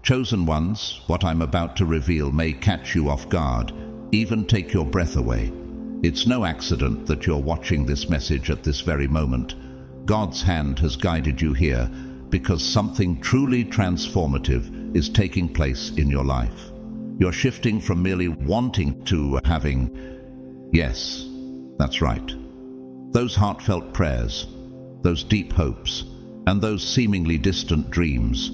Chosen ones, what I'm about to reveal may catch you off guard, even take your breath away. It's no accident that you're watching this message at this very moment. God's hand has guided you here because something truly transformative is taking place in your life. You're shifting from merely wanting to having. Yes, that's right. Those heartfelt prayers, those deep hopes, and those seemingly distant dreams,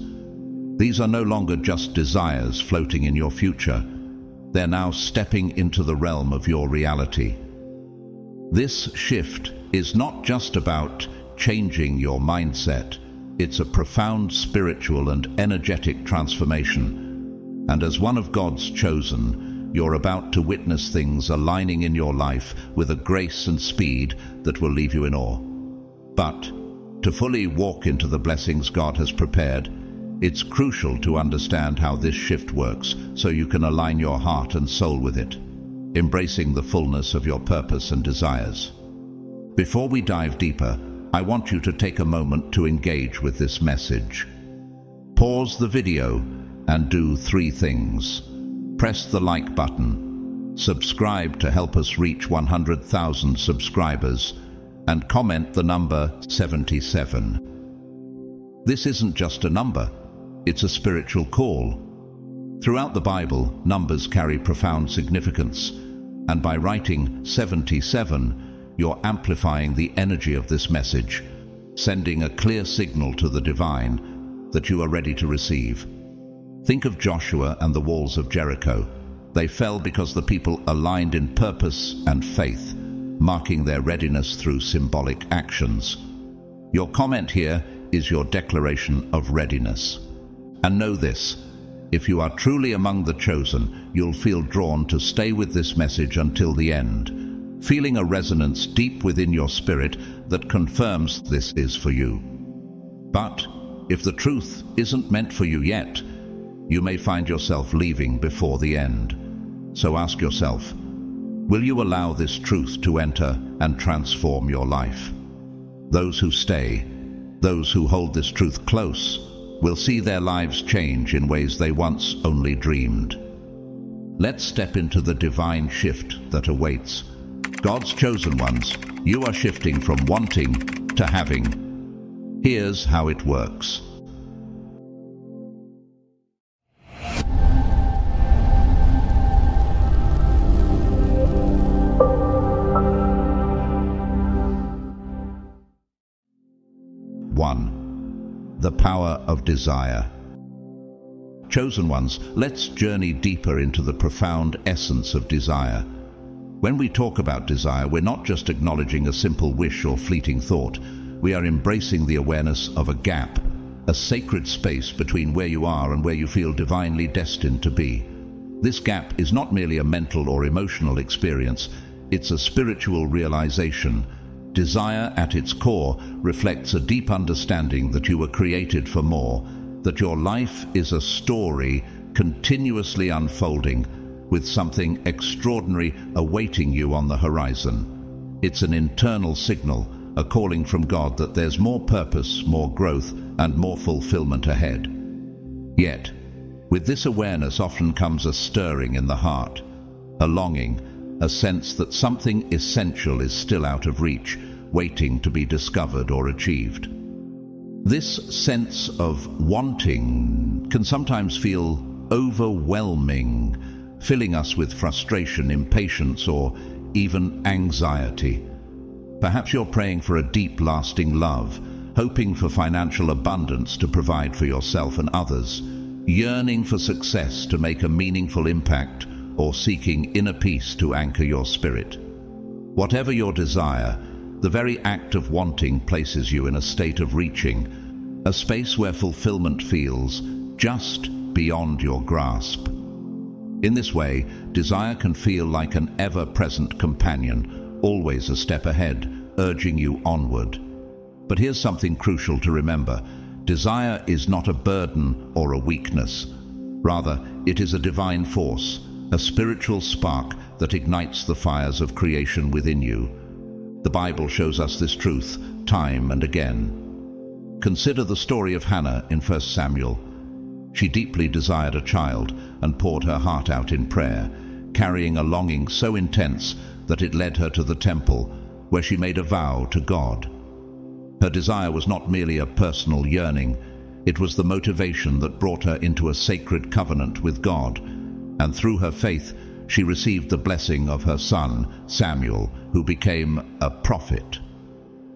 these are no longer just desires floating in your future. They're now stepping into the realm of your reality. This shift is not just about changing your mindset. It's a profound spiritual and energetic transformation. And as one of God's chosen, you're about to witness things aligning in your life with a grace and speed that will leave you in awe. But to fully walk into the blessings God has prepared, it's crucial to understand how this shift works so you can align your heart and soul with it, embracing the fullness of your purpose and desires. Before we dive deeper, I want you to take a moment to engage with this message. Pause the video and do 3 things. Press the like button, subscribe to help us reach 100,000 subscribers, and comment the number 77. This isn't just a number, it's a spiritual call. Throughout the Bible, numbers carry profound significance, and by writing 77, you're amplifying the energy of this message, sending a clear signal to the divine that you are ready to receive. Think of Joshua and the walls of Jericho. They fell because the people aligned in purpose and faith, marking their readiness through symbolic actions. Your comment here is your declaration of readiness. And know this, if you are truly among the chosen, you'll feel drawn to stay with this message until the end, feeling a resonance deep within your spirit that confirms this is for you. But if the truth isn't meant for you yet, you may find yourself leaving before the end. So ask yourself, will you allow this truth to enter and transform your life? Those who stay, those who hold this truth close, will see their lives change in ways they once only dreamed. Let's step into the divine shift that awaits. God's chosen ones, you are shifting from wanting to having. Here's how it works. The power of desire. Chosen ones, let's journey deeper into the profound essence of desire. When we talk about desire, we're not just acknowledging a simple wish or fleeting thought. We are embracing the awareness of a gap, a sacred space between where you are and where you feel divinely destined to be. This gap is not merely a mental or emotional experience, it's a spiritual realization. Desire at its core reflects a deep understanding that you were created for more, that your life is a story continuously unfolding with something extraordinary awaiting you on the horizon. It's an internal signal, a calling from God that there's more purpose, more growth, and more fulfillment ahead. Yet, with this awareness often comes a stirring in the heart, a longing, a sense that something essential is still out of reach, waiting to be discovered or achieved. This sense of wanting can sometimes feel overwhelming, filling us with frustration, impatience, or even anxiety. Perhaps you're praying for a deep, lasting love, hoping for financial abundance to provide for yourself and others, yearning for success to make a meaningful impact, or seeking inner peace to anchor your spirit. Whatever your desire, the very act of wanting places you in a state of reaching, a space where fulfillment feels just beyond your grasp. In this way, desire can feel like an ever-present companion, always a step ahead, urging you onward. But here's something crucial to remember. Desire is not a burden or a weakness. Rather, it is a divine force, a spiritual spark that ignites the fires of creation within you. The Bible shows us this truth time and again. Consider the story of Hannah in 1 Samuel. She deeply desired a child and poured her heart out in prayer, carrying a longing so intense that it led her to the temple, where she made a vow to God. Her desire was not merely a personal yearning, it was the motivation that brought her into a sacred covenant with God, and through her faith she received the blessing of her son, Samuel, who became a prophet.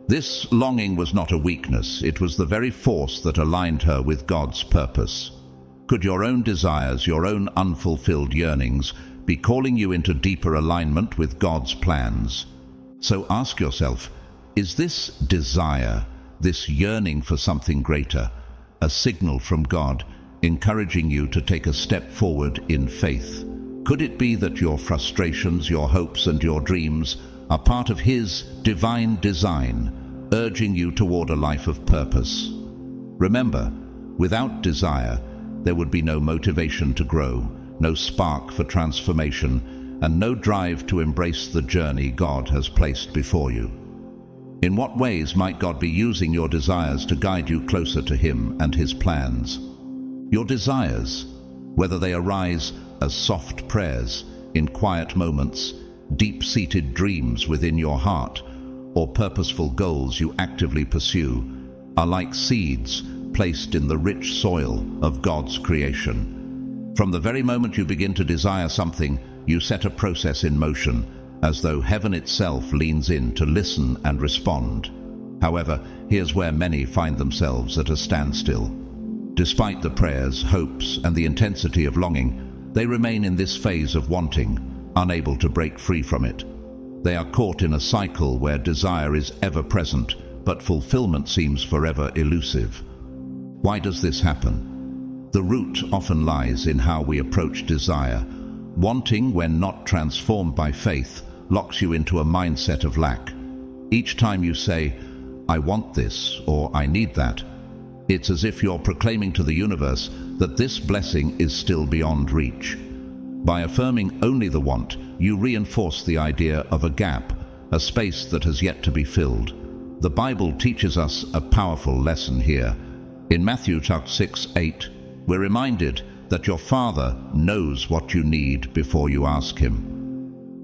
This longing was not a weakness, it was the very force that aligned her with God's purpose. Could your own desires, your own unfulfilled yearnings, be calling you into deeper alignment with God's plans? So ask yourself, is this desire, this yearning for something greater, a signal from God encouraging you to take a step forward in faith? Could it be that your frustrations, your hopes and your dreams are part of His divine design, urging you toward a life of purpose? Remember, without desire, there would be no motivation to grow, no spark for transformation, and no drive to embrace the journey God has placed before you. In what ways might God be using your desires to guide you closer to Him and His plans? Your desires, whether they arise as soft prayers, in quiet moments, deep-seated dreams within your heart, or purposeful goals you actively pursue, are like seeds placed in the rich soil of God's creation. From the very moment you begin to desire something, you set a process in motion, as though heaven itself leans in to listen and respond. However, here's where many find themselves at a standstill. Despite the prayers, hopes, and the intensity of longing, they remain in this phase of wanting, unable to break free from it. They are caught in a cycle where desire is ever present, but fulfillment seems forever elusive. Why does this happen? The root often lies in how we approach desire. Wanting, when not transformed by faith, locks you into a mindset of lack. Each time you say, "I want this," or "I need that," it's as if you're proclaiming to the universe that this blessing is still beyond reach. By affirming only the want, you reinforce the idea of a gap, a space that has yet to be filled. The Bible teaches us a powerful lesson here. In Matthew 6:8, we're reminded that your Father knows what you need before you ask Him.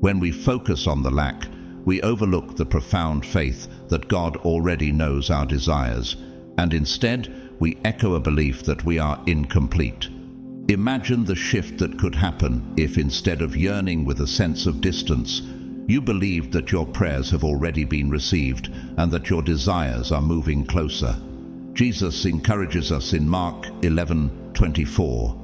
When we focus on the lack, we overlook the profound faith that God already knows our desires, and instead we echo a belief that we are incomplete. Imagine the shift that could happen if, instead of yearning with a sense of distance, you believed that your prayers have already been received and that your desires are moving closer. Jesus encourages us in Mark 11:24.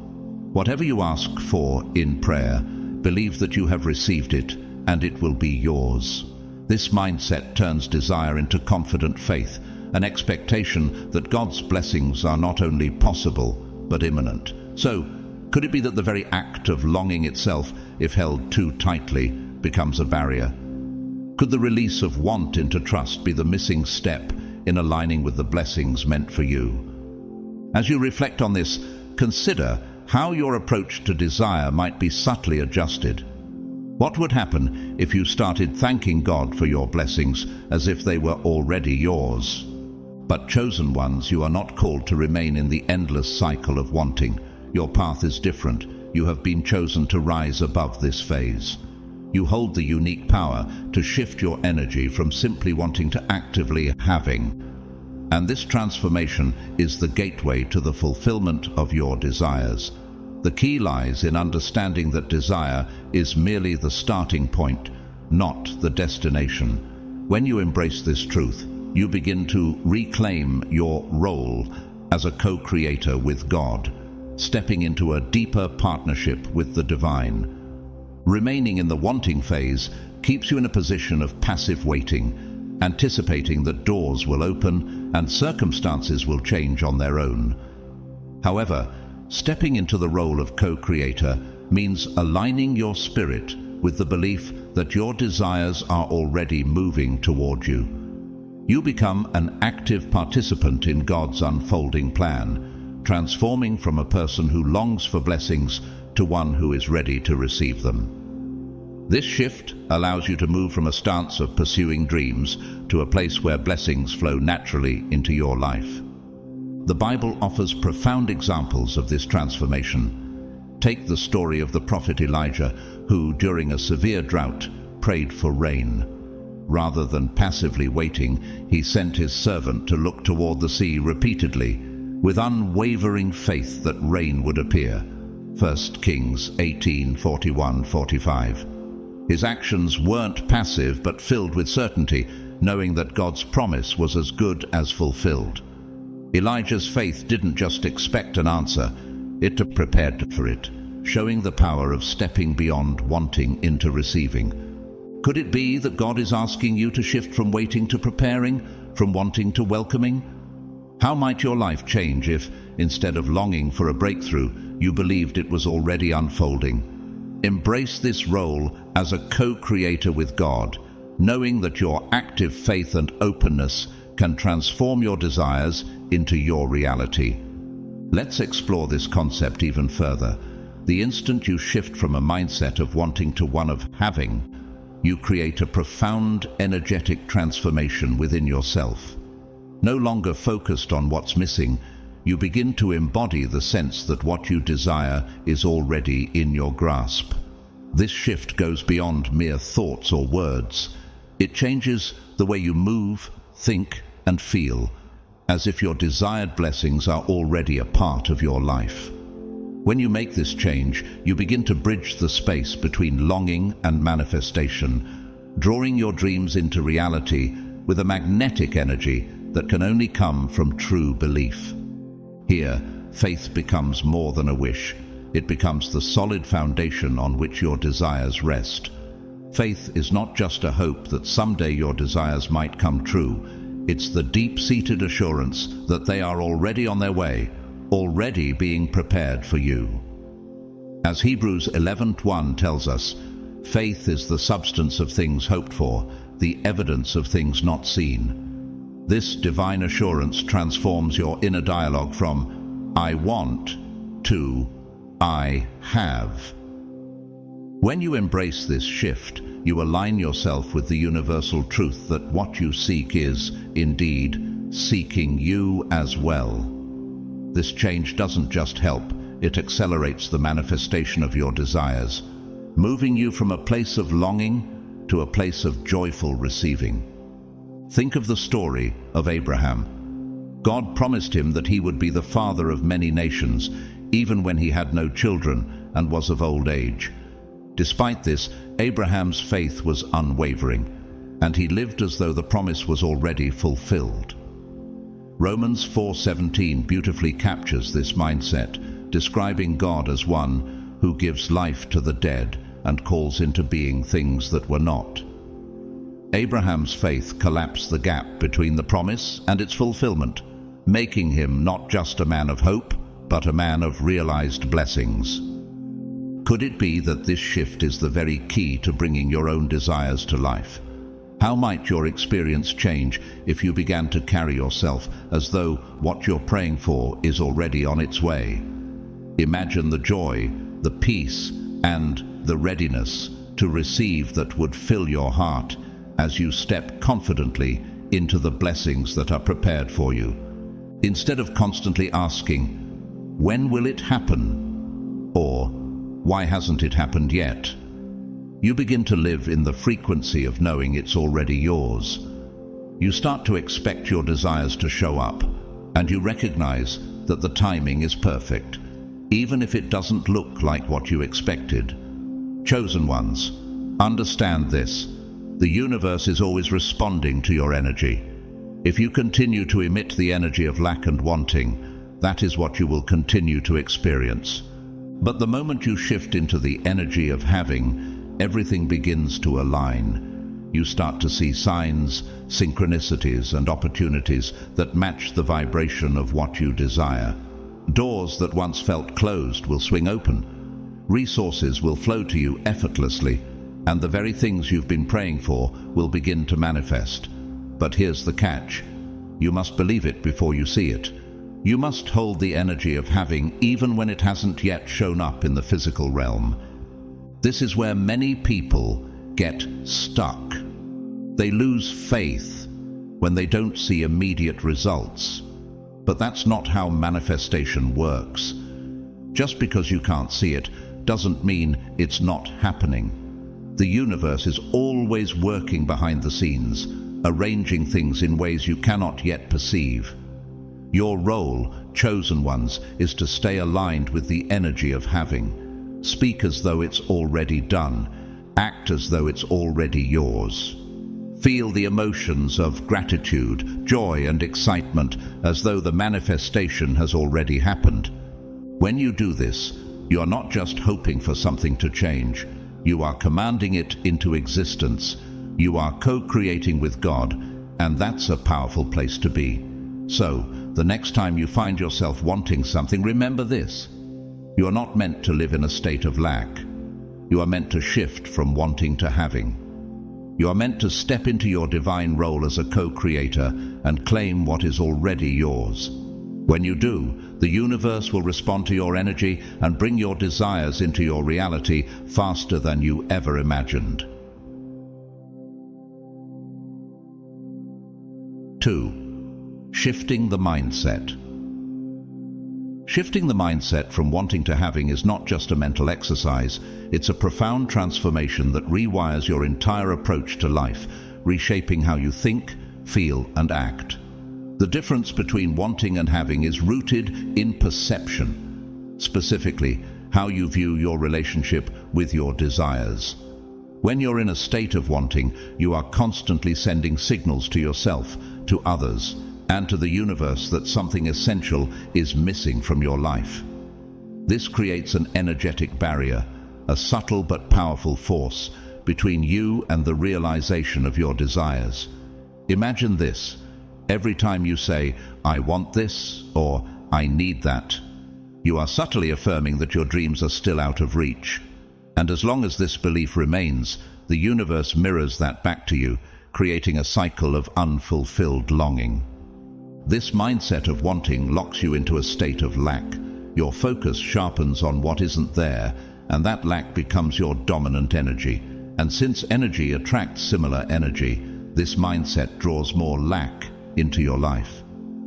Whatever you ask for in prayer, believe that you have received it, and it will be yours. This mindset turns desire into confident faith, an expectation that God's blessings are not only possible, but imminent. So, could it be that the very act of longing itself, if held too tightly, becomes a barrier? Could the release of want into trust be the missing step in aligning with the blessings meant for you? As you reflect on this, consider how your approach to desire might be subtly adjusted. What would happen if you started thanking God for your blessings as if they were already yours? But chosen ones, you are not called to remain in the endless cycle of wanting. Your path is different. You have been chosen to rise above this phase. You hold the unique power to shift your energy from simply wanting to actively having. And this transformation is the gateway to the fulfillment of your desires. The key lies in understanding that desire is merely the starting point, not the destination. When you embrace this truth, you begin to reclaim your role as a co-creator with God, stepping into a deeper partnership with the divine. Remaining in the wanting phase keeps you in a position of passive waiting, anticipating that doors will open and circumstances will change on their own. However, stepping into the role of co-creator means aligning your spirit with the belief that your desires are already moving toward you. You become an active participant in God's unfolding plan, transforming from a person who longs for blessings to one who is ready to receive them. This shift allows you to move from a stance of pursuing dreams to a place where blessings flow naturally into your life. The Bible offers profound examples of this transformation. Take the story of the prophet Elijah, who, during a severe drought, prayed for rain. Rather than passively waiting, he sent his servant to look toward the sea repeatedly, with unwavering faith that rain would appear. 1 Kings 18:41-45. His actions weren't passive but filled with certainty, knowing that God's promise was as good as fulfilled. Elijah's faith didn't just expect an answer, it prepared for it, showing the power of stepping beyond wanting into receiving. Could it be that God is asking you to shift from waiting to preparing, from wanting to welcoming? How might your life change if, instead of longing for a breakthrough, you believed it was already unfolding? Embrace this role as a co-creator with God, knowing that your active faith and openness can transform your desires into your reality. Let's explore this concept even further. The instant you shift from a mindset of wanting to one of having, you create a profound energetic transformation within yourself. No longer focused on what's missing, you begin to embody the sense that what you desire is already in your grasp. This shift goes beyond mere thoughts or words. It changes the way you move, think, and feel, as if your desired blessings are already a part of your life. When you make this change, you begin to bridge the space between longing and manifestation, drawing your dreams into reality with a magnetic energy that can only come from true belief. Here, faith becomes more than a wish. It becomes the solid foundation on which your desires rest. Faith is not just a hope that someday your desires might come true. It's the deep-seated assurance that they are already on their way, already being prepared for you. As Hebrews 11:1 tells us, faith is the substance of things hoped for, the evidence of things not seen. This divine assurance transforms your inner dialogue from "I want" to "I have." When you embrace this shift, you align yourself with the universal truth that what you seek is, indeed, seeking you as well. This change doesn't just help, it accelerates the manifestation of your desires, moving you from a place of longing to a place of joyful receiving. Think of the story of Abraham. God promised him that he would be the father of many nations, even when he had no children and was of old age. Despite this, Abraham's faith was unwavering, and he lived as though the promise was already fulfilled. Romans 4:17 beautifully captures this mindset, describing God as one who gives life to the dead and calls into being things that were not. Abraham's faith collapsed the gap between the promise and its fulfillment, making him not just a man of hope, but a man of realized blessings. Could it be that this shift is the very key to bringing your own desires to life? How might your experience change if you began to carry yourself as though what you're praying for is already on its way? Imagine the joy, the peace, and the readiness to receive that would fill your heart as you step confidently into the blessings that are prepared for you. Instead of constantly asking, "When will it happen?" or "Why hasn't it happened yet?" you begin to live in the frequency of knowing it's already yours. You start to expect your desires to show up, and you recognize that the timing is perfect, even if it doesn't look like what you expected. Chosen ones, understand this. The universe is always responding to your energy. If you continue to emit the energy of lack and wanting, that is what you will continue to experience. But the moment you shift into the energy of having, everything begins to align. You start to see signs, synchronicities, and opportunities that match the vibration of what you desire. Doors that once felt closed will swing open. Resources will flow to you effortlessly, and the very things you've been praying for will begin to manifest. But here's the catch. You must believe it before you see it. You must hold the energy of having even when it hasn't yet shown up in the physical realm. This is where many people get stuck. They lose faith when they don't see immediate results. But that's not how manifestation works. Just because you can't see it doesn't mean it's not happening. The universe is always working behind the scenes, arranging things in ways you cannot yet perceive. Your role, chosen ones, is to stay aligned with the energy of having. Speak as though it's already done. Act as though it's already yours. Feel the emotions of gratitude, joy, and excitement as though the manifestation has already happened. When you do this, you are not just hoping for something to change. You are commanding it into existence. You are co-creating with God, and that's a powerful place to be. So, the next time you find yourself wanting something, remember this. You are not meant to live in a state of lack. You are meant to shift from wanting to having. You are meant to step into your divine role as a co-creator and claim what is already yours. When you do, the universe will respond to your energy and bring your desires into your reality faster than you ever imagined. 2. Shifting the mindset. Shifting the mindset from wanting to having is not just a mental exercise, it's a profound transformation that rewires your entire approach to life, reshaping how you think, feel, and act. The difference between wanting and having is rooted in perception, specifically how you view your relationship with your desires. When you're in a state of wanting, you are constantly sending signals to yourself, to others, and to the universe that something essential is missing from your life. This creates an energetic barrier, a subtle but powerful force between you and the realization of your desires. Imagine this. Every time you say, "I want this," or "I need that," you are subtly affirming that your dreams are still out of reach. And as long as this belief remains, the universe mirrors that back to you, creating a cycle of unfulfilled longing. This mindset of wanting locks you into a state of lack. Your focus sharpens on what isn't there, and that lack becomes your dominant energy. And since energy attracts similar energy, this mindset draws more lack into your life.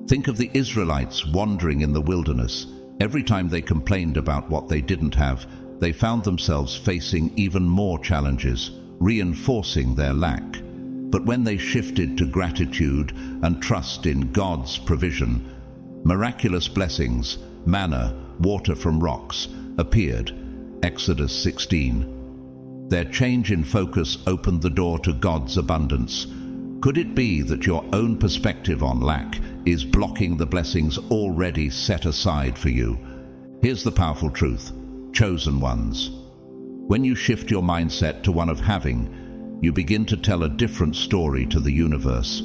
Think of the Israelites wandering in the wilderness. Every time they complained about what they didn't have, they found themselves facing even more challenges, reinforcing their lack. But when they shifted to gratitude and trust in God's provision, miraculous blessings, manna, water from rocks, appeared. Exodus 16. Their change in focus opened the door to God's abundance. Could it be that your own perspective on lack is blocking the blessings already set aside for you? Here's the powerful truth, chosen ones. When you shift your mindset to one of having, you begin to tell a different story to the universe.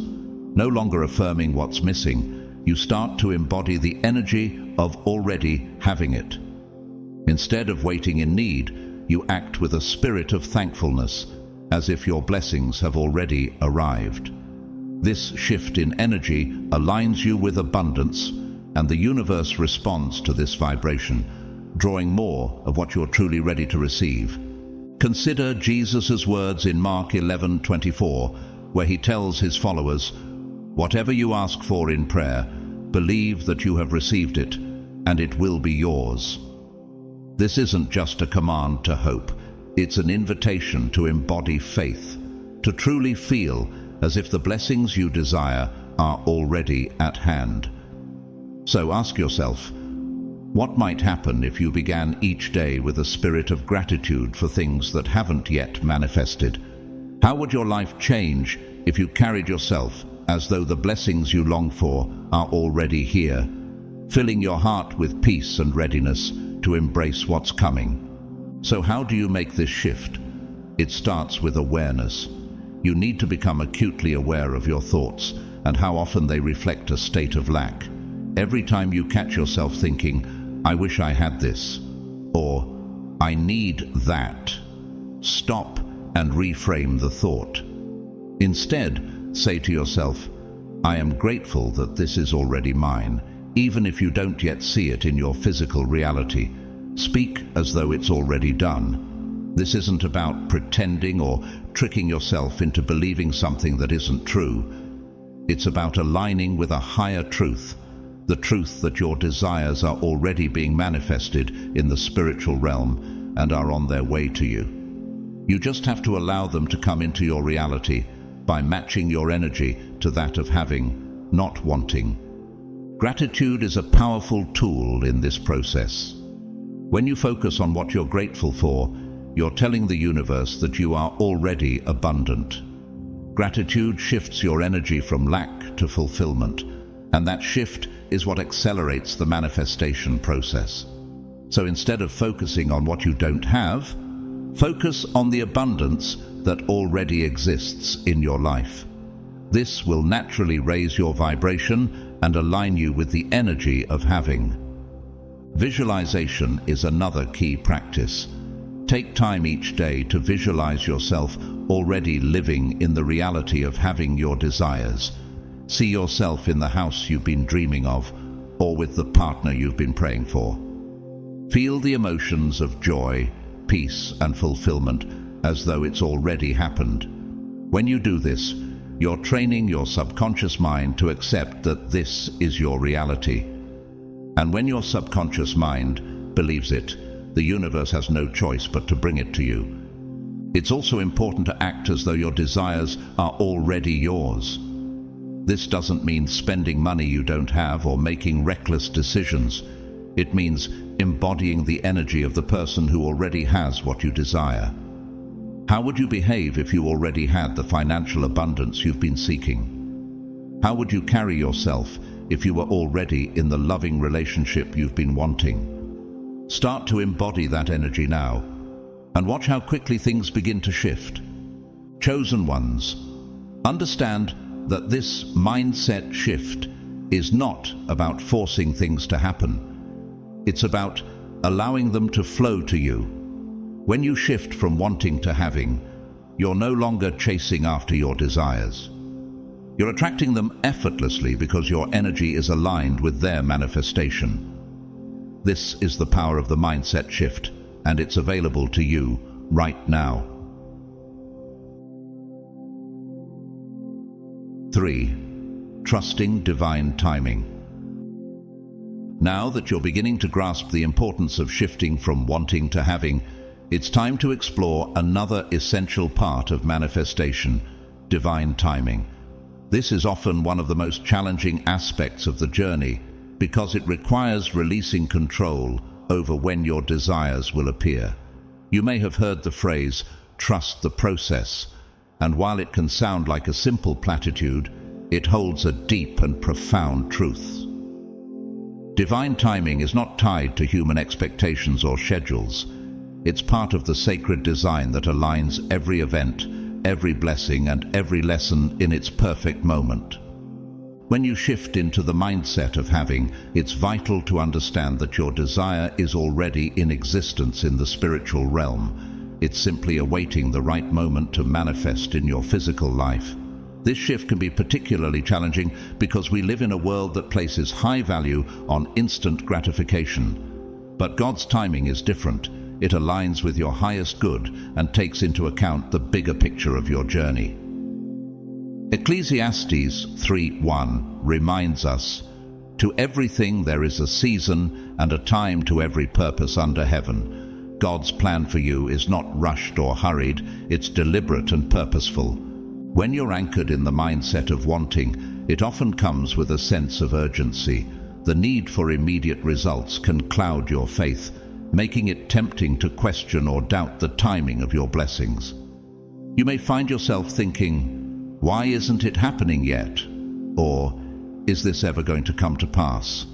No longer affirming what's missing, you start to embody the energy of already having it. Instead of waiting in need, you act with a spirit of thankfulness, as if your blessings have already arrived. This shift in energy aligns you with abundance, and the universe responds to this vibration, drawing more of what you're truly ready to receive. Consider Jesus' words in Mark 11:24, where he tells his followers, "Whatever you ask for in prayer, believe that you have received it, and it will be yours." This isn't just a command to hope. It's an invitation to embody faith, to truly feel as if the blessings you desire are already at hand. So ask yourself, what might happen if you began each day with a spirit of gratitude for things that haven't yet manifested? How would your life change if you carried yourself as though the blessings you long for are already here, filling your heart with peace and readiness to embrace what's coming? So how do you make this shift? It starts with awareness. You need to become acutely aware of your thoughts and how often they reflect a state of lack. Every time you catch yourself thinking, "I wish I had this," or "I need that," stop and reframe the thought. Instead, say to yourself, "I am grateful that this is already mine," even if you don't yet see it in your physical reality. Speak as though it's already done. This isn't about pretending or tricking yourself into believing something that isn't true. It's about aligning with a higher truth, the truth that your desires are already being manifested in the spiritual realm and are on their way to you. You just have to allow them to come into your reality by matching your energy to that of having, not wanting. Gratitude is a powerful tool in this process. When you focus on what you're grateful for, you're telling the universe that you are already abundant. Gratitude shifts your energy from lack to fulfillment, and that shift is what accelerates the manifestation process. So instead of focusing on what you don't have, focus on the abundance that already exists in your life. This will naturally raise your vibration and align you with the energy of having. Visualization is another key practice. Take time each day to visualize yourself already living in the reality of having your desires. See yourself in the house you've been dreaming of, or with the partner you've been praying for. Feel the emotions of joy, peace, and fulfillment as though it's already happened. When you do this, you're training your subconscious mind to accept that this is your reality. And when your subconscious mind believes it, the universe has no choice but to bring it to you. It's also important to act as though your desires are already yours. This doesn't mean spending money you don't have or making reckless decisions. It means embodying the energy of the person who already has what you desire. How would you behave if you already had the financial abundance you've been seeking? How would you carry yourself if you were already in the loving relationship you've been wanting? Start to embody that energy now, and watch how quickly things begin to shift. Chosen ones, understand that this mindset shift is not about forcing things to happen. It's about allowing them to flow to you. When you shift from wanting to having, you're no longer chasing after your desires. You're attracting them effortlessly because your energy is aligned with their manifestation. This is the power of the mindset shift, and it's available to you right now. 3. Trusting divine timing. Now that you're beginning to grasp the importance of shifting from wanting to having, it's time to explore another essential part of manifestation, divine timing. This is often one of the most challenging aspects of the journey because it requires releasing control over when your desires will appear. You may have heard the phrase, "trust the process," and while it can sound like a simple platitude, it holds a deep and profound truth. Divine timing is not tied to human expectations or schedules. It's part of the sacred design that aligns every event, every blessing, and every lesson in its perfect moment. When you shift into the mindset of having, it's vital to understand that your desire is already in existence in the spiritual realm. It's simply awaiting the right moment to manifest in your physical life. This shift can be particularly challenging because we live in a world that places high value on instant gratification. But God's timing is different. It aligns with your highest good and takes into account the bigger picture of your journey. Ecclesiastes 3:1 reminds us, "To everything there is a season and a time to every purpose under heaven." God's plan for you is not rushed or hurried, it's deliberate and purposeful. When you're anchored in the mindset of wanting, it often comes with a sense of urgency. The need for immediate results can cloud your faith, making it tempting to question or doubt the timing of your blessings. You may find yourself thinking, "Why isn't it happening yet?" Or, "Is this ever going to come to pass?"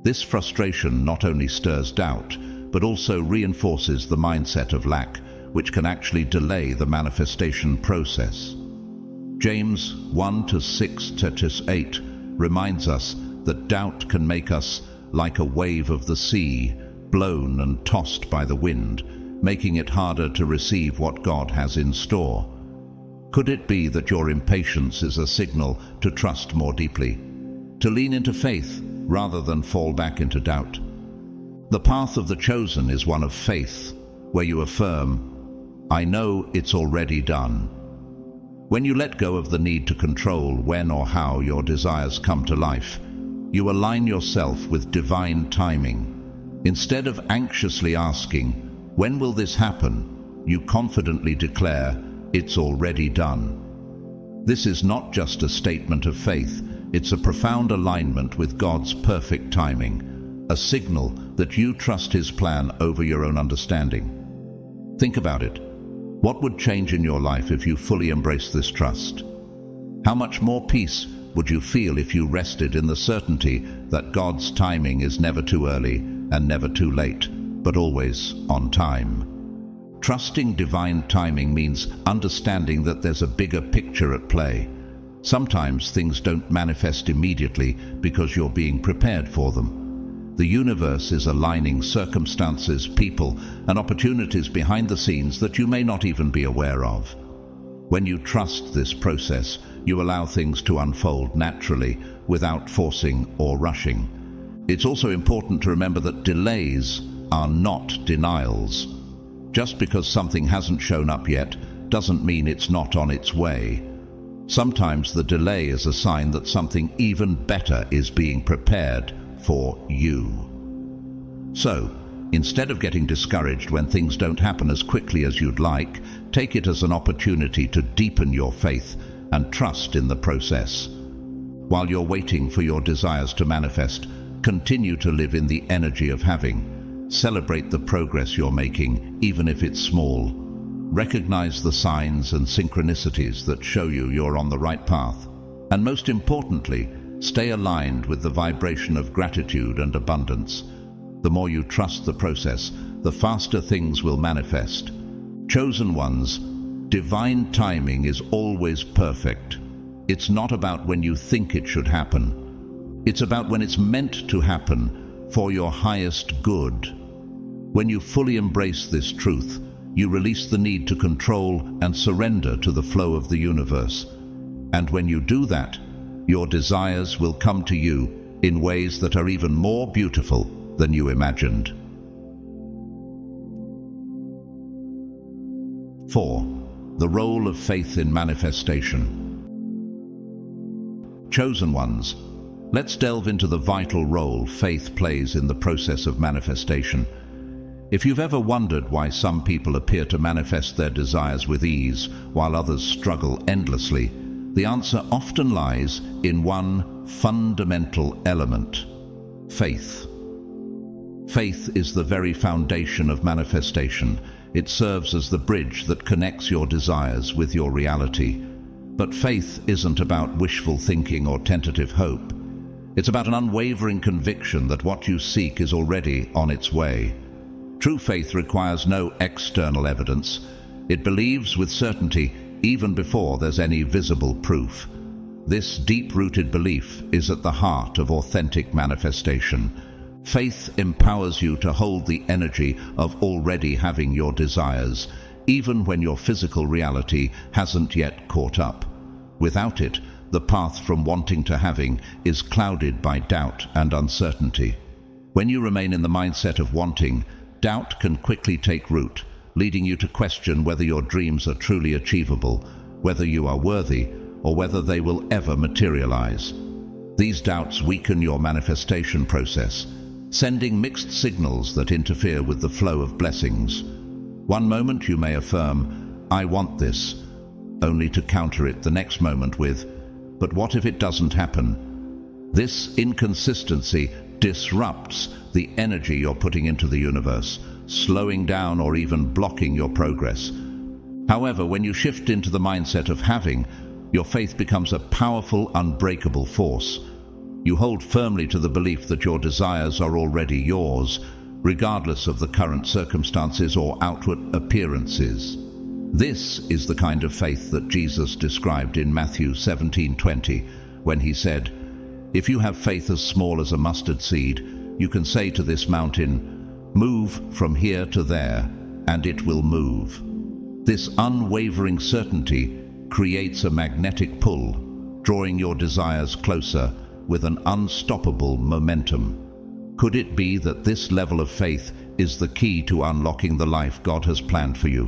This frustration not only stirs doubt, but also reinforces the mindset of lack, which can actually delay the manifestation process. James 1:6-8 reminds us that doubt can make us like a wave of the sea, blown and tossed by the wind, making it harder to receive what God has in store. Could it be that your impatience is a signal to trust more deeply, to lean into faith rather than fall back into doubt? The path of the chosen is one of faith, where you affirm, "I know it's already done." When you let go of the need to control when or how your desires come to life, You align yourself with divine timing. Instead of anxiously asking, "When will this happen?" you confidently declare, "It's already done." This is not just a statement of faith, it's a profound alignment with God's perfect timing, a signal that you trust His plan over your own understanding. Think about it. What would change in your life if you fully embraced this trust? How much more peace would you feel if you rested in the certainty that God's timing is never too early and never too late, but always on time? Trusting divine timing means understanding that there's a bigger picture at play. Sometimes things don't manifest immediately because you're being prepared for them. The universe is aligning circumstances, people, and opportunities behind the scenes that you may not even be aware of. When you trust this process, you allow things to unfold naturally without forcing or rushing. It's also important to remember that delays are not denials. Just because something hasn't shown up yet doesn't mean it's not on its way. Sometimes the delay is a sign that something even better is being prepared for you. So, instead of getting discouraged when things don't happen as quickly as you'd like, take it as an opportunity to deepen your faith and trust in the process. While you're waiting for your desires to manifest, continue to live in the energy of having. Celebrate the progress you're making, even if it's small. Recognize the signs and synchronicities that show you're on the right path. And most importantly, stay aligned with the vibration of gratitude and abundance. The more you trust the process, the faster things will manifest. Chosen ones, divine timing is always perfect. It's not about when you think it should happen. It's about when it's meant to happen for your highest good. When you fully embrace this truth, you release the need to control and surrender to the flow of the universe. And when you do that, your desires will come to you in ways that are even more beautiful than you imagined. 4. The role of faith in manifestation. Chosen ones, let's delve into the vital role faith plays in the process of manifestation. If you've ever wondered why some people appear to manifest their desires with ease while others struggle endlessly, the answer often lies in one fundamental element: faith. Faith is the very foundation of manifestation. It serves as the bridge that connects your desires with your reality. But faith isn't about wishful thinking or tentative hope. It's about an unwavering conviction that what you seek is already on its way. True faith requires no external evidence. It believes with certainty even before there's any visible proof. This deep-rooted belief is at the heart of authentic manifestation. Faith empowers you to hold the energy of already having your desires, even when your physical reality hasn't yet caught up. Without it, the path from wanting to having is clouded by doubt and uncertainty. When you remain in the mindset of wanting, doubt can quickly take root, leading you to question whether your dreams are truly achievable, whether you are worthy, or whether they will ever materialize. These doubts weaken your manifestation process, sending mixed signals that interfere with the flow of blessings. One moment you may affirm, "I want this," only to counter it the next moment with, "But what if it doesn't happen?" This inconsistency disrupts the energy you're putting into the universe, slowing down or even blocking your progress. However, when you shift into the mindset of having, your faith becomes a powerful, unbreakable force. You hold firmly to the belief that your desires are already yours, regardless of the current circumstances or outward appearances. This is the kind of faith that Jesus described in Matthew 17:20, when he said, "If you have faith as small as a mustard seed, you can say to this mountain, 'Move from here to there,' and it will move." This unwavering certainty creates a magnetic pull, drawing your desires closer with an unstoppable momentum. Could it be that this level of faith is the key to unlocking the life God has planned for you?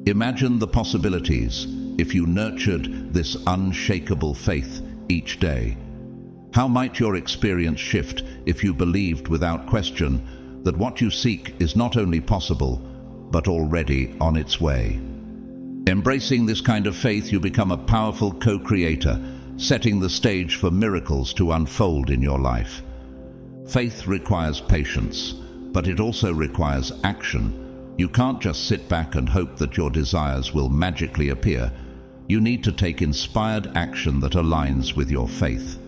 Imagine the possibilities if you nurtured this unshakable faith each day. How might your experience shift if you believed without question that what you seek is not only possible, but already on its way? Embracing this kind of faith, you become a powerful co-creator, setting the stage for miracles to unfold in your life. Faith requires patience, but it also requires action. You can't just sit back and hope that your desires will magically appear. You need to take inspired action that aligns with your faith.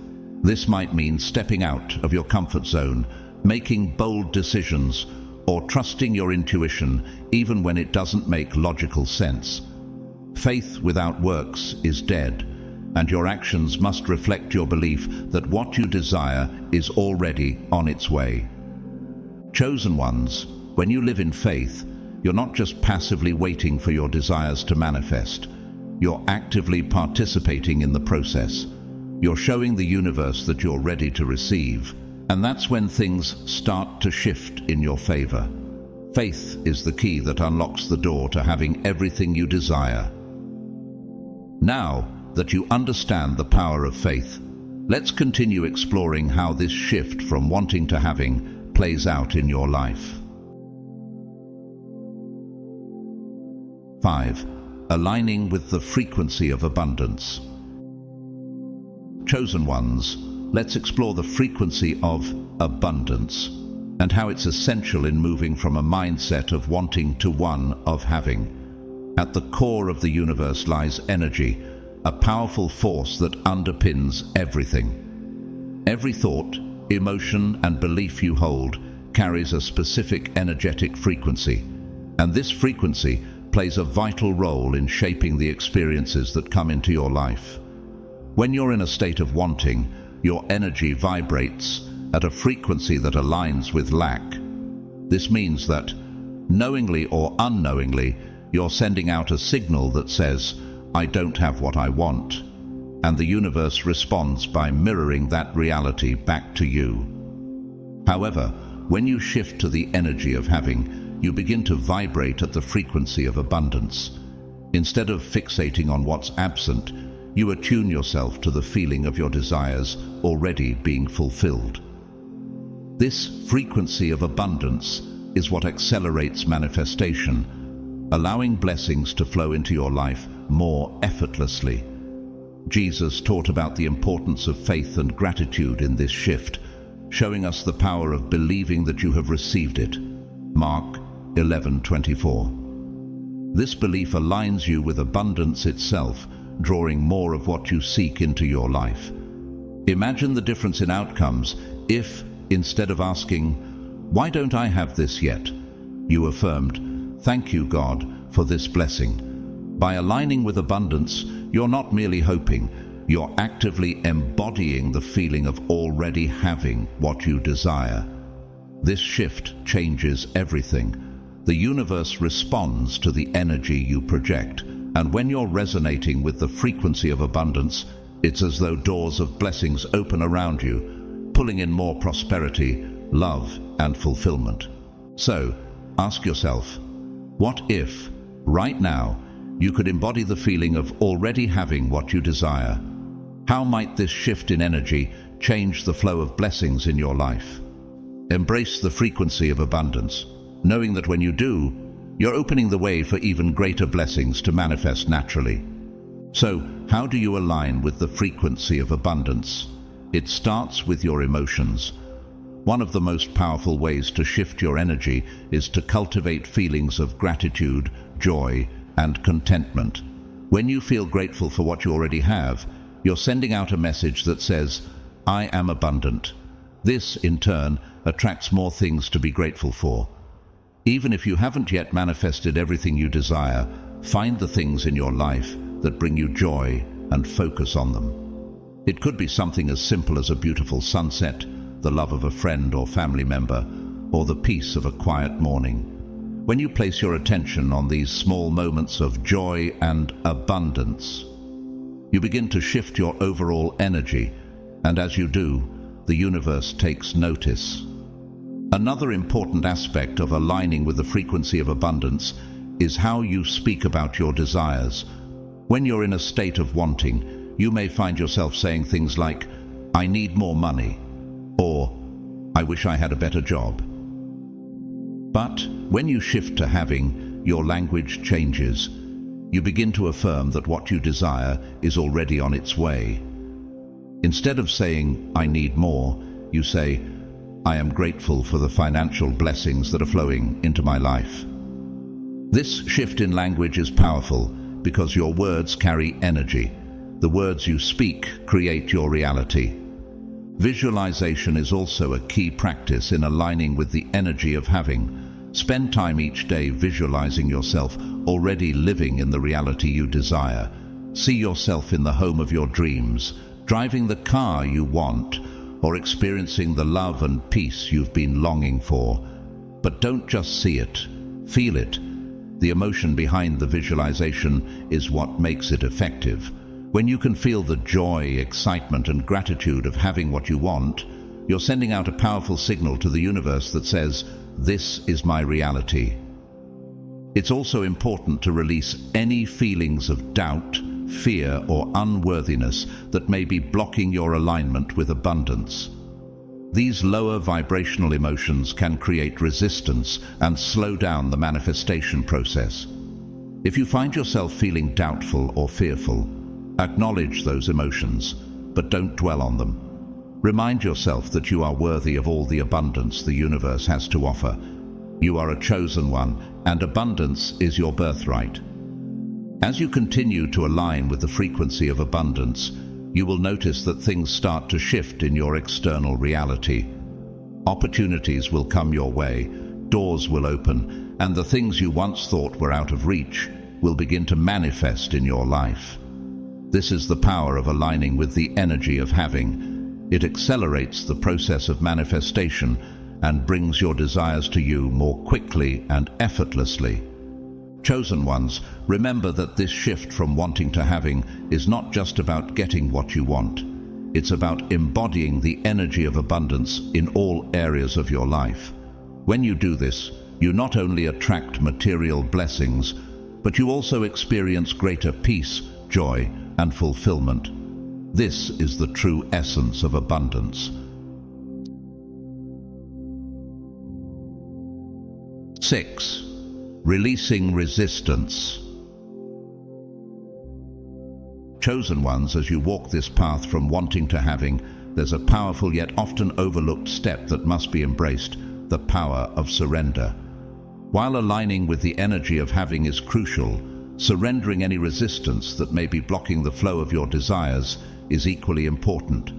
This might mean stepping out of your comfort zone, making bold decisions, or trusting your intuition even when it doesn't make logical sense. Faith without works is dead, and your actions must reflect your belief that what you desire is already on its way. Chosen ones, when you live in faith, you're not just passively waiting for your desires to manifest. You're actively participating in the process. You're showing the universe that you're ready to receive, and that's when things start to shift in your favor. Faith is the key that unlocks the door to having everything you desire. Now that you understand the power of faith, let's continue exploring how this shift from wanting to having plays out in your life. 5. Aligning with the frequency of abundance. Chosen ones, let's explore the frequency of abundance and how it's essential in moving from a mindset of wanting to one of having. At the core of the universe lies energy, a powerful force that underpins everything. Every thought, emotion, and belief you hold carries a specific energetic frequency, and this frequency plays a vital role in shaping the experiences that come into your life. When you're in a state of wanting, your energy vibrates at a frequency that aligns with lack. This means that, knowingly or unknowingly, you're sending out a signal that says, "I don't have what I want," and the universe responds by mirroring that reality back to you. However, when you shift to the energy of having, you begin to vibrate at the frequency of abundance. Instead of fixating on what's absent, you attune yourself to the feeling of your desires already being fulfilled. This frequency of abundance is what accelerates manifestation, allowing blessings to flow into your life more effortlessly. Jesus taught about the importance of faith and gratitude in this shift, showing us the power of believing that you have received it. Mark 11:24. This belief aligns you with abundance itself, drawing more of what you seek into your life. Imagine the difference in outcomes if, instead of asking, "Why don't I have this yet?" you affirmed, "Thank you, God, for this blessing." By aligning with abundance, you're not merely hoping, you're actively embodying the feeling of already having what you desire. This shift changes everything. The universe responds to the energy you project, and when you're resonating with the frequency of abundance, it's as though doors of blessings open around you, pulling in more prosperity, love, and fulfillment. So, ask yourself, what if, right now, you could embody the feeling of already having what you desire? How might this shift in energy change the flow of blessings in your life? Embrace the frequency of abundance, knowing that when you do, you're opening the way for even greater blessings to manifest naturally. So, how do you align with the frequency of abundance? It starts with your emotions. One of the most powerful ways to shift your energy is to cultivate feelings of gratitude, joy, and contentment. When you feel grateful for what you already have, you're sending out a message that says, "I am abundant." This, in turn, attracts more things to be grateful for. Even if you haven't yet manifested everything you desire, find the things in your life that bring you joy and focus on them. It could be something as simple as a beautiful sunset, the love of a friend or family member, or the peace of a quiet morning. When you place your attention on these small moments of joy and abundance, you begin to shift your overall energy, and as you do, the universe takes notice. Another important aspect of aligning with the frequency of abundance is how you speak about your desires. When you're in a state of wanting, you may find yourself saying things like, I need more money, or I wish I had a better job. But when you shift to having, your language changes. You begin to affirm that what you desire is already on its way. Instead of saying, I need more, you say, I am grateful for the financial blessings that are flowing into my life. This shift in language is powerful because your words carry energy. The words you speak create your reality. Visualization is also a key practice in aligning with the energy of having. Spend time each day visualizing yourself already living in the reality you desire. See yourself in the home of your dreams, driving the car you want, or experiencing the love and peace you've been longing for. But don't just see it, feel it. The emotion behind the visualization is what makes it effective. When you can feel the joy, excitement, and gratitude of having what you want, you're sending out a powerful signal to the universe that says, this is my reality. It's also important to release any feelings of doubt, fear, or unworthiness that may be blocking your alignment with abundance. These lower vibrational emotions can create resistance and slow down the manifestation process. If you find yourself feeling doubtful or fearful, acknowledge those emotions, but don't dwell on them. Remind yourself that you are worthy of all the abundance the universe has to offer. You are a chosen one, and abundance is your birthright. As you continue to align with the frequency of abundance, you will notice that things start to shift in your external reality. Opportunities will come your way, doors will open, and the things you once thought were out of reach will begin to manifest in your life. This is the power of aligning with the energy of having. It accelerates the process of manifestation and brings your desires to you more quickly and effortlessly. Chosen ones, remember that this shift from wanting to having is not just about getting what you want. It's about embodying the energy of abundance in all areas of your life. When you do this, you not only attract material blessings, but you also experience greater peace, joy, and fulfillment. This is the true essence of abundance. 6. Releasing resistance. Chosen ones, as you walk this path from wanting to having, there's a powerful yet often overlooked step that must be embraced, the power of surrender. While aligning with the energy of having is crucial, surrendering any resistance that may be blocking the flow of your desires is equally important.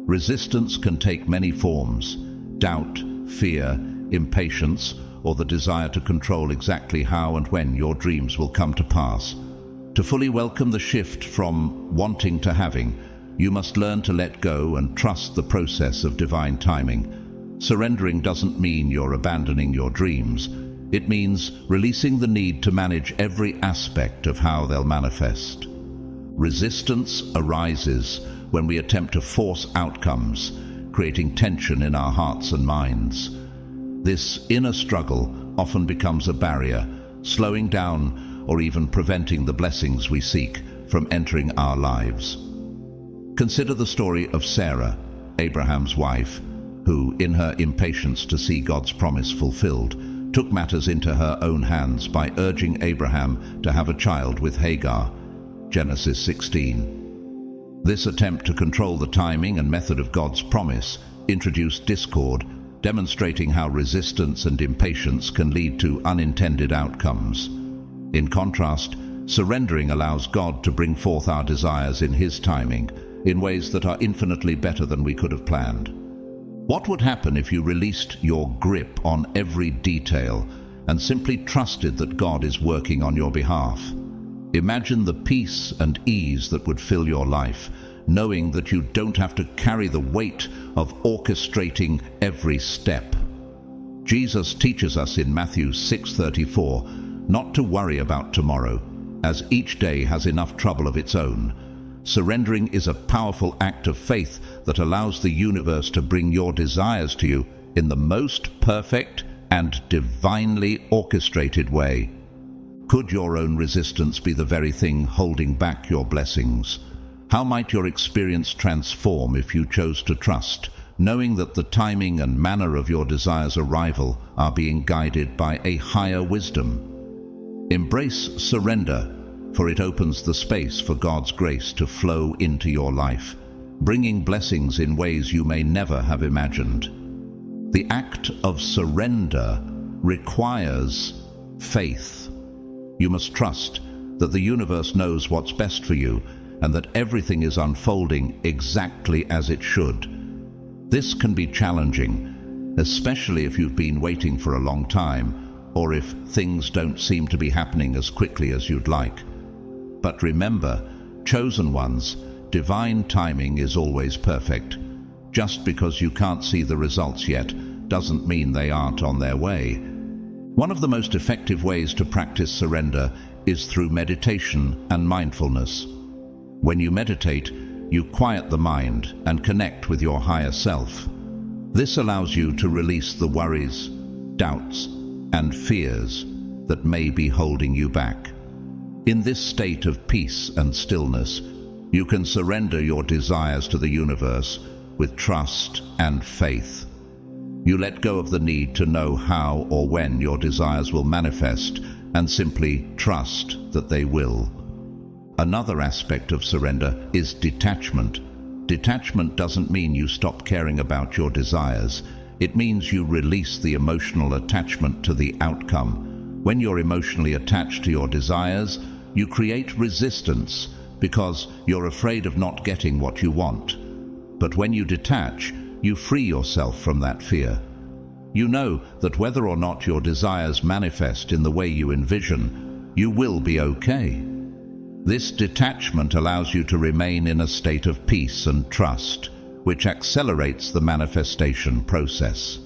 Resistance can take many forms: doubt, fear, impatience, or the desire to control exactly how and when your dreams will come to pass. To fully welcome the shift from wanting to having, you must learn to let go and trust the process of divine timing. Surrendering doesn't mean you're abandoning your dreams. It means releasing the need to manage every aspect of how they'll manifest. Resistance arises when we attempt to force outcomes, creating tension in our hearts and minds. This inner struggle often becomes a barrier, slowing down or even preventing the blessings we seek from entering our lives. Consider the story of Sarah, Abraham's wife, who, in her impatience to see God's promise fulfilled, took matters into her own hands by urging Abraham to have a child with Hagar. Genesis 16. This attempt to control the timing and method of God's promise introduced discord, demonstrating how resistance and impatience can lead to unintended outcomes. In contrast, surrendering allows God to bring forth our desires in His timing, in ways that are infinitely better than we could have planned. What would happen if you released your grip on every detail and simply trusted that God is working on your behalf? Imagine the peace and ease that would fill your life, knowing that you don't have to carry the weight of orchestrating every step. Jesus teaches us in Matthew 6:34 not to worry about tomorrow, as each day has enough trouble of its own. Surrendering is a powerful act of faith that allows the universe to bring your desires to you in the most perfect and divinely orchestrated way. Could your own resistance be the very thing holding back your blessings? How might your experience transform if you chose to trust, knowing that the timing and manner of your desire's arrival are being guided by a higher wisdom? Embrace surrender, for it opens the space for God's grace to flow into your life, bringing blessings in ways you may never have imagined. The act of surrender requires faith. You must trust that the universe knows what's best for you and that everything is unfolding exactly as it should. This can be challenging, especially if you've been waiting for a long time or if things don't seem to be happening as quickly as you'd like. But remember, chosen ones, divine timing is always perfect. Just because you can't see the results yet doesn't mean they aren't on their way. One of the most effective ways to practice surrender is through meditation and mindfulness. When you meditate, you quiet the mind and connect with your higher self. This allows you to release the worries, doubts, and fears that may be holding you back. In this state of peace and stillness, you can surrender your desires to the universe with trust and faith. You let go of the need to know how or when your desires will manifest and simply trust that they will. Another aspect of surrender is detachment. Detachment doesn't mean you stop caring about your desires. It means you release the emotional attachment to the outcome. When you're emotionally attached to your desires, you create resistance because you're afraid of not getting what you want. But when you detach, you free yourself from that fear. You know that whether or not your desires manifest in the way you envision, you will be okay. This detachment allows you to remain in a state of peace and trust, which accelerates the manifestation process.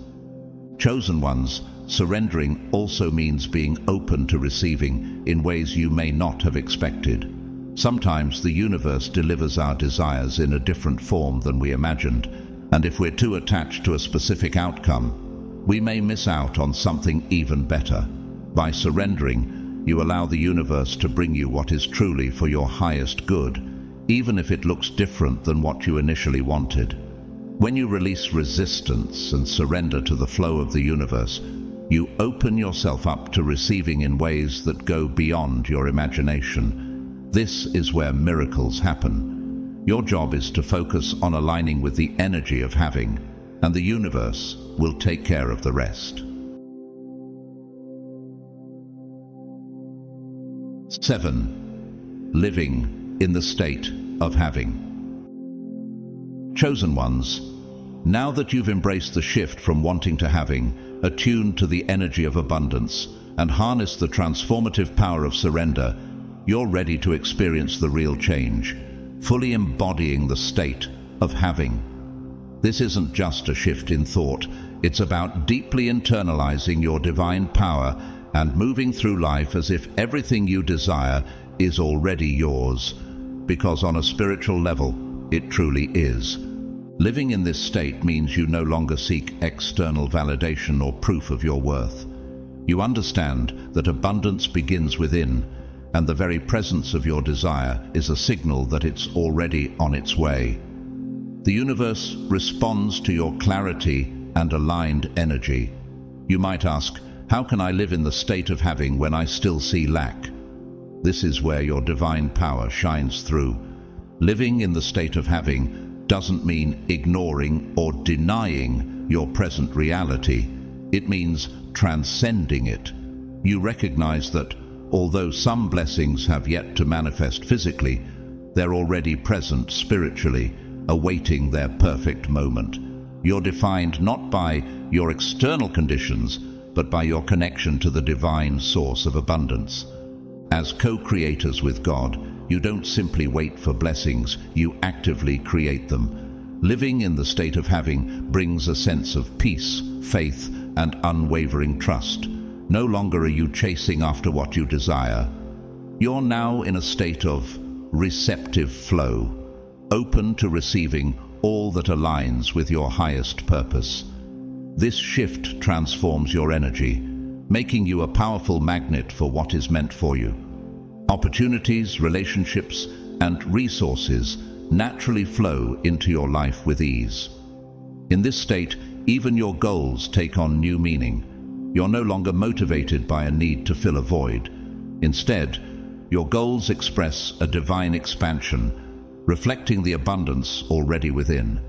Chosen ones, surrendering also means being open to receiving in ways you may not have expected. Sometimes the universe delivers our desires in a different form than we imagined, and if we're too attached to a specific outcome, we may miss out on something even better. By surrendering, you allow the universe to bring you what is truly for your highest good, even if it looks different than what you initially wanted. When you release resistance and surrender to the flow of the universe, you open yourself up to receiving in ways that go beyond your imagination. This is where miracles happen. Your job is to focus on aligning with the energy of having, and the universe will take care of the rest. 7. Living in the state of having. Chosen ones, now that you've embraced the shift from wanting to having, attuned to the energy of abundance, and harnessed the transformative power of surrender, you're ready to experience the real change, fully embodying the state of having. This isn't just a shift in thought, it's about deeply internalizing your divine power and moving through life as if everything you desire is already yours, because on a spiritual level, it truly is. Living in this state means you no longer seek external validation or proof of your worth. You understand that abundance begins within, and the very presence of your desire is a signal that it's already on its way. The universe responds to your clarity and aligned energy. You might ask, how can I live in the state of having when I still see lack? This is where your divine power shines through. Living in the state of having doesn't mean ignoring or denying your present reality. It means transcending it. You recognize that although some blessings have yet to manifest physically, they're already present spiritually, awaiting their perfect moment. You're defined not by your external conditions, but by your connection to the divine source of abundance. As co-creators with God, you don't simply wait for blessings, you actively create them. Living in the state of having brings a sense of peace, faith, and unwavering trust. No longer are you chasing after what you desire. You're now in a state of receptive flow, open to receiving all that aligns with your highest purpose. This shift transforms your energy, making you a powerful magnet for what is meant for you. Opportunities, relationships, and resources naturally flow into your life with ease. In this state, even your goals take on new meaning. You're no longer motivated by a need to fill a void. Instead, your goals express a divine expansion, reflecting the abundance already within.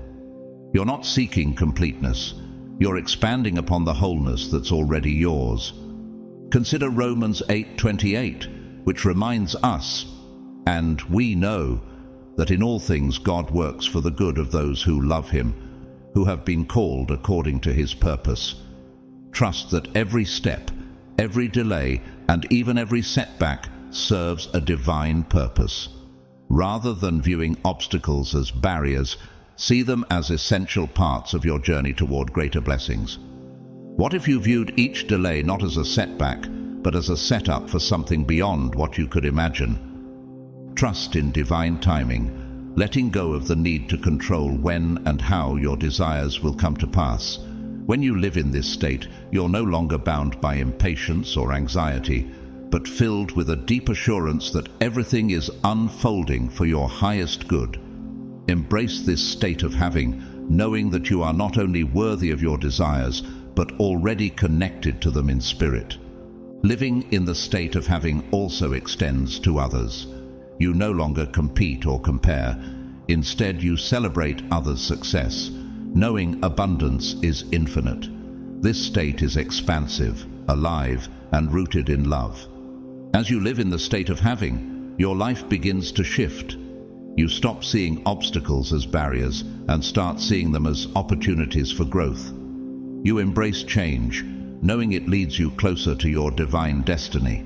You're not seeking completeness. You're expanding upon the wholeness that's already yours. Consider Romans 8:28, which reminds us, and we know, that in all things God works for the good of those who love Him, who have been called according to His purpose. Trust that every step, every delay, and even every setback serves a divine purpose. Rather than viewing obstacles as barriers, see them as essential parts of your journey toward greater blessings. What if you viewed each delay not as a setback, but as a setup for something beyond what you could imagine? Trust in divine timing, letting go of the need to control when and how your desires will come to pass. When you live in this state, you're no longer bound by impatience or anxiety, but filled with a deep assurance that everything is unfolding for your highest good. Embrace this state of having, knowing that you are not only worthy of your desires, but already connected to them in spirit. Living in the state of having also extends to others. You no longer compete or compare. Instead, you celebrate others' success, knowing abundance is infinite. This state is expansive, alive, and rooted in love. As you live in the state of having, your life begins to shift. You stop seeing obstacles as barriers and start seeing them as opportunities for growth. You embrace change, knowing it leads you closer to your divine destiny.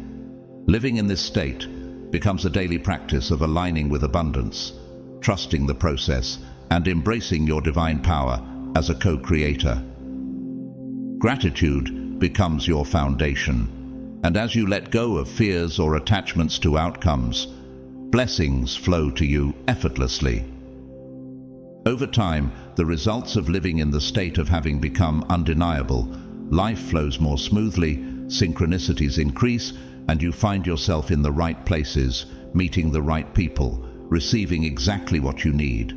Living in this state becomes a daily practice of aligning with abundance, trusting the process, and embracing your divine power as a co-creator. Gratitude becomes your foundation, and as you let go of fears or attachments to outcomes, blessings flow to you effortlessly. Over time, the results of living in the state of having become undeniable. Life flows more smoothly, synchronicities increase, and you find yourself in the right places, meeting the right people, receiving exactly what you need.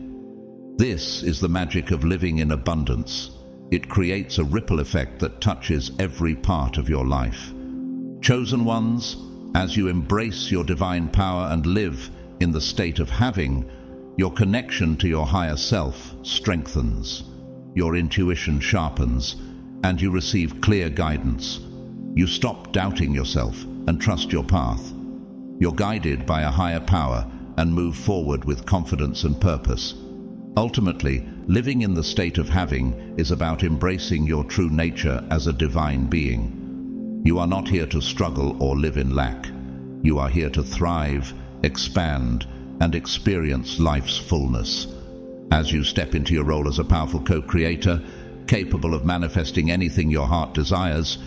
This is the magic of living in abundance. It creates a ripple effect that touches every part of your life. Chosen ones, as you embrace your divine power and live in the state of having, your connection to your higher self strengthens, your intuition sharpens, and you receive clear guidance. You stop doubting yourself and trust your path. You're guided by a higher power and move forward with confidence and purpose. Ultimately, living in the state of having is about embracing your true nature as a divine being. You are not here to struggle or live in lack. You are here to thrive, expand, and experience life's fullness. As you step into your role as a powerful co-creator, capable of manifesting anything your heart desires,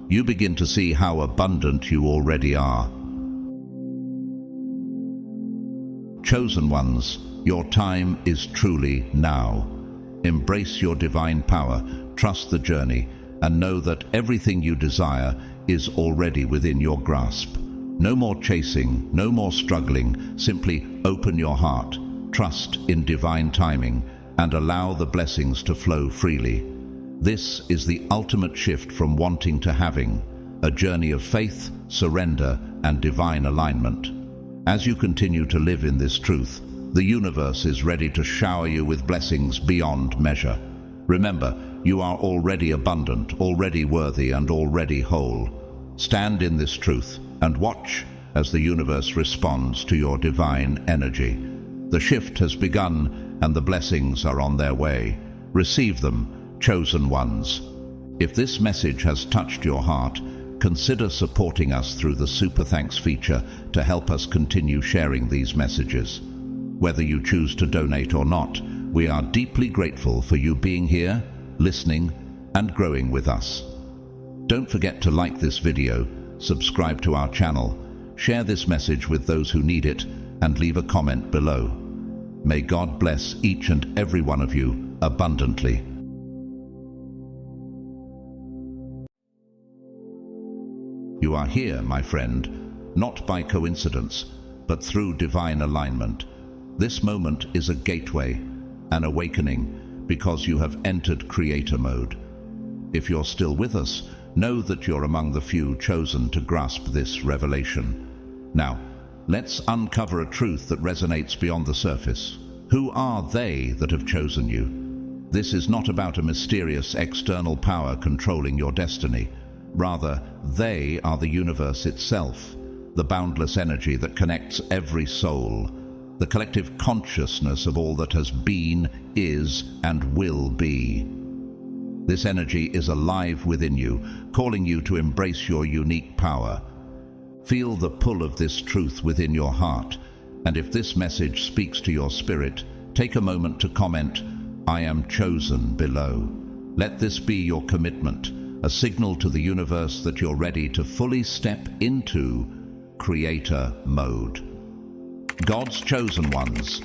you begin to see how abundant you already are. Chosen ones, your time is truly now. Embrace your divine power, trust the journey, and know that everything you desire is already within your grasp. No more chasing, no more struggling. Simply open your heart, trust in divine timing, and allow the blessings to flow freely. This is the ultimate shift from wanting to having, a journey of faith, surrender, and divine alignment. As you continue to live in this truth, the universe is ready to shower you with blessings beyond measure. Remember, you are already abundant, already worthy, and already whole. Stand in this truth and watch as the universe responds to your divine energy. The shift has begun and the blessings are on their way. Receive them, chosen ones. If this message has touched your heart, consider supporting us through the Super Thanks feature to help us continue sharing these messages. Whether you choose to donate or not, we are deeply grateful for you being here, listening, and growing with us. Don't forget to like this video, subscribe to our channel, share this message with those who need it, and leave a comment below. May God bless each and every one of you abundantly. You are here, my friend, not by coincidence, but through divine alignment. This moment is a gateway, an awakening, because you have entered creator mode. If you're still with us, know that you're among the few chosen to grasp this revelation. Now, let's uncover a truth that resonates beyond the surface. Who are they that have chosen you? This is not about a mysterious external power controlling your destiny. Rather, they are the universe itself, the boundless energy that connects every soul, the collective consciousness of all that has been, is, and will be. This energy is alive within you, calling you to embrace your unique power. Feel the pull of this truth within your heart, and if this message speaks to your spirit, take a moment to comment, "I am chosen," below. Let this be your commitment, a signal to the universe that you're ready to fully step into creator mode. God's chosen ones.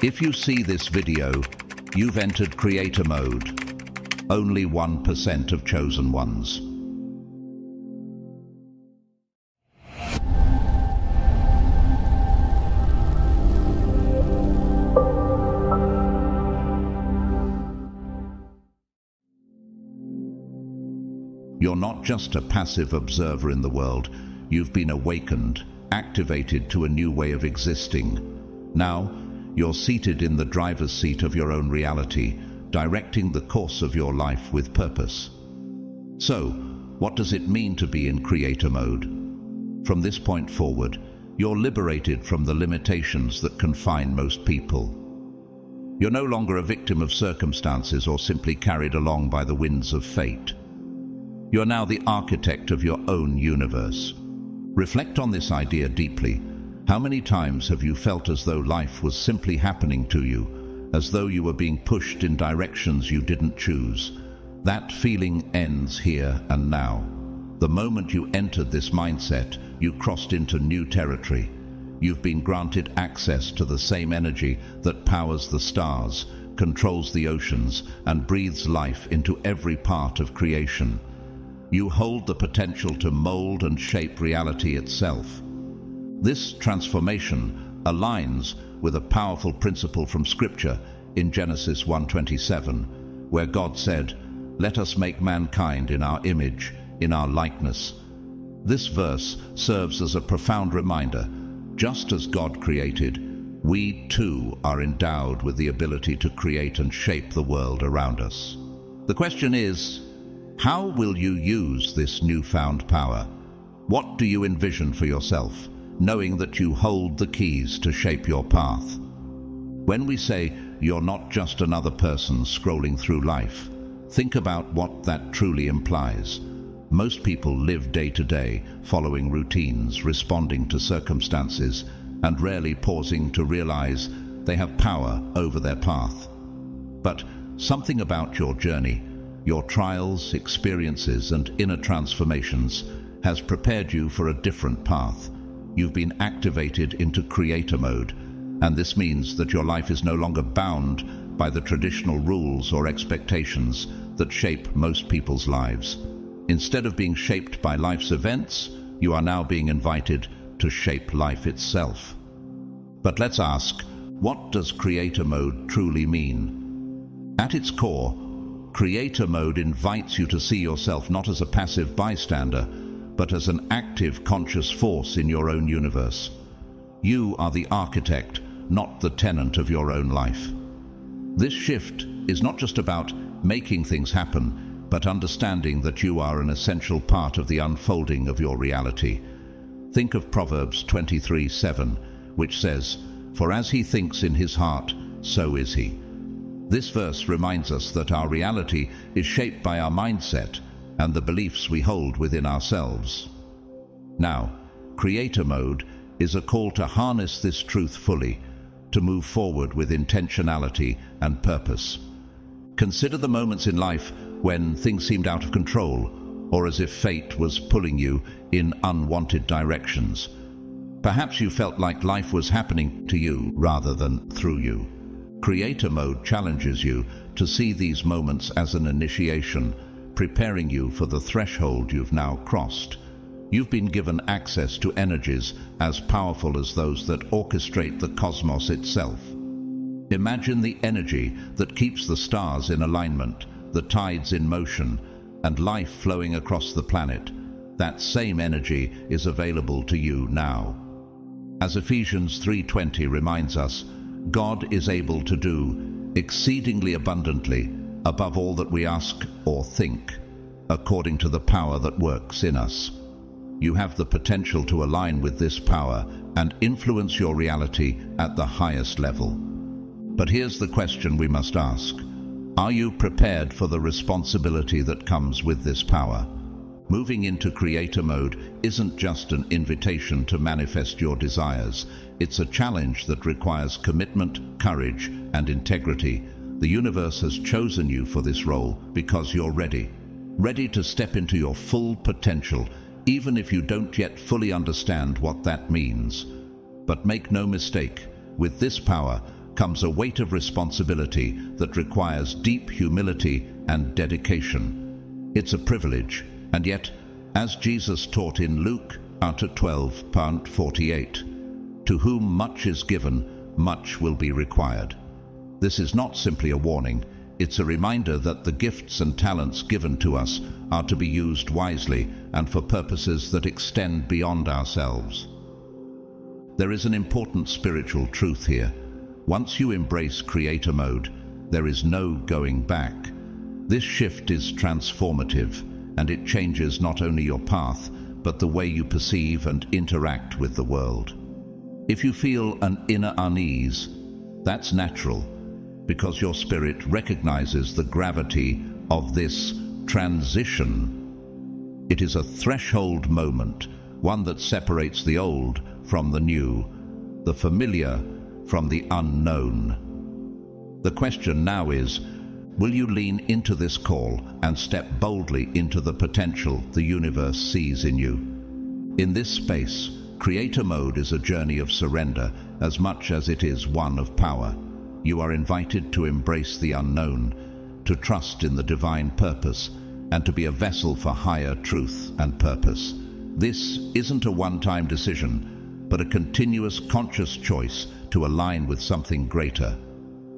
If you see this video, you've entered creator mode. Only 1% of chosen ones. You're not just a passive observer in the world. You've been awakened, activated to a new way of existing. Now, you're seated in the driver's seat of your own reality, directing the course of your life with purpose. So, what does it mean to be in creator mode? From this point forward, you're liberated from the limitations that confine most people. You're no longer a victim of circumstances or simply carried along by the winds of fate. You're now the architect of your own universe. Reflect on this idea deeply. How many times have you felt as though life was simply happening to you, as though you were being pushed in directions you didn't choose? That feeling ends here and now. The moment you entered this mindset, you crossed into new territory. You've been granted access to the same energy that powers the stars, controls the oceans, and breathes life into every part of creation. You hold the potential to mold and shape reality itself. This transformation aligns with a powerful principle from Scripture in Genesis 1:27, where God said, "Let us make mankind in our image, in our likeness." This verse serves as a profound reminder. Just as God created, we too are endowed with the ability to create and shape the world around us. The question is, how will you use this newfound power? What do you envision for yourself, knowing that you hold the keys to shape your path? When we say you're not just another person scrolling through life, think about what that truly implies. Most people live day to day, following routines, responding to circumstances, and rarely pausing to realize they have power over their path. But something about your journey, your trials, experiences, and inner transformations has prepared you for a different path. You've been activated into creator mode, and this means that your life is no longer bound by the traditional rules or expectations that shape most people's lives. Instead of being shaped by life's events, you are now being invited to shape life itself. But let's ask, what does creator mode truly mean? At its core, creator mode invites you to see yourself not as a passive bystander, but as an active, conscious force in your own universe. You are the architect, not the tenant of your own life. This shift is not just about making things happen, but understanding that you are an essential part of the unfolding of your reality. Think of Proverbs 23:7, which says, "For as he thinks in his heart, so is he." This verse reminds us that our reality is shaped by our mindset and the beliefs we hold within ourselves. Now, creator mode is a call to harness this truth fully, to move forward with intentionality and purpose. Consider the moments in life when things seemed out of control, or as if fate was pulling you in unwanted directions. Perhaps you felt like life was happening to you rather than through you. Creator mode challenges you to see these moments as an initiation, preparing you for the threshold you've now crossed. You've been given access to energies as powerful as those that orchestrate the cosmos itself. Imagine the energy that keeps the stars in alignment, the tides in motion, and life flowing across the planet. That same energy is available to you now. As Ephesians 3:20 reminds us, God is able to do exceedingly abundantly above all that we ask or think, according to the power that works in us. You have the potential to align with this power and influence your reality at the highest level. But here's the question we must ask. Are you prepared for the responsibility that comes with this power? Moving into creator mode isn't just an invitation to manifest your desires. It's a challenge that requires commitment, courage, and integrity. The universe has chosen you for this role because you're ready to step into your full potential, even if you don't yet fully understand what that means. But make no mistake, with this power comes a weight of responsibility that requires deep humility and dedication. It's a privilege, and yet, as Jesus taught in Luke 12:48, to whom much is given, much will be required. This is not simply a warning, it's a reminder that the gifts and talents given to us are to be used wisely and for purposes that extend beyond ourselves. There is an important spiritual truth here. Once you embrace creator mode, there is no going back. This shift is transformative, and it changes not only your path, but the way you perceive and interact with the world. If you feel an inner unease, that's natural, because your spirit recognizes the gravity of this transition. It is a threshold moment, one that separates the old from the new, the familiar from the unknown. The question now is, will you lean into this call and step boldly into the potential the universe sees in you? In this space, creator mode is a journey of surrender as much as it is one of power. You are invited to embrace the unknown, to trust in the divine purpose, and to be a vessel for higher truth and purpose. This isn't a one-time decision, but a continuous conscious choice to align with something greater.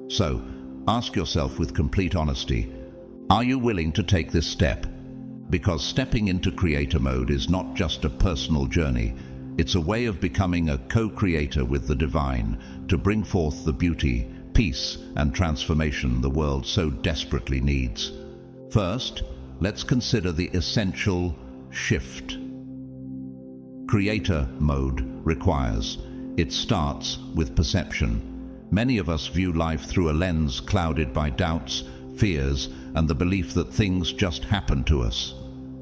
So, ask yourself with complete honesty, are you willing to take this step? Because stepping into creator mode is not just a personal journey, it's a way of becoming a co-creator with the divine, to bring forth the beauty, peace, and transformation the world so desperately needs. First, let's consider the essential shift creator mode requires. It starts with perception. Many of us view life through a lens clouded by doubts, fears, and the belief that things just happen to us.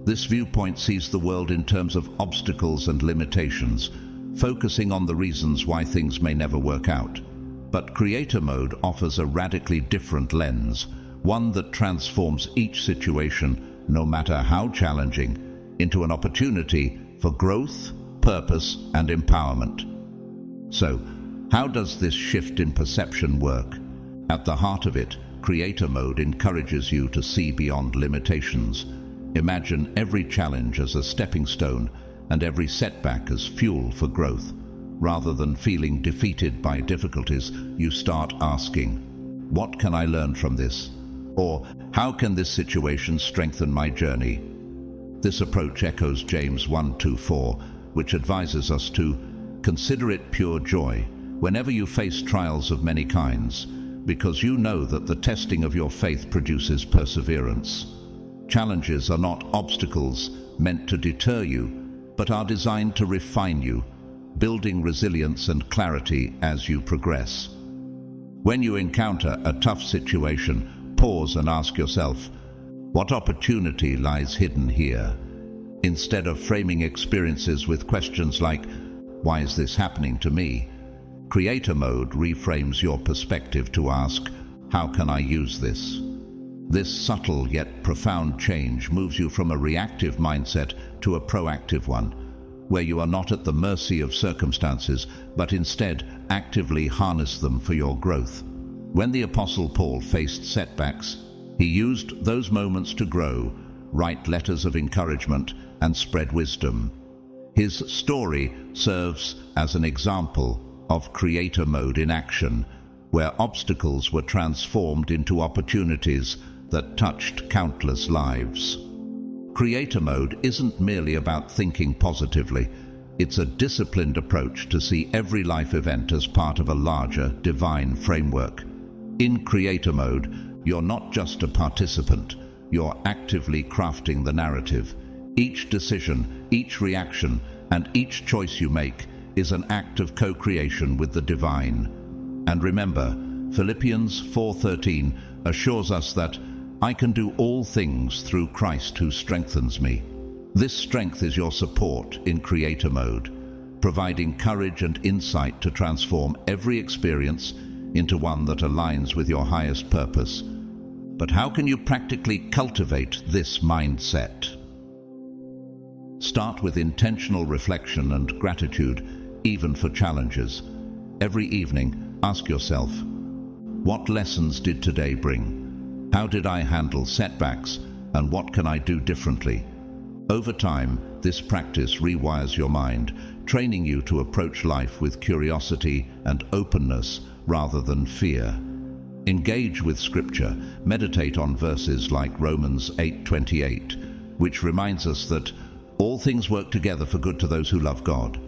This viewpoint sees the world in terms of obstacles and limitations, focusing on the reasons why things may never work out. But creator mode offers a radically different lens, one that transforms each situation, no matter how challenging, into an opportunity for growth, purpose, and empowerment. So, how does this shift in perception work? At the heart of it, creator mode encourages you to see beyond limitations. Imagine every challenge as a stepping stone and every setback as fuel for growth. Rather than feeling defeated by difficulties, you start asking, what can I learn from this? Or, how can this situation strengthen my journey? This approach echoes James 1:4, which advises us to consider it pure joy whenever you face trials of many kinds, because you know that the testing of your faith produces perseverance. Challenges are not obstacles meant to deter you, but are designed to refine you, building resilience and clarity as you progress. When you encounter a tough situation, pause and ask yourself, what opportunity lies hidden here? Instead of framing experiences with questions like, why is this happening to me? Creator mode reframes your perspective to ask, how can I use this? This subtle yet profound change moves you from a reactive mindset to a proactive one, where you are not at the mercy of circumstances, but instead actively harness them for your growth. When the Apostle Paul faced setbacks, he used those moments to grow, write letters of encouragement, and spread wisdom. His story serves as an example of creator mode in action, where obstacles were transformed into opportunities that touched countless lives. Creator mode isn't merely about thinking positively. It's a disciplined approach to see every life event as part of a larger, divine framework. In creator mode, you're not just a participant, you're actively crafting the narrative. Each decision, each reaction, and each choice you make is an act of co-creation with the divine. And remember, Philippians 4:13 assures us that I can do all things through Christ who strengthens me. This strength is your support in creator mode, providing courage and insight to transform every experience into one that aligns with your highest purpose. But how can you practically cultivate this mindset? Start with intentional reflection and gratitude, even for challenges. Every evening, ask yourself, what lessons did today bring? How did I handle setbacks, and what can I do differently? Over time, this practice rewires your mind, training you to approach life with curiosity and openness rather than fear. Engage with Scripture. Meditate on verses like Romans 8:28, which reminds us that all things work together for good to those who love God.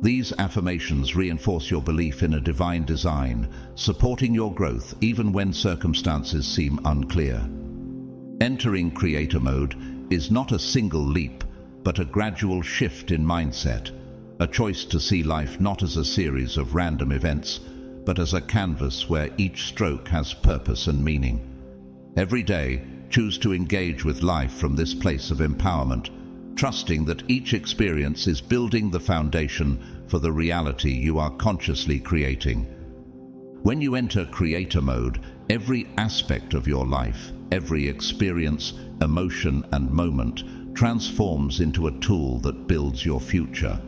These affirmations reinforce your belief in a divine design, supporting your growth even when circumstances seem unclear. Entering creator mode is not a single leap, but a gradual shift in mindset, a choice to see life not as a series of random events, but as a canvas where each stroke has purpose and meaning. Every day, choose to engage with life from this place of empowerment, trusting that each experience is building the foundation for the reality you are consciously creating. When you enter creator mode, every aspect of your life, every experience, emotion, and moment transforms into a tool that builds your future.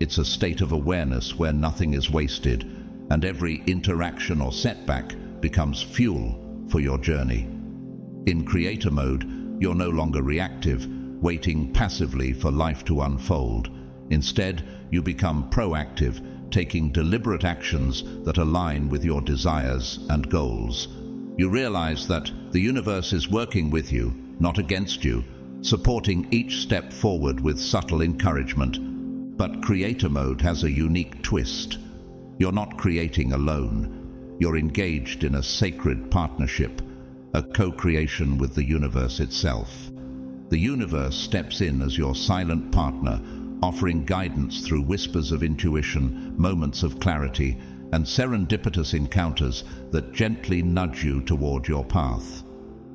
It's a state of awareness where nothing is wasted, and every interaction or setback becomes fuel for your journey. In creator mode, you're no longer reactive, waiting passively for life to unfold. Instead, you become proactive, taking deliberate actions that align with your desires and goals. You realize that the universe is working with you, not against you, supporting each step forward with subtle encouragement. But creator mode has a unique twist. You're not creating alone. You're engaged in a sacred partnership, a co-creation with the universe itself. The universe steps in as your silent partner, offering guidance through whispers of intuition, moments of clarity, and serendipitous encounters that gently nudge you toward your path.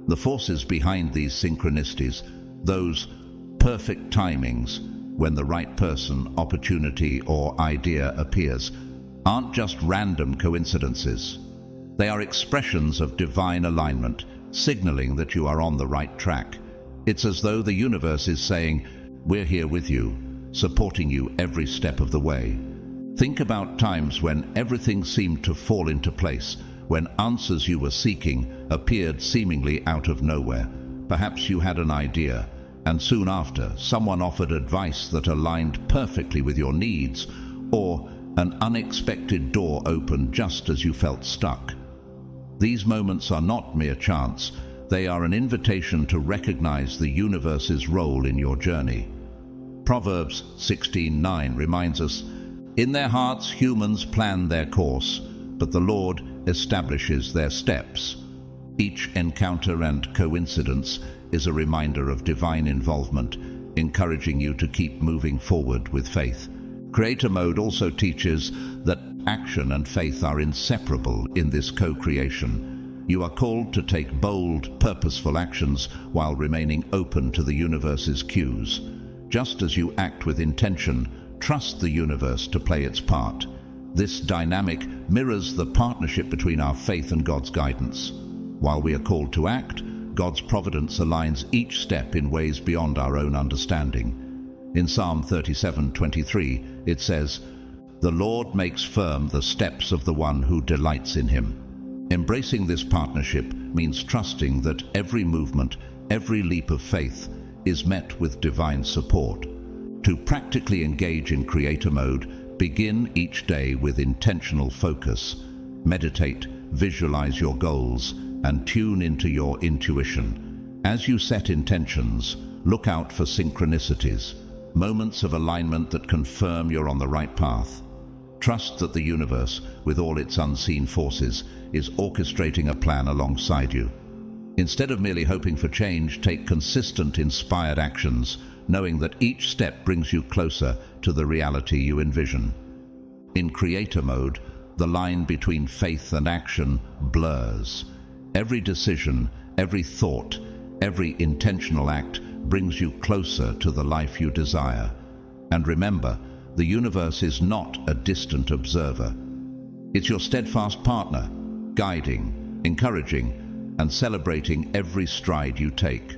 The forces behind these synchronicities, those perfect timings when the right person, opportunity, or idea appears, aren't just random coincidences. They are expressions of divine alignment, signaling that you are on the right track. It's as though the universe is saying, we're here with you, supporting you every step of the way. Think about times when everything seemed to fall into place, when answers you were seeking appeared seemingly out of nowhere. Perhaps you had an idea, and soon after, someone offered advice that aligned perfectly with your needs, or an unexpected door opened just as you felt stuck. These moments are not mere chance. They are an invitation to recognize the universe's role in your journey. Proverbs 16:9 reminds us, in their hearts humans plan their course, but the Lord establishes their steps. Each encounter and coincidence is a reminder of divine involvement, encouraging you to keep moving forward with faith. Creator mode also teaches that action and faith are inseparable in this co-creation. You are called to take bold, purposeful actions while remaining open to the universe's cues. Just as you act with intention, trust the universe to play its part. This dynamic mirrors the partnership between our faith and God's guidance. While we are called to act, God's providence aligns each step in ways beyond our own understanding. In Psalm 37:23, it says, "The Lord makes firm the steps of the one who delights in him." Embracing this partnership means trusting that every movement, every leap of faith is met with divine support. To practically engage in creator mode, begin each day with intentional focus. Meditate, visualize your goals, and tune into your intuition. As you set intentions, look out for synchronicities, moments of alignment that confirm you're on the right path. Trust that the universe, with all its unseen forces, is orchestrating a plan alongside you. Instead of merely hoping for change, take consistent, inspired actions, knowing that each step brings you closer to the reality you envision. In creator mode, the line between faith and action blurs. Every decision, every thought, every intentional act brings you closer to the life you desire. And remember, the universe is not a distant observer. It's your steadfast partner, guiding, encouraging, and celebrating every stride you take.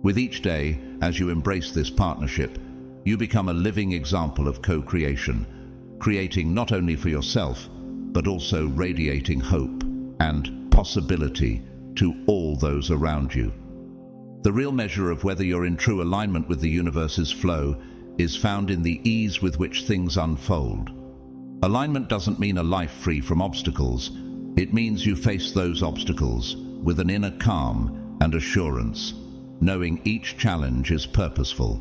With each day, as you embrace this partnership, you become a living example of co-creation, creating not only for yourself, but also radiating hope and possibility to all those around you. The real measure of whether you're in true alignment with the universe's flow is found in the ease with which things unfold. Alignment doesn't mean a life free from obstacles. It means you face those obstacles with an inner calm and assurance, knowing each challenge is purposeful.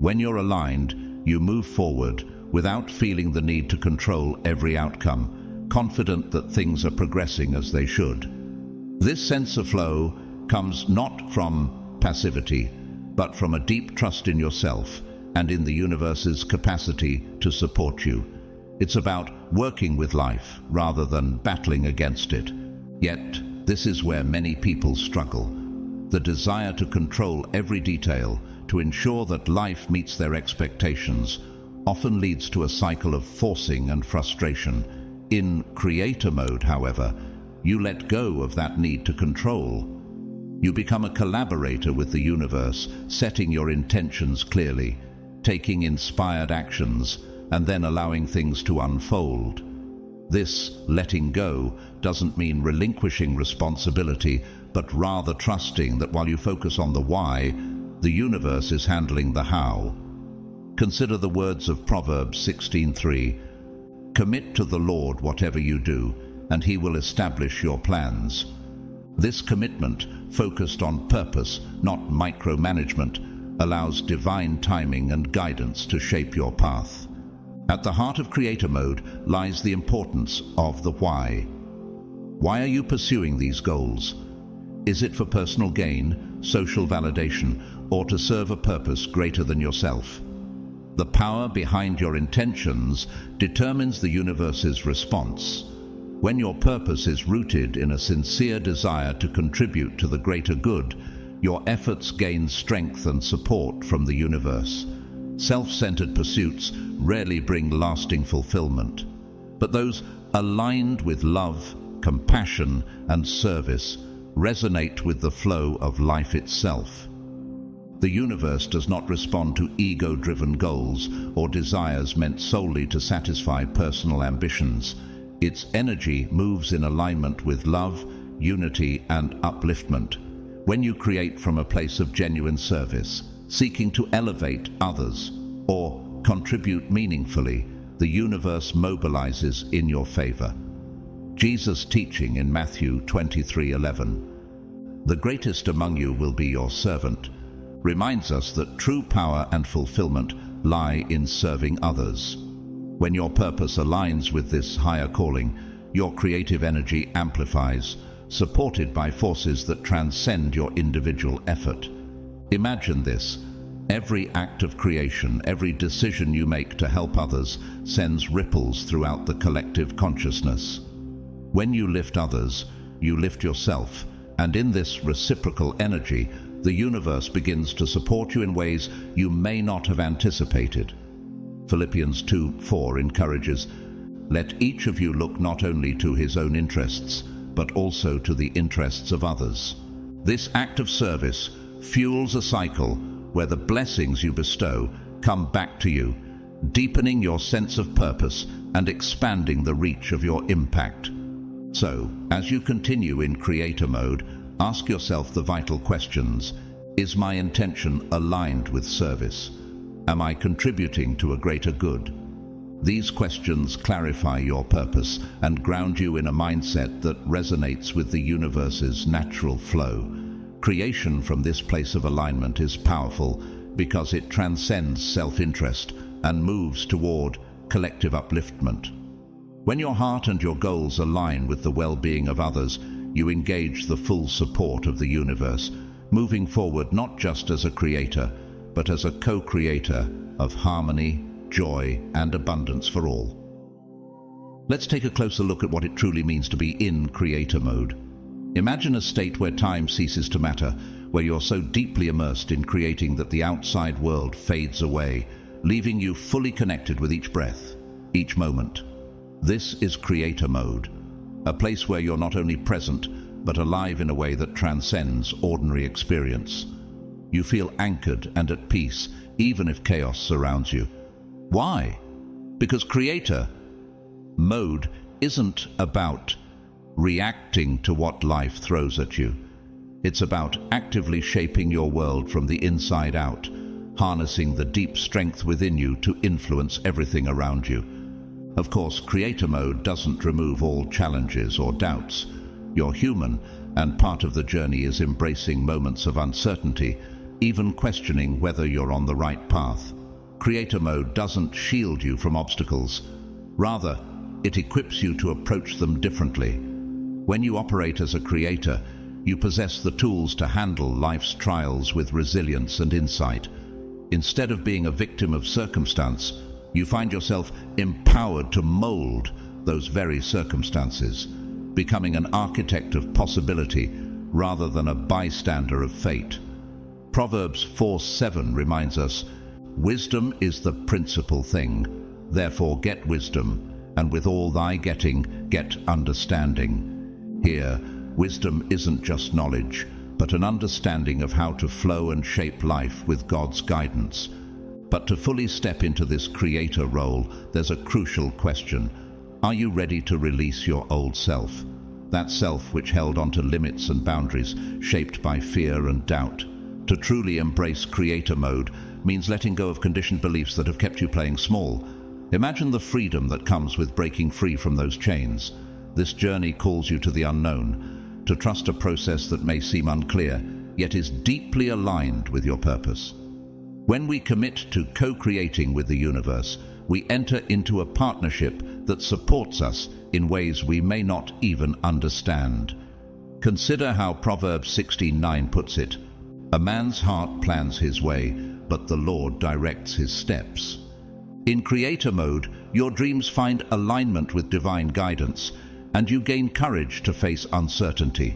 When you're aligned, you move forward without feeling the need to control every outcome, confident that things are progressing as they should. This sense of flow comes not from passivity, but from a deep trust in yourself and in the universe's capacity to support you. It's about working with life rather than battling against it. Yet, this is where many people struggle. The desire to control every detail, to ensure that life meets their expectations, often leads to a cycle of forcing and frustration. In creator mode, however, you let go of that need to control. You become a collaborator with the universe, setting your intentions clearly, taking inspired actions, and then allowing things to unfold. This letting go doesn't mean relinquishing responsibility, but rather trusting that while you focus on the why, the universe is handling the how. Consider the words of Proverbs 16:3. Commit to the Lord whatever you do, and He will establish your plans. This commitment, focused on purpose, not micromanagement, allows divine timing and guidance to shape your path. At the heart of creator mode lies the importance of the why. Why are you pursuing these goals? Is it for personal gain, social validation, or to serve a purpose greater than yourself? The power behind your intentions determines the universe's response. When your purpose is rooted in a sincere desire to contribute to the greater good, your efforts gain strength and support from the universe. Self-centered pursuits rarely bring lasting fulfillment, but those aligned with love, compassion, and service resonate with the flow of life itself. The universe does not respond to ego-driven goals or desires meant solely to satisfy personal ambitions. Its energy moves in alignment with love, unity, and upliftment. When you create from a place of genuine service, seeking to elevate others or contribute meaningfully, the universe mobilizes in your favor. Jesus' teaching in Matthew 23:11, "The greatest among you will be your servant," reminds us that true power and fulfillment lie in serving others. When your purpose aligns with this higher calling, your creative energy amplifies, supported by forces that transcend your individual effort. Imagine this: every act of creation, every decision you make to help others sends ripples throughout the collective consciousness. When you lift others, you lift yourself, and in this reciprocal energy, the universe begins to support you in ways you may not have anticipated. Philippians 2:4 encourages, "Let each of you look not only to his own interests, but also to the interests of others." This act of service fuels a cycle where the blessings you bestow come back to you, deepening your sense of purpose and expanding the reach of your impact. So, as you continue in creator mode, ask yourself the vital questions. Is my intention aligned with service? Am I contributing to a greater good? These questions clarify your purpose and ground you in a mindset that resonates with the universe's natural flow. Creation from this place of alignment is powerful because it transcends self-interest and moves toward collective upliftment. When your heart and your goals align with the well-being of others, you engage the full support of the universe, moving forward not just as a creator, but as a co-creator of harmony, joy, and abundance for all. Let's take a closer look at what it truly means to be in creator mode. Imagine a state where time ceases to matter, where you're so deeply immersed in creating that the outside world fades away, leaving you fully connected with each breath, each moment. This is creator mode, a place where you're not only present, but alive in a way that transcends ordinary experience. You feel anchored and at peace, even if chaos surrounds you. Why? Because creator mode isn't about reacting to what life throws at you. It's about actively shaping your world from the inside out, harnessing the deep strength within you to influence everything around you. Of course, creator mode doesn't remove all challenges or doubts. You're human, and part of the journey is embracing moments of uncertainty, even questioning whether you're on the right path. Creator mode doesn't shield you from obstacles. Rather, it equips you to approach them differently. When you operate as a creator, you possess the tools to handle life's trials with resilience and insight. Instead of being a victim of circumstance, you find yourself empowered to mold those very circumstances, becoming an architect of possibility rather than a bystander of fate. Proverbs 4:7 reminds us, "Wisdom is the principal thing. Therefore get wisdom, and with all thy getting, get understanding." Here, wisdom isn't just knowledge, but an understanding of how to flow and shape life with God's guidance. But to fully step into this creator role, there's a crucial question. Are you ready to release your old self? That self which held onto limits and boundaries, shaped by fear and doubt. To truly embrace creator mode means letting go of conditioned beliefs that have kept you playing small. Imagine the freedom that comes with breaking free from those chains. This journey calls you to the unknown, to trust a process that may seem unclear, yet is deeply aligned with your purpose. When we commit to co-creating with the universe, we enter into a partnership that supports us in ways we may not even understand. Consider how Proverbs 16:9 puts it, "A man's heart plans his way, but the Lord directs his steps." In creator mode, your dreams find alignment with divine guidance, and you gain courage to face uncertainty.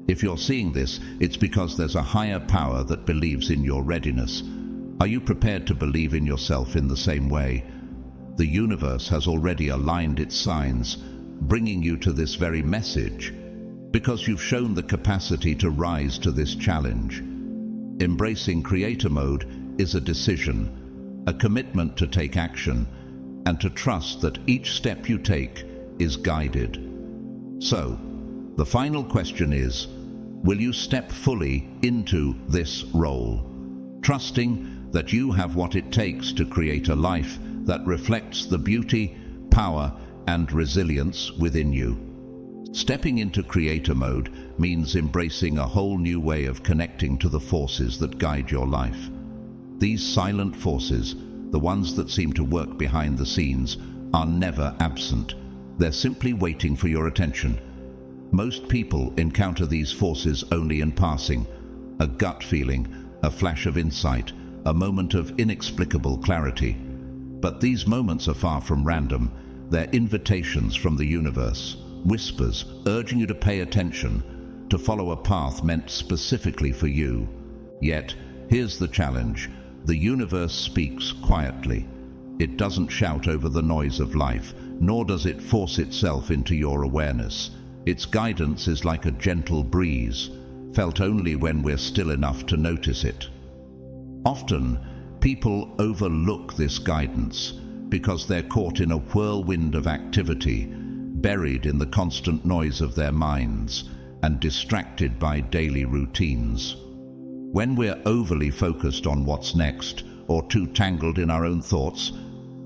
If you're seeing this, it's because there's a higher power that believes in your readiness. Are you prepared to believe in yourself in the same way? The universe has already aligned its signs, bringing you to this very message, because you've shown the capacity to rise to this challenge. Embracing creator mode is a decision, a commitment to take action, and to trust that each step you take is guided. So, the final question is, will you step fully into this role, trusting that you have what it takes to create a life that reflects the beauty, power, and resilience within you? Stepping into creator mode means embracing a whole new way of connecting to the forces that guide your life. These silent forces, the ones that seem to work behind the scenes, are never absent. They're simply waiting for your attention. Most people encounter these forces only in passing, a gut feeling, a flash of insight, a moment of inexplicable clarity. But these moments are far from random. They're invitations from the universe, whispers urging you to pay attention, to follow a path meant specifically for you. Yet, here's the challenge. The universe speaks quietly. It doesn't shout over the noise of life, nor does it force itself into your awareness. Its guidance is like a gentle breeze, felt only when we're still enough to notice it. Often, people overlook this guidance because they're caught in a whirlwind of activity, buried in the constant noise of their minds, and distracted by daily routines. When we're overly focused on what's next, or too tangled in our own thoughts,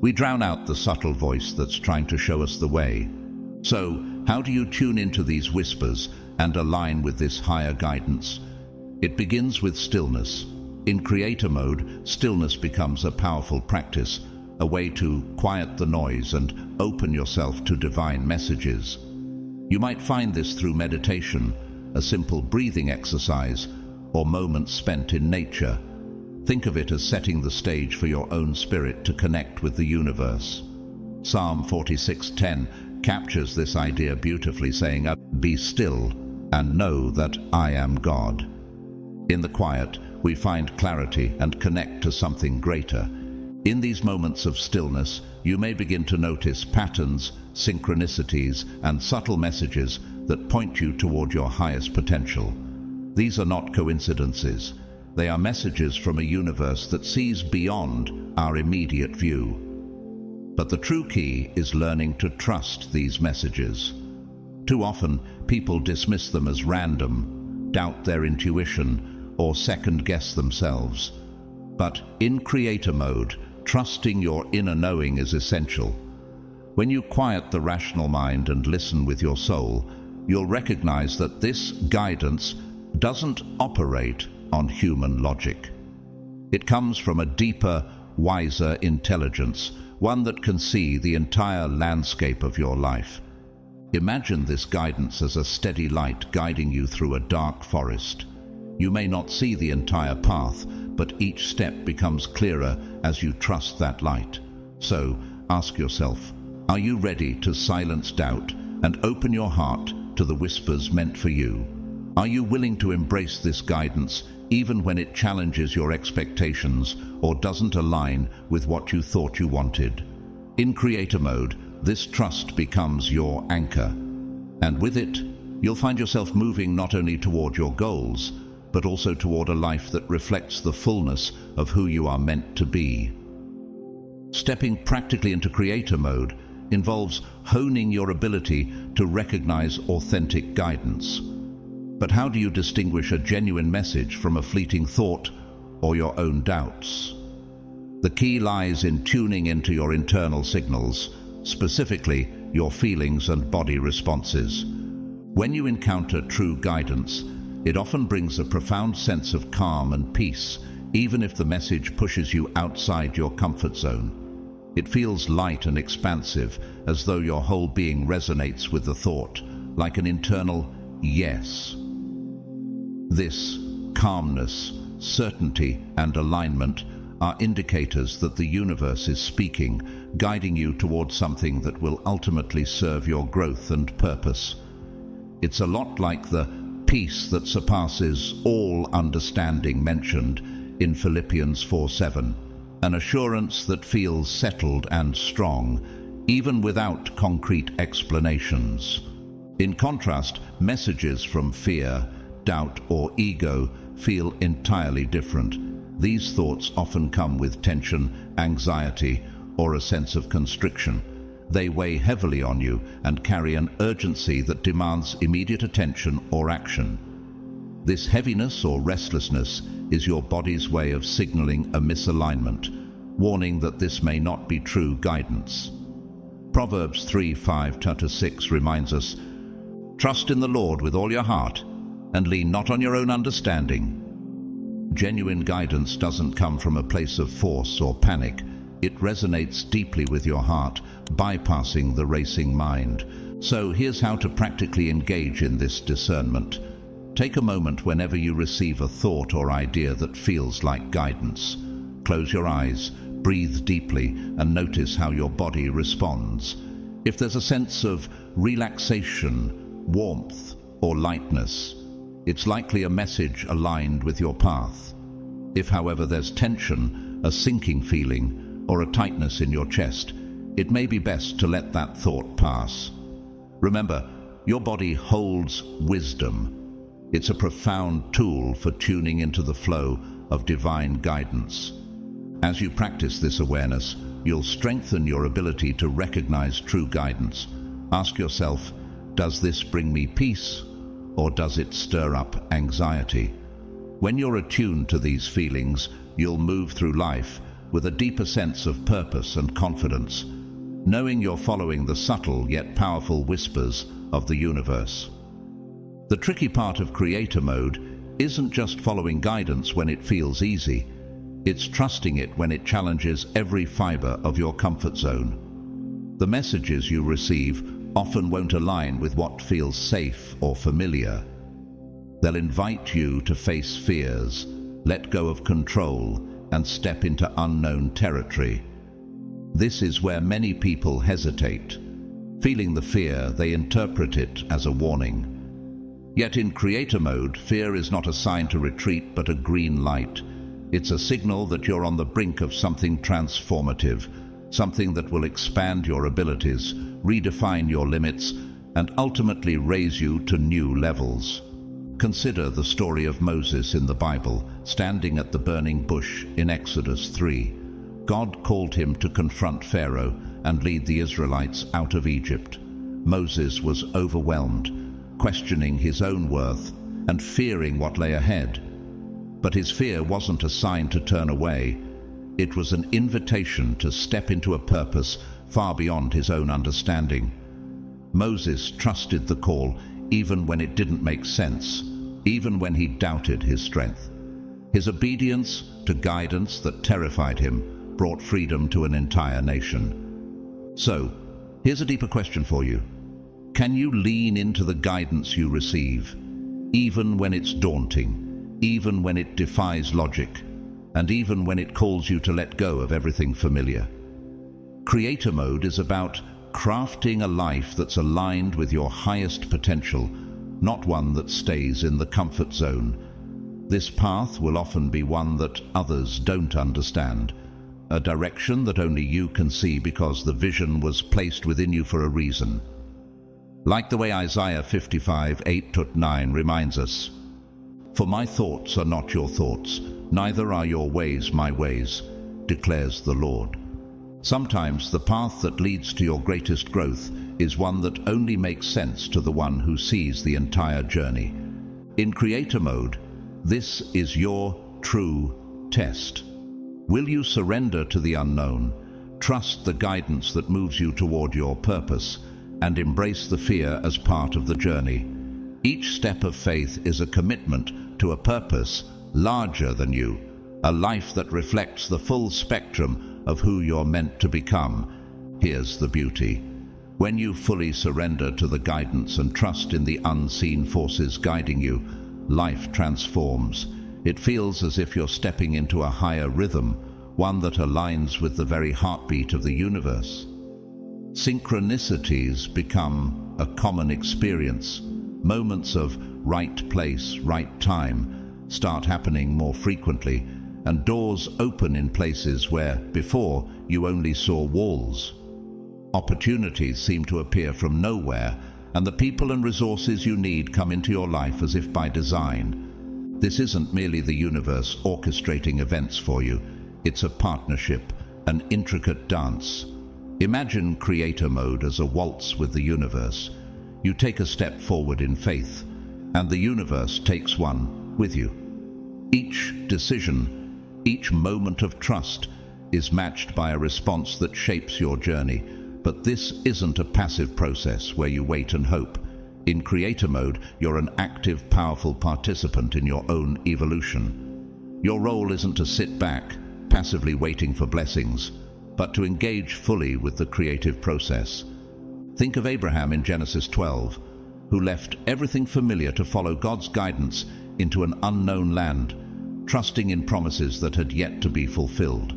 we drown out the subtle voice that's trying to show us the way. So, how do you tune into these whispers and align with this higher guidance? It begins with stillness. In creator mode, stillness becomes a powerful practice, a way to quiet the noise and open yourself to divine messages. You might find this through meditation, a simple breathing exercise, or moments spent in nature. Think of it as setting the stage for your own spirit to connect with the universe. Psalm 46:10 captures this idea beautifully, saying, "Be still and know that I am God." In the quiet, we find clarity and connect to something greater. In these moments of stillness, you may begin to notice patterns, synchronicities, and subtle messages that point you toward your highest potential. These are not coincidences. They are messages from a universe that sees beyond our immediate view. But the true key is learning to trust these messages. Too often, people dismiss them as random, doubt their intuition, or second-guess themselves. But in creator mode, trusting your inner knowing is essential. When you quiet the rational mind and listen with your soul, you'll recognize that this guidance doesn't operate on human logic. It comes from a deeper, wiser intelligence, one that can see the entire landscape of your life. Imagine this guidance as a steady light guiding you through a dark forest. You may not see the entire path, but each step becomes clearer as you trust that light. So, ask yourself, are you ready to silence doubt and open your heart to the whispers meant for you? Are you willing to embrace this guidance even when it challenges your expectations or doesn't align with what you thought you wanted? In creator mode, this trust becomes your anchor. And with it, you'll find yourself moving not only toward your goals, but also toward a life that reflects the fullness of who you are meant to be. Stepping practically into creator mode involves honing your ability to recognize authentic guidance. But how do you distinguish a genuine message from a fleeting thought or your own doubts? The key lies in tuning into your internal signals, specifically your feelings and body responses. When you encounter true guidance, it often brings a profound sense of calm and peace, even if the message pushes you outside your comfort zone. It feels light and expansive, as though your whole being resonates with the thought, like an internal yes. This calmness, certainty, and alignment are indicators that the universe is speaking, guiding you towards something that will ultimately serve your growth and purpose. It's a lot like the peace that surpasses all understanding mentioned in Philippians 4:7, an assurance that feels settled and strong, even without concrete explanations. In contrast, messages from fear, doubt, or ego feel entirely different. These thoughts often come with tension, anxiety, or a sense of constriction. They weigh heavily on you and carry an urgency that demands immediate attention or action. This heaviness or restlessness is your body's way of signaling a misalignment, warning that this may not be true guidance. Proverbs 3:5-6 reminds us, "Trust in the Lord with all your heart, and lean not on your own understanding." Genuine guidance doesn't come from a place of force or panic. It resonates deeply with your heart, bypassing the racing mind. So here's how to practically engage in this discernment. Take a moment whenever you receive a thought or idea that feels like guidance. Close your eyes, breathe deeply, and notice how your body responds. If there's a sense of relaxation, warmth, or lightness, it's likely a message aligned with your path. If, however, there's tension, a sinking feeling, or a tightness in your chest, it may be best to let that thought pass. Remember, your body holds wisdom. It's a profound tool for tuning into the flow of divine guidance. As you practice this awareness, you'll strengthen your ability to recognize true guidance. Ask yourself, does this bring me peace, or does it stir up anxiety? When you're attuned to these feelings, you'll move through life with a deeper sense of purpose and confidence, knowing you're following the subtle yet powerful whispers of the universe. The tricky part of creator mode isn't just following guidance when it feels easy. It's trusting it when it challenges every fiber of your comfort zone. The messages you receive often won't align with what feels safe or familiar. They'll invite you to face fears, let go of control, and step into unknown territory. This is where many people hesitate. Feeling the fear, they interpret it as a warning. Yet in creator mode, fear is not a sign to retreat but a green light. It's a signal that you're on the brink of something transformative, something that will expand your abilities, redefine your limits, and ultimately raise you to new levels. Consider the story of Moses in the Bible, standing at the burning bush in Exodus 3. God called him to confront Pharaoh and lead the Israelites out of Egypt. Moses was overwhelmed, questioning his own worth and fearing what lay ahead. But his fear wasn't a sign to turn away. It was an invitation to step into a purpose far beyond his own understanding. Moses trusted the call even when it didn't make sense, even when he doubted his strength. His obedience to guidance that terrified him brought freedom to an entire nation. So, here's a deeper question for you. Can you lean into the guidance you receive, even when it's daunting, even when it defies logic, and even when it calls you to let go of everything familiar? Creator mode is about crafting a life that's aligned with your highest potential, not one that stays in the comfort zone. This path will often be one that others don't understand, a direction that only you can see because the vision was placed within you for a reason. Like the way Isaiah 55:8-9 reminds us, "For my thoughts are not your thoughts, neither are your ways my ways, declares the Lord." Sometimes the path that leads to your greatest growth is one that only makes sense to the one who sees the entire journey. In creator mode, this is your true test. Will you surrender to the unknown, trust the guidance that moves you toward your purpose, and embrace the fear as part of the journey? Each step of faith is a commitment to a purpose larger than you, a life that reflects the full spectrum of who you're meant to become. Here's the beauty. When you fully surrender to the guidance and trust in the unseen forces guiding you, life transforms. It feels as if you're stepping into a higher rhythm, one that aligns with the very heartbeat of the universe. Synchronicities become a common experience. Moments of right place, right time start happening more frequently, and doors open in places where before you only saw walls. Opportunities seem to appear from nowhere, and the people and resources you need come into your life as if by design. This isn't merely the universe orchestrating events for you. It's a partnership, an intricate dance. Imagine creator mode as a waltz with the universe. You take a step forward in faith, and the universe takes one with you. Each decision, each moment of trust is matched by a response that shapes your journey. But this isn't a passive process where you wait and hope. In creator mode, you're an active, powerful participant in your own evolution. Your role isn't to sit back, passively waiting for blessings, but to engage fully with the creative process. Think of Abraham in Genesis 12, who left everything familiar to follow God's guidance into an unknown land, trusting in promises that had yet to be fulfilled.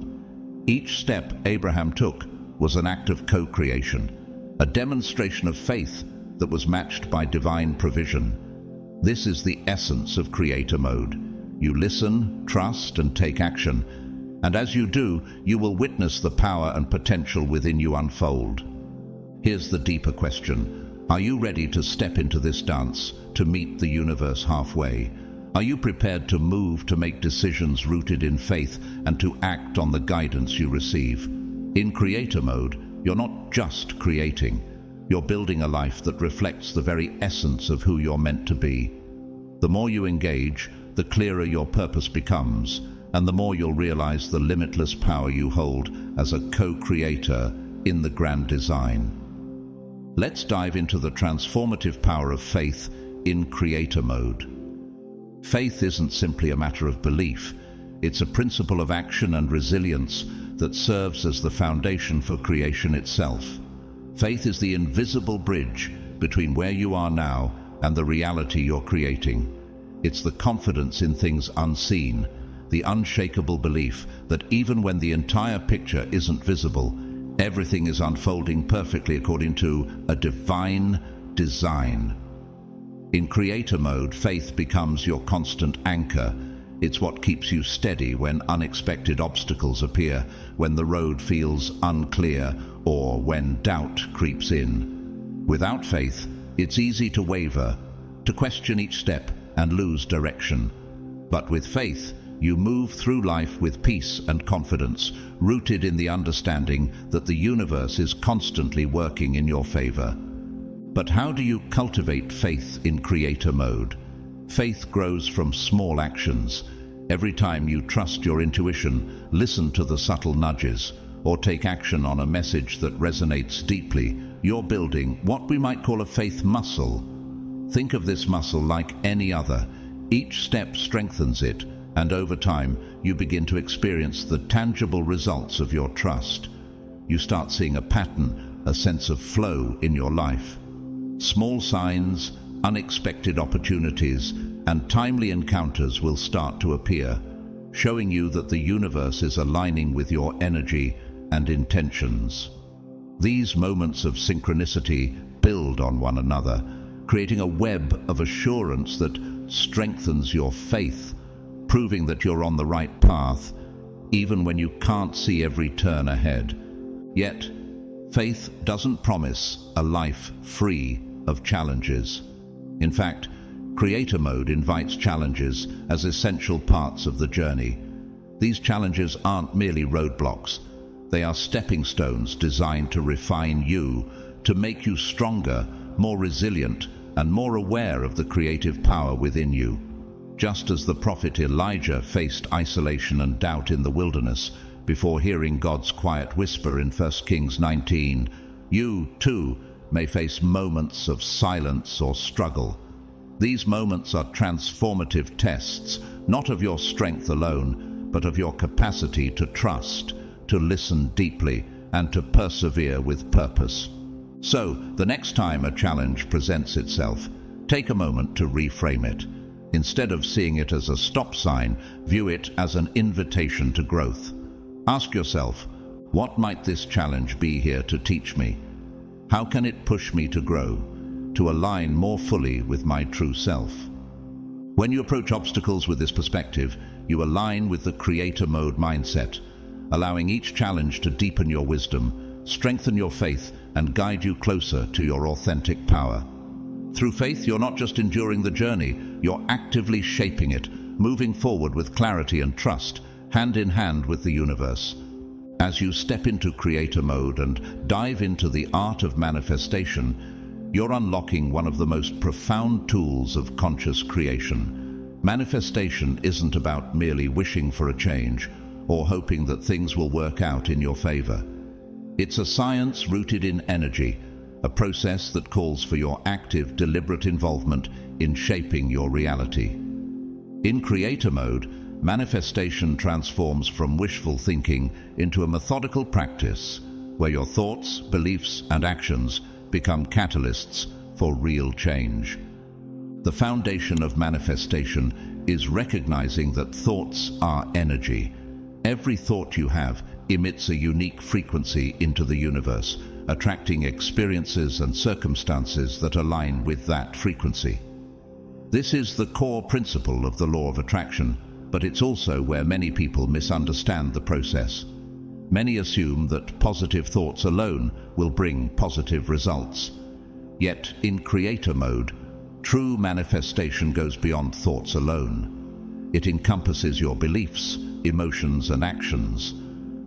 Each step Abraham took was an act of co-creation, a demonstration of faith that was matched by divine provision. This is the essence of creator mode. You listen, trust, and take action, and as you do, you will witness the power and potential within you unfold. Here's the deeper question. Are you ready to step into this dance, to meet the universe halfway? Are you prepared to move, to make decisions rooted in faith, and to act on the guidance you receive? In creator mode, you're not just creating. You're building a life that reflects the very essence of who you're meant to be. The more you engage, the clearer your purpose becomes, and the more you'll realize the limitless power you hold as a co-creator in the grand design. Let's dive into the transformative power of faith in creator mode. Faith isn't simply a matter of belief. It's a principle of action and resilience that serves as the foundation for creation itself. Faith is the invisible bridge between where you are now and the reality you're creating. It's the confidence in things unseen, the unshakable belief that even when the entire picture isn't visible, everything is unfolding perfectly according to a divine design. In creator mode, faith becomes your constant anchor. It's what keeps you steady when unexpected obstacles appear, when the road feels unclear, or when doubt creeps in. Without faith, it's easy to waver, to question each step and lose direction. But with faith, you move through life with peace and confidence, rooted in the understanding that the universe is constantly working in your favor. But how do you cultivate faith in creator mode? Faith grows from small actions. Every time you trust your intuition, listen to the subtle nudges, or take action on a message that resonates deeply, you're building what we might call a faith muscle. Think of this muscle like any other. Each step strengthens it, and over time, you begin to experience the tangible results of your trust. You start seeing a pattern, a sense of flow in your life. Small signs, unexpected opportunities, and timely encounters will start to appear, showing you that the universe is aligning with your energy and intentions. These moments of synchronicity build on one another, creating a web of assurance that strengthens your faith, proving that you're on the right path, even when you can't see every turn ahead. Yet, faith doesn't promise a life free of challenges. In fact, creator mode invites challenges as essential parts of the journey. These challenges aren't merely roadblocks. They are stepping stones designed to refine you, to make you stronger, more resilient, and more aware of the creative power within you. Just as the prophet Elijah faced isolation and doubt in the wilderness before hearing God's quiet whisper in 1 Kings 19, you, too, may face moments of silence or struggle. These moments are transformative tests, not of your strength alone, but of your capacity to trust, to listen deeply, and to persevere with purpose. So, the next time a challenge presents itself, take a moment to reframe it. Instead of seeing it as a stop sign, view it as an invitation to growth. Ask yourself, what might this challenge be here to teach me? How can it push me to grow, to align more fully with my true self? When you approach obstacles with this perspective, you align with the creator mode mindset, allowing each challenge to deepen your wisdom, strengthen your faith, and guide you closer to your authentic power. Through faith, you're not just enduring the journey, you're actively shaping it, moving forward with clarity and trust, hand in hand with the universe. As you step into creator mode and dive into the art of manifestation, you're unlocking one of the most profound tools of conscious creation. Manifestation isn't about merely wishing for a change or hoping that things will work out in your favor. It's a science rooted in energy, a process that calls for your active, deliberate involvement in shaping your reality. In creator mode, manifestation transforms from wishful thinking into a methodical practice where your thoughts, beliefs, and actions become catalysts for real change. The foundation of manifestation is recognizing that thoughts are energy. Every thought you have emits a unique frequency into the universe, attracting experiences and circumstances that align with that frequency. This is the core principle of the law of attraction, but it's also where many people misunderstand the process. Many assume that positive thoughts alone will bring positive results. Yet, in creator mode, true manifestation goes beyond thoughts alone. It encompasses your beliefs, emotions, and actions.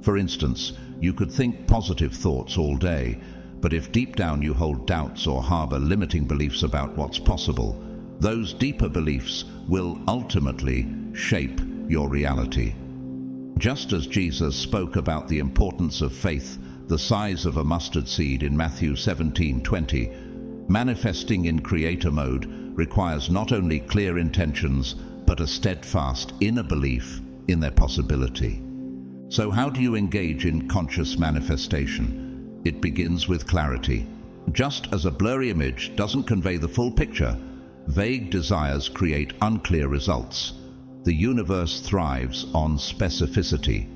For instance, you could think positive thoughts all day, but if deep down you hold doubts or harbor limiting beliefs about what's possible, those deeper beliefs will ultimately shape your reality. Just as Jesus spoke about the importance of faith, the size of a mustard seed in Matthew 17:20, manifesting in creator mode requires not only clear intentions, but a steadfast inner belief in their possibility. So how do you engage in conscious manifestation? It begins with clarity. Just as a blurry image doesn't convey the full picture, vague desires create unclear results. The universe thrives on specificity.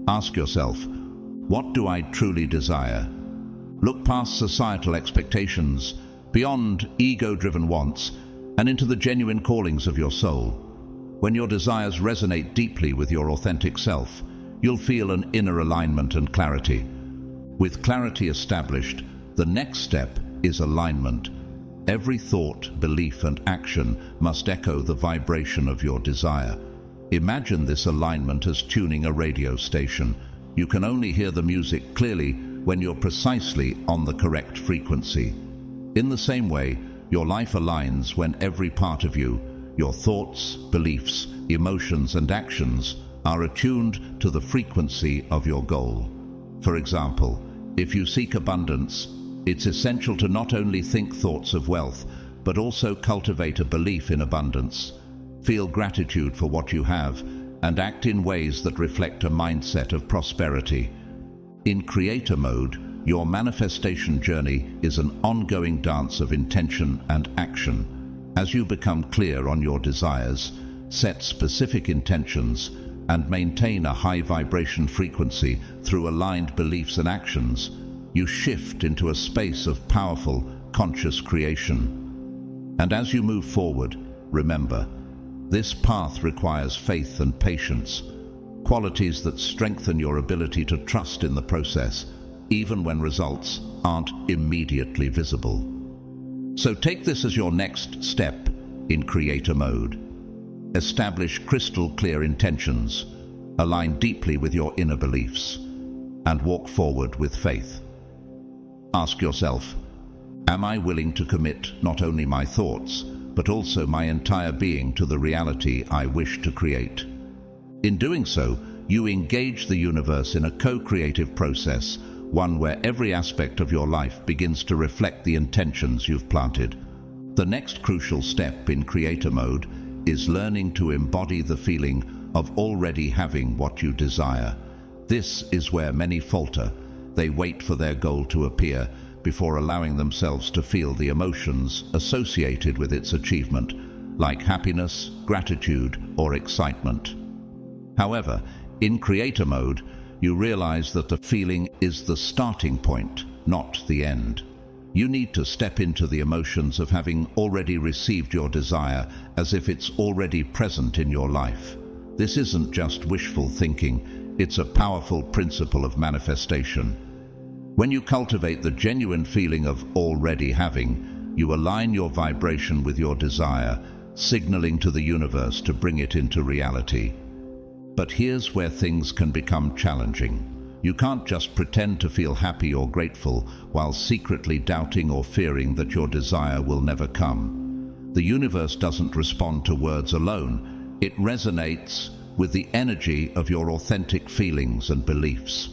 Ask yourself, what do I truly desire? Look past societal expectations, beyond ego-driven wants, and into the genuine callings of your soul. When your desires resonate deeply with your authentic self, you'll feel an inner alignment and clarity. With clarity established, the next step is alignment. Every thought, belief, and action must echo the vibration of your desire. Imagine this alignment as tuning a radio station. You can only hear the music clearly when you're precisely on the correct frequency. In the same way, your life aligns when every part of you, your thoughts, beliefs, emotions, and actions are attuned to the frequency of your goal. For example, if you seek abundance, it's essential to not only think thoughts of wealth, but also cultivate a belief in abundance. Feel gratitude for what you have, and act in ways that reflect a mindset of prosperity. In creator mode, your manifestation journey is an ongoing dance of intention and action. As you become clear on your desires, set specific intentions, and maintain a high vibration frequency through aligned beliefs and actions, you shift into a space of powerful, conscious creation. And as you move forward, remember, this path requires faith and patience, qualities that strengthen your ability to trust in the process, even when results aren't immediately visible. So take this as your next step in creator mode. Establish crystal clear intentions, align deeply with your inner beliefs, and walk forward with faith. Ask yourself, am I willing to commit not only my thoughts, but also my entire being to the reality I wish to create? In doing so, you engage the universe in a co-creative process, one where every aspect of your life begins to reflect the intentions you've planted. The next crucial step in creator mode is learning to embody the feeling of already having what you desire. This is where many falter. They wait for their goal to appear before allowing themselves to feel the emotions associated with its achievement, like happiness, gratitude, or excitement. However, in creator mode, you realize that the feeling is the starting point, not the end. You need to step into the emotions of having already received your desire as if it's already present in your life. This isn't just wishful thinking, it's a powerful principle of manifestation. When you cultivate the genuine feeling of already having, you align your vibration with your desire, signaling to the universe to bring it into reality. But here's where things can become challenging. You can't just pretend to feel happy or grateful while secretly doubting or fearing that your desire will never come. The universe doesn't respond to words alone. It resonates with the energy of your authentic feelings and beliefs.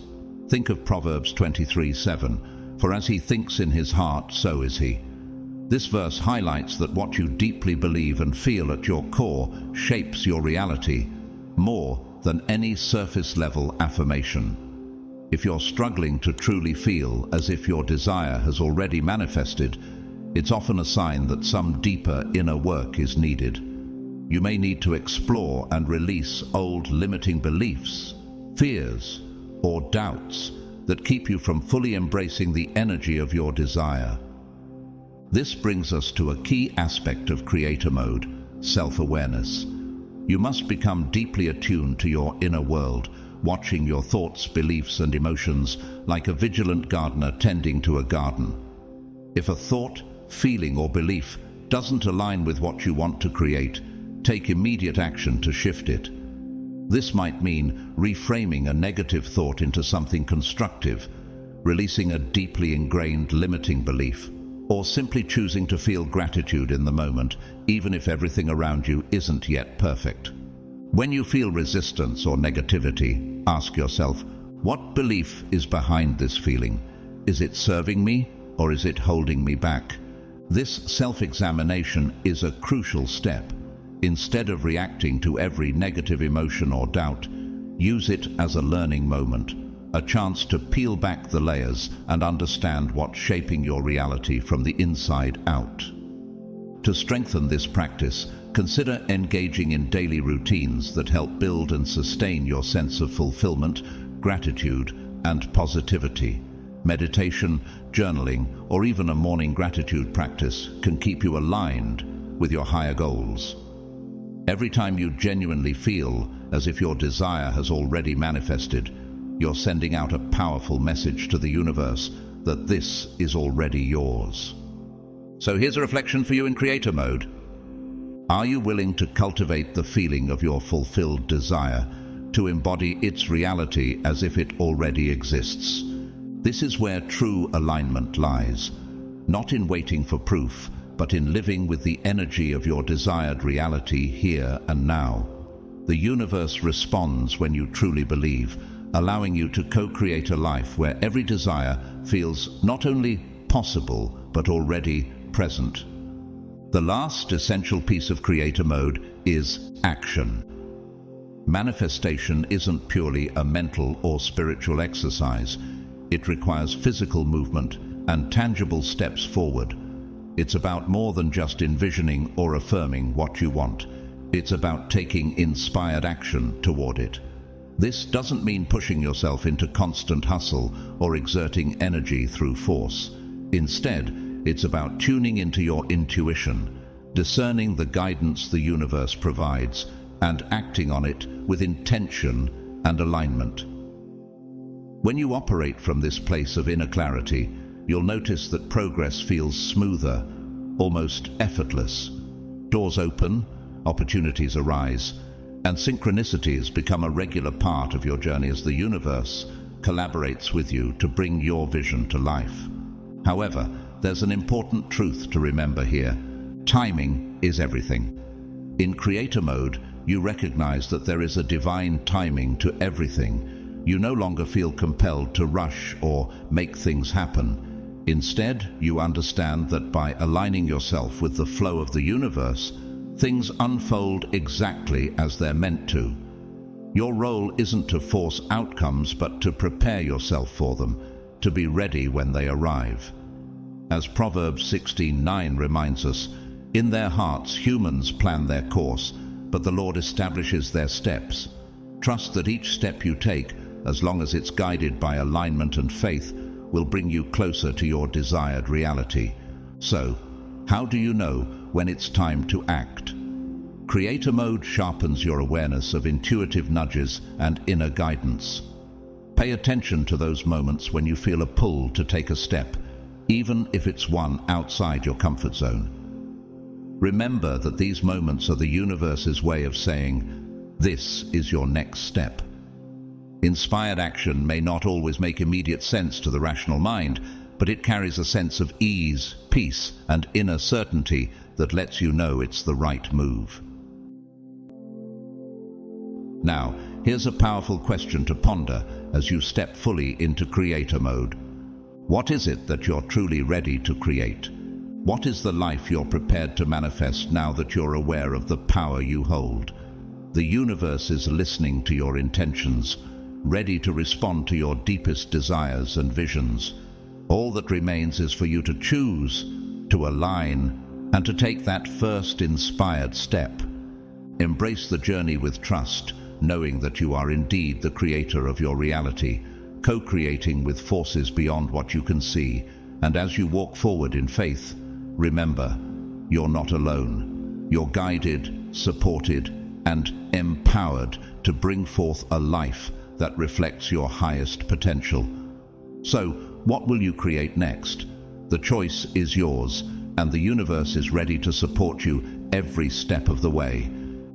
Think of Proverbs 23:7, "For as he thinks in his heart, so is he." This verse highlights that what you deeply believe and feel at your core shapes your reality more than any surface-level affirmation. If you're struggling to truly feel as if your desire has already manifested, it's often a sign that some deeper inner work is needed. You may need to explore and release old limiting beliefs, fears, or doubts that keep you from fully embracing the energy of your desire. This brings us to a key aspect of creator mode, self-awareness. You must become deeply attuned to your inner world, watching your thoughts, beliefs, and emotions like a vigilant gardener tending to a garden. If a thought, feeling, or belief doesn't align with what you want to create, take immediate action to shift it. This might mean reframing a negative thought into something constructive, releasing a deeply ingrained limiting belief, or simply choosing to feel gratitude in the moment, even if everything around you isn't yet perfect. When you feel resistance or negativity, ask yourself, what belief is behind this feeling? Is it serving me, or is it holding me back? This self-examination is a crucial step. Instead of reacting to every negative emotion or doubt, use it as a learning moment, a chance to peel back the layers and understand what's shaping your reality from the inside out. To strengthen this practice, consider engaging in daily routines that help build and sustain your sense of fulfillment, gratitude, and positivity. Meditation, journaling, or even a morning gratitude practice can keep you aligned with your higher goals. Every time you genuinely feel as if your desire has already manifested, you're sending out a powerful message to the universe that this is already yours. So here's a reflection for you in creator mode. Are you willing to cultivate the feeling of your fulfilled desire, to embody its reality as if it already exists? This is where true alignment lies, not in waiting for proof, but in living with the energy of your desired reality here and now. The universe responds when you truly believe, allowing you to co-create a life where every desire feels not only possible, but already present. The last essential piece of creator mode is action. Manifestation isn't purely a mental or spiritual exercise. It requires physical movement and tangible steps forward. It's about more than just envisioning or affirming what you want. It's about taking inspired action toward it. This doesn't mean pushing yourself into constant hustle or exerting energy through force. Instead, it's about tuning into your intuition, discerning the guidance the universe provides, and acting on it with intention and alignment. When you operate from this place of inner clarity, you'll notice that progress feels smoother, almost effortless. Doors open, opportunities arise, and synchronicities become a regular part of your journey as the universe collaborates with you to bring your vision to life. However, there's an important truth to remember here. Timing is everything. In creator mode, you recognize that there is a divine timing to everything. You no longer feel compelled to rush or make things happen. Instead, you understand that by aligning yourself with the flow of the universe, things unfold exactly as they're meant to. Your role isn't to force outcomes, but to prepare yourself for them, to be ready when they arrive. As Proverbs 16:9 reminds us, in their hearts humans plan their course, but the Lord establishes their steps. Trust that each step you take, as long as it's guided by alignment and faith, will bring you closer to your desired reality. So, how do you know when it's time to act? Creator mode sharpens your awareness of intuitive nudges and inner guidance. Pay attention to those moments when you feel a pull to take a step, even if it's one outside your comfort zone. Remember that these moments are the universe's way of saying, this is your next step. Inspired action may not always make immediate sense to the rational mind, but it carries a sense of ease, peace, and inner certainty that lets you know it's the right move. Now, here's a powerful question to ponder as you step fully into creator mode. What is it that you're truly ready to create? What is the life you're prepared to manifest now that you're aware of the power you hold? The universe is listening to your intentions, ready to respond to your deepest desires and visions. All that remains is for you to choose, to align, and to take that first inspired step. Embrace the journey with trust, knowing that you are indeed the creator of your reality, co-creating with forces beyond what you can see. And as you walk forward in faith, remember, you're not alone. You're guided, supported, and empowered to bring forth a life that reflects your highest potential. So, what will you create next? The choice is yours, and the universe is ready to support you every step of the way.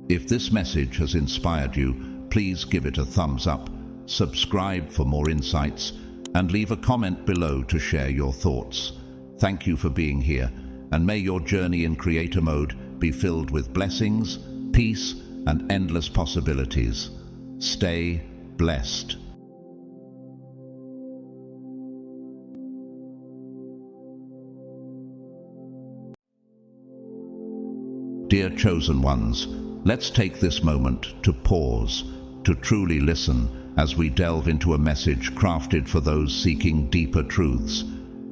If this message has inspired you, please give it a thumbs up, subscribe for more insights, and leave a comment below to share your thoughts. Thank you for being here, and may your journey in creator mode be filled with blessings, peace, and endless possibilities. Stay blessed. Dear chosen ones, let's take this moment to pause, to truly listen as we delve into a message crafted for those seeking deeper truths.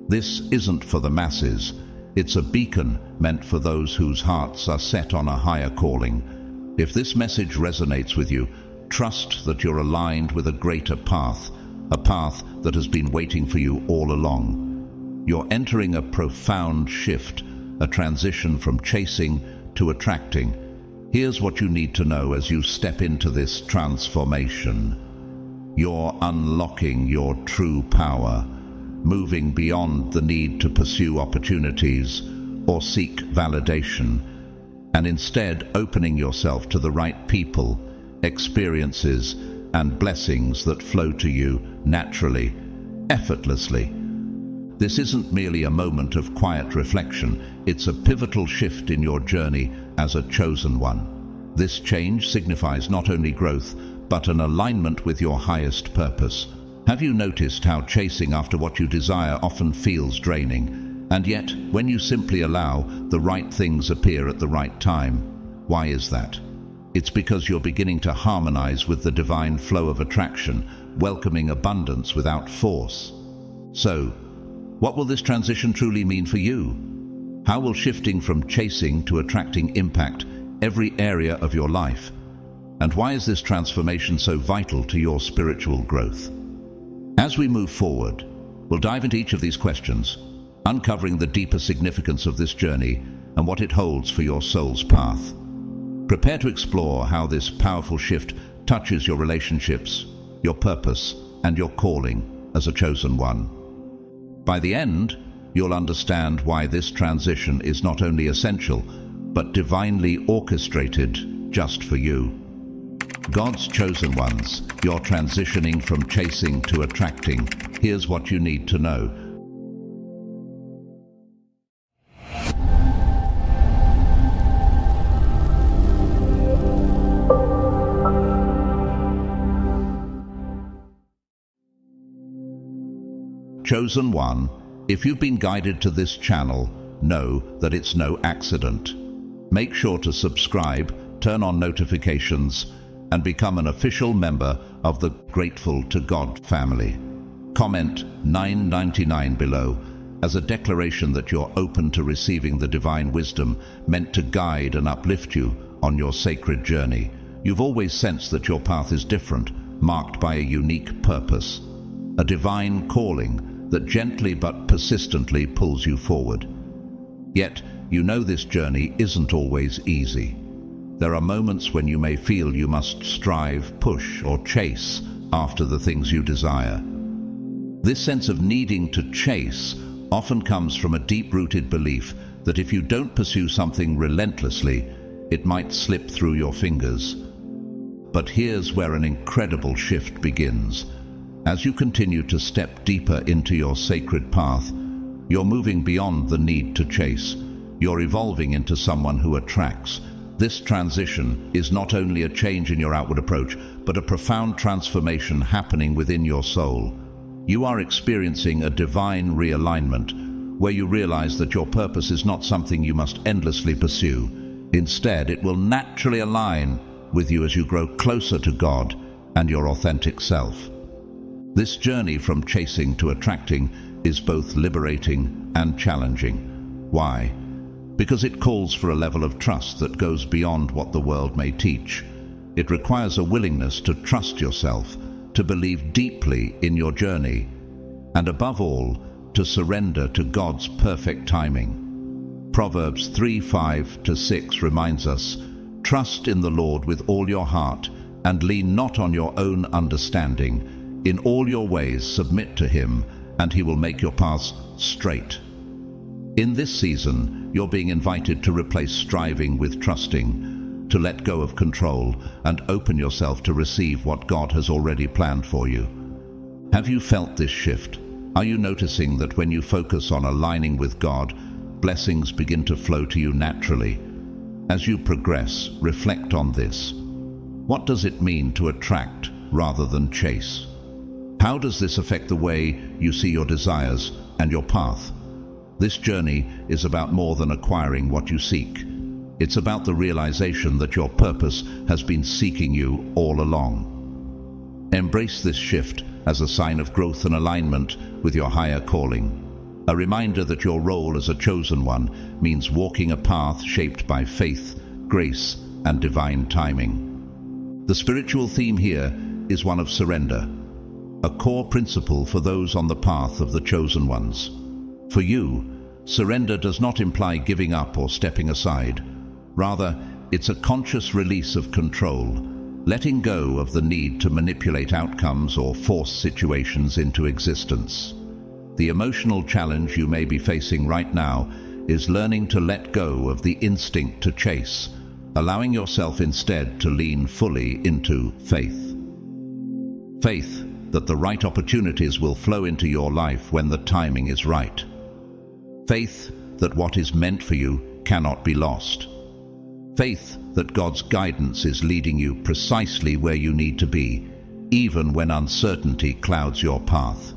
This isn't for the masses. It's a beacon meant for those whose hearts are set on a higher calling. If this message resonates with you, trust that you're aligned with a greater path, a path that has been waiting for you all along. You're entering a profound shift, a transition from chasing to attracting. Here's what you need to know as you step into this transformation. You're unlocking your true power, moving beyond the need to pursue opportunities or seek validation, and instead opening yourself to the right people, experiences, and blessings that flow to you naturally, effortlessly. This isn't merely a moment of quiet reflection, it's a pivotal shift in your journey as a chosen one. This change signifies not only growth, but an alignment with your highest purpose. Have you noticed how chasing after what you desire often feels draining? And yet, when you simply allow, the right things appear at the right time. Why is that? It's because you're beginning to harmonize with the divine flow of attraction, welcoming abundance without force. So, what will this transition truly mean for you? How will shifting from chasing to attracting impact every area of your life? And why is this transformation so vital to your spiritual growth? As we move forward, we'll dive into each of these questions, uncovering the deeper significance of this journey and what it holds for your soul's path. Prepare to explore how this powerful shift touches your relationships, your purpose, and your calling as a chosen one. By the end, you'll understand why this transition is not only essential, but divinely orchestrated just for you. God's chosen ones, you're transitioning from chasing to attracting. Here's what you need to know. Chosen one, if you've been guided to this channel, know that it's no accident. Make sure to subscribe, turn on notifications, and become an official member of the Grateful to God family. Comment 999 below as a declaration that you're open to receiving the divine wisdom meant to guide and uplift you on your sacred journey. You've always sensed that your path is different, marked by a unique purpose, a divine calling that gently but persistently pulls you forward. Yet, you know this journey isn't always easy. There are moments when you may feel you must strive, push, or chase after the things you desire. This sense of needing to chase often comes from a deep-rooted belief that if you don't pursue something relentlessly, it might slip through your fingers. But here's where an incredible shift begins. As you continue to step deeper into your sacred path, you're moving beyond the need to chase. You're evolving into someone who attracts. This transition is not only a change in your outward approach, but a profound transformation happening within your soul. You are experiencing a divine realignment, where you realize that your purpose is not something you must endlessly pursue. Instead, it will naturally align with you as you grow closer to God and your authentic self. This journey from chasing to attracting is both liberating and challenging. Why? Because it calls for a level of trust that goes beyond what the world may teach. It requires a willingness to trust yourself, to believe deeply in your journey, and above all, to surrender to God's perfect timing. Proverbs 3:5-6 reminds us, "Trust in the Lord with all your heart, and lean not on your own understanding. In all your ways submit to Him, and He will make your paths straight." In this season, you're being invited to replace striving with trusting, to let go of control and open yourself to receive what God has already planned for you. Have you felt this shift? Are you noticing that when you focus on aligning with God, blessings begin to flow to you naturally? As you progress, reflect on this. What does it mean to attract rather than chase. How does this affect the way you see your desires and your path? This journey is about more than acquiring what you seek. It's about the realization that your purpose has been seeking you all along. Embrace this shift as a sign of growth and alignment with your higher calling. A reminder that your role as a chosen one means walking a path shaped by faith, grace, and divine timing. The spiritual theme here is one of surrender, a core principle for those on the path of the chosen ones. For you, surrender does not imply giving up or stepping aside. Rather, it's a conscious release of control, letting go of the need to manipulate outcomes or force situations into existence. The emotional challenge you may be facing right now is learning to let go of the instinct to chase, allowing yourself instead to lean fully into faith. Faith that the right opportunities will flow into your life when the timing is right. Faith that what is meant for you cannot be lost. Faith that God's guidance is leading you precisely where you need to be, even when uncertainty clouds your path.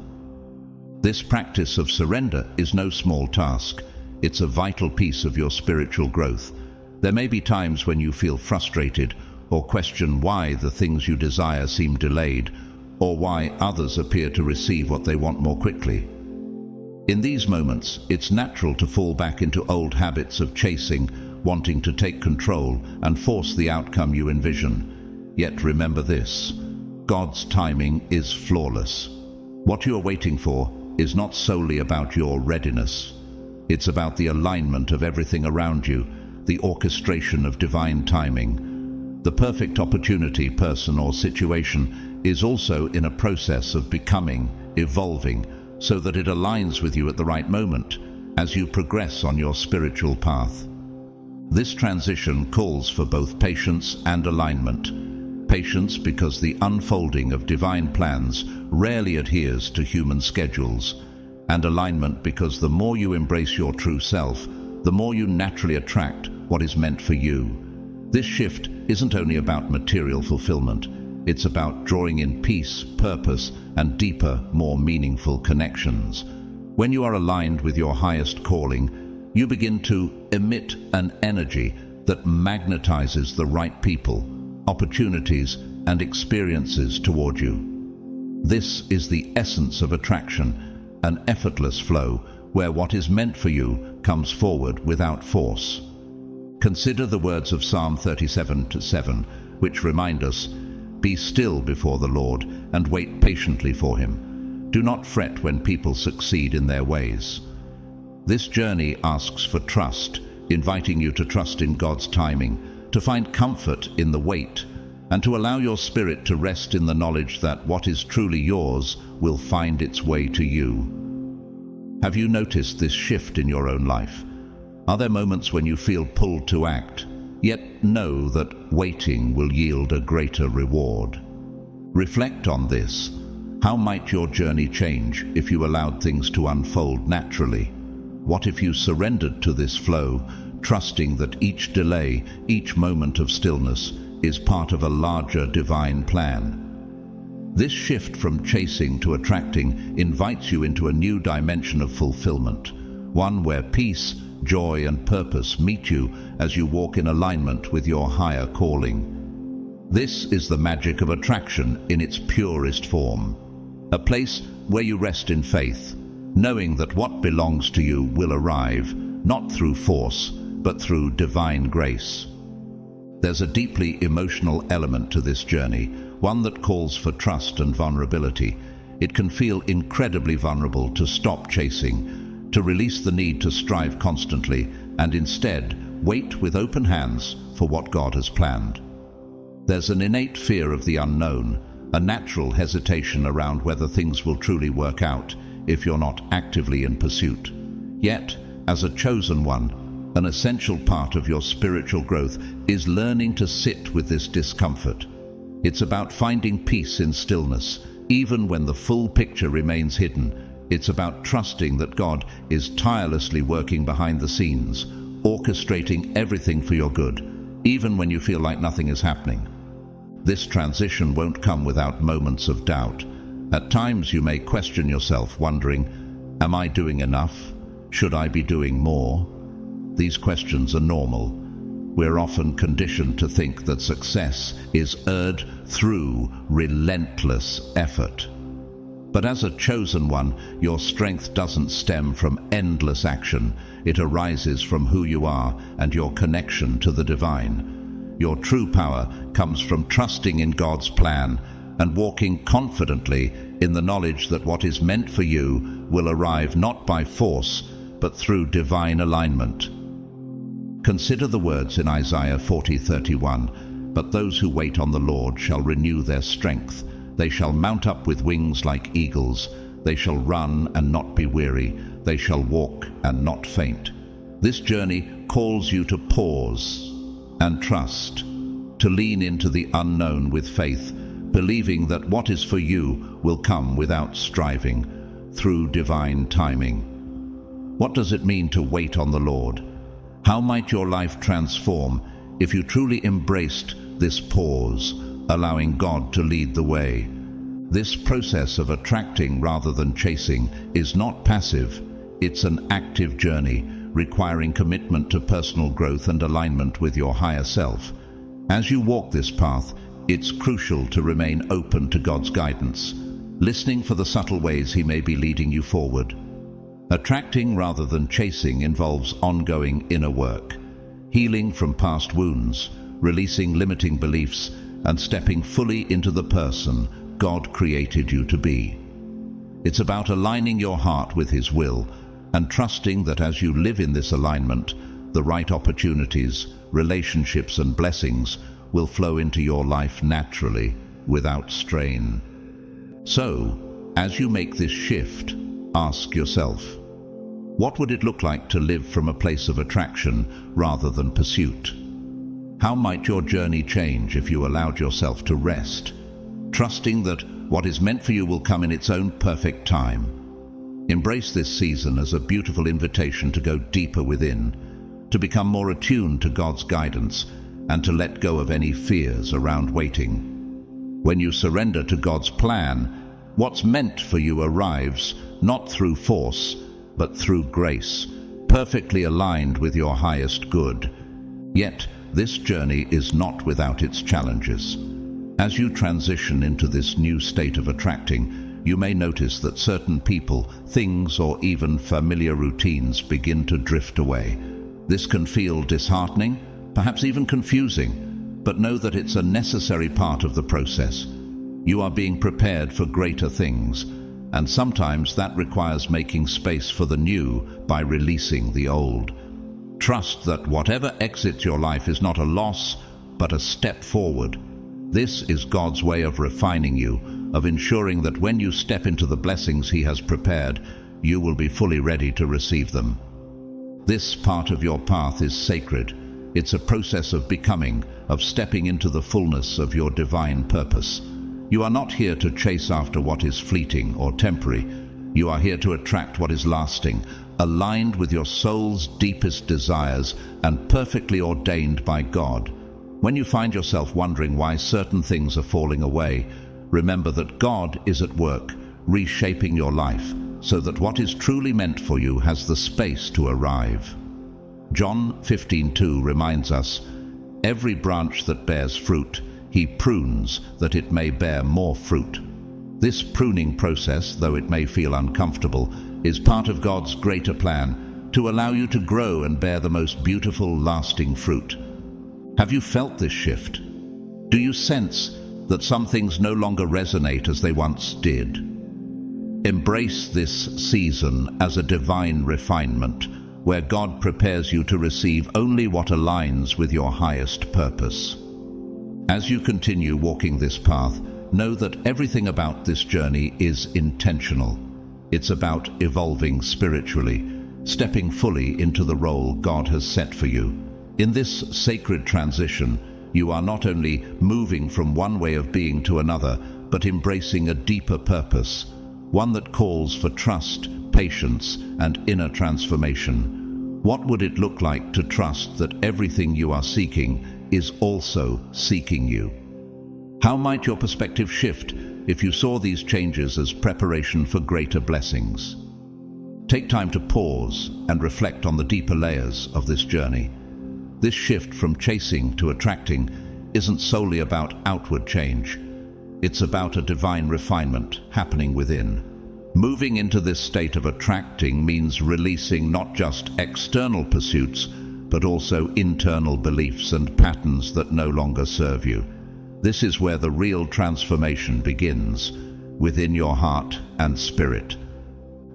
This practice of surrender is no small task. It's a vital piece of your spiritual growth. There may be times when you feel frustrated or question why the things you desire seem delayed, or why others appear to receive what they want more quickly. In these moments, it's natural to fall back into old habits of chasing, wanting to take control and force the outcome you envision. Yet remember this: God's timing is flawless. What you are waiting for is not solely about your readiness. It's about the alignment of everything around you, the orchestration of divine timing. The perfect opportunity, person, or situation is also in a process of becoming, evolving, so that it aligns with you at the right moment as you progress on your spiritual path. This transition calls for both patience and alignment. Patience because the unfolding of divine plans rarely adheres to human schedules, and alignment because the more you embrace your true self, the more you naturally attract what is meant for you. This shift isn't only about material fulfillment, it's about drawing in peace, purpose, and deeper, more meaningful connections. When you are aligned with your highest calling, you begin to emit an energy that magnetizes the right people, opportunities, and experiences toward you. This is the essence of attraction, an effortless flow where what is meant for you comes forward without force. Consider the words of Psalm 37:7, which remind us, "Be still before the Lord and wait patiently for him. Do not fret when people succeed in their ways." This journey asks for trust, inviting you to trust in God's timing, to find comfort in the wait, and to allow your spirit to rest in the knowledge that what is truly yours will find its way to you. Have you noticed this shift in your own life? Are there moments when you feel pulled to act, yet know that waiting will yield a greater reward? Reflect on this. How might your journey change if you allowed things to unfold naturally? What if you surrendered to this flow, trusting that each delay, each moment of stillness, is part of a larger divine plan? This shift from chasing to attracting invites you into a new dimension of fulfillment, one where peace, joy, and purpose meet you as you walk in alignment with your higher calling. This is the magic of attraction in its purest form, a place where you rest in faith, knowing that what belongs to you will arrive, not through force, but through divine grace. There's a deeply emotional element to this journey, one that calls for trust and vulnerability. It can feel incredibly vulnerable to stop chasing, to release the need to strive constantly, and instead wait with open hands for what God has planned. There's an innate fear of the unknown, a natural hesitation around whether things will truly work out if you're not actively in pursuit. Yet, as a chosen one, an essential part of your spiritual growth is learning to sit with this discomfort. It's about finding peace in stillness, even when the full picture remains hidden. It's about trusting that God is tirelessly working behind the scenes, orchestrating everything for your good, even when you feel like nothing is happening. This transition won't come without moments of doubt. At times you may question yourself, wondering, am I doing enough? Should I be doing more? These questions are normal. We're often conditioned to think that success is earned through relentless effort. But as a chosen one, your strength doesn't stem from endless action. It arises from who you are and your connection to the divine. Your true power comes from trusting in God's plan and walking confidently in the knowledge that what is meant for you will arrive not by force, but through divine alignment. Consider the words in Isaiah 40:31, "But those who wait on the Lord shall renew their strength. They shall mount up with wings like eagles. They shall run and not be weary. They shall walk and not faint." This journey calls you to pause and trust, to lean into the unknown with faith, believing that what is for you will come without striving, through divine timing. What does it mean to wait on the Lord? How might your life transform if you truly embraced this pause, allowing God to lead the way? This process of attracting rather than chasing is not passive. It's an active journey, requiring commitment to personal growth and alignment with your higher self. As you walk this path, it's crucial to remain open to God's guidance, listening for the subtle ways He may be leading you forward. Attracting rather than chasing involves ongoing inner work, healing from past wounds, releasing limiting beliefs, and stepping fully into the person God created you to be. It's about aligning your heart with His will and trusting that as you live in this alignment, the right opportunities, relationships, and blessings will flow into your life naturally, without strain. So, as you make this shift, ask yourself, what would it look like to live from a place of attraction rather than pursuit? How might your journey change if you allowed yourself to rest, trusting that what is meant for you will come in its own perfect time? Embrace this season as a beautiful invitation to go deeper within, to become more attuned to God's guidance, and to let go of any fears around waiting. When you surrender to God's plan, what's meant for you arrives, not through force, but through grace, perfectly aligned with your highest good. Yet, this journey is not without its challenges. As you transition into this new state of attracting, you may notice that certain people, things, or even familiar routines begin to drift away. This can feel disheartening, perhaps even confusing, but know that it's a necessary part of the process. You are being prepared for greater things, and sometimes that requires making space for the new by releasing the old. Trust that whatever exits your life is not a loss, but a step forward. This is God's way of refining you, of ensuring that when you step into the blessings He has prepared, you will be fully ready to receive them. This part of your path is sacred. It's a process of becoming, of stepping into the fullness of your divine purpose. You are not here to chase after what is fleeting or temporary. You are here to attract what is lasting, aligned with your soul's deepest desires and perfectly ordained by God. When you find yourself wondering why certain things are falling away, remember that God is at work, reshaping your life, so that what is truly meant for you has the space to arrive. John 15:2 reminds us, "Every branch that bears fruit, He prunes that it may bear more fruit." This pruning process, though it may feel uncomfortable, is part of God's greater plan to allow you to grow and bear the most beautiful, lasting fruit. Have you felt this shift? Do you sense that some things no longer resonate as they once did? Embrace this season as a divine refinement, where God prepares you to receive only what aligns with your highest purpose. As you continue walking this path, know that everything about this journey is intentional. It's about evolving spiritually, stepping fully into the role God has set for you. In this sacred transition, you are not only moving from one way of being to another, but embracing a deeper purpose, one that calls for trust, patience, and inner transformation. What would it look like to trust that everything you are seeking is also seeking you? How might your perspective shift if you saw these changes as preparation for greater blessings? Take time to pause and reflect on the deeper layers of this journey. This shift from chasing to attracting isn't solely about outward change. It's about a divine refinement happening within. Moving into this state of attracting means releasing not just external pursuits, but also internal beliefs and patterns that no longer serve you. This is where the real transformation begins, within your heart and spirit.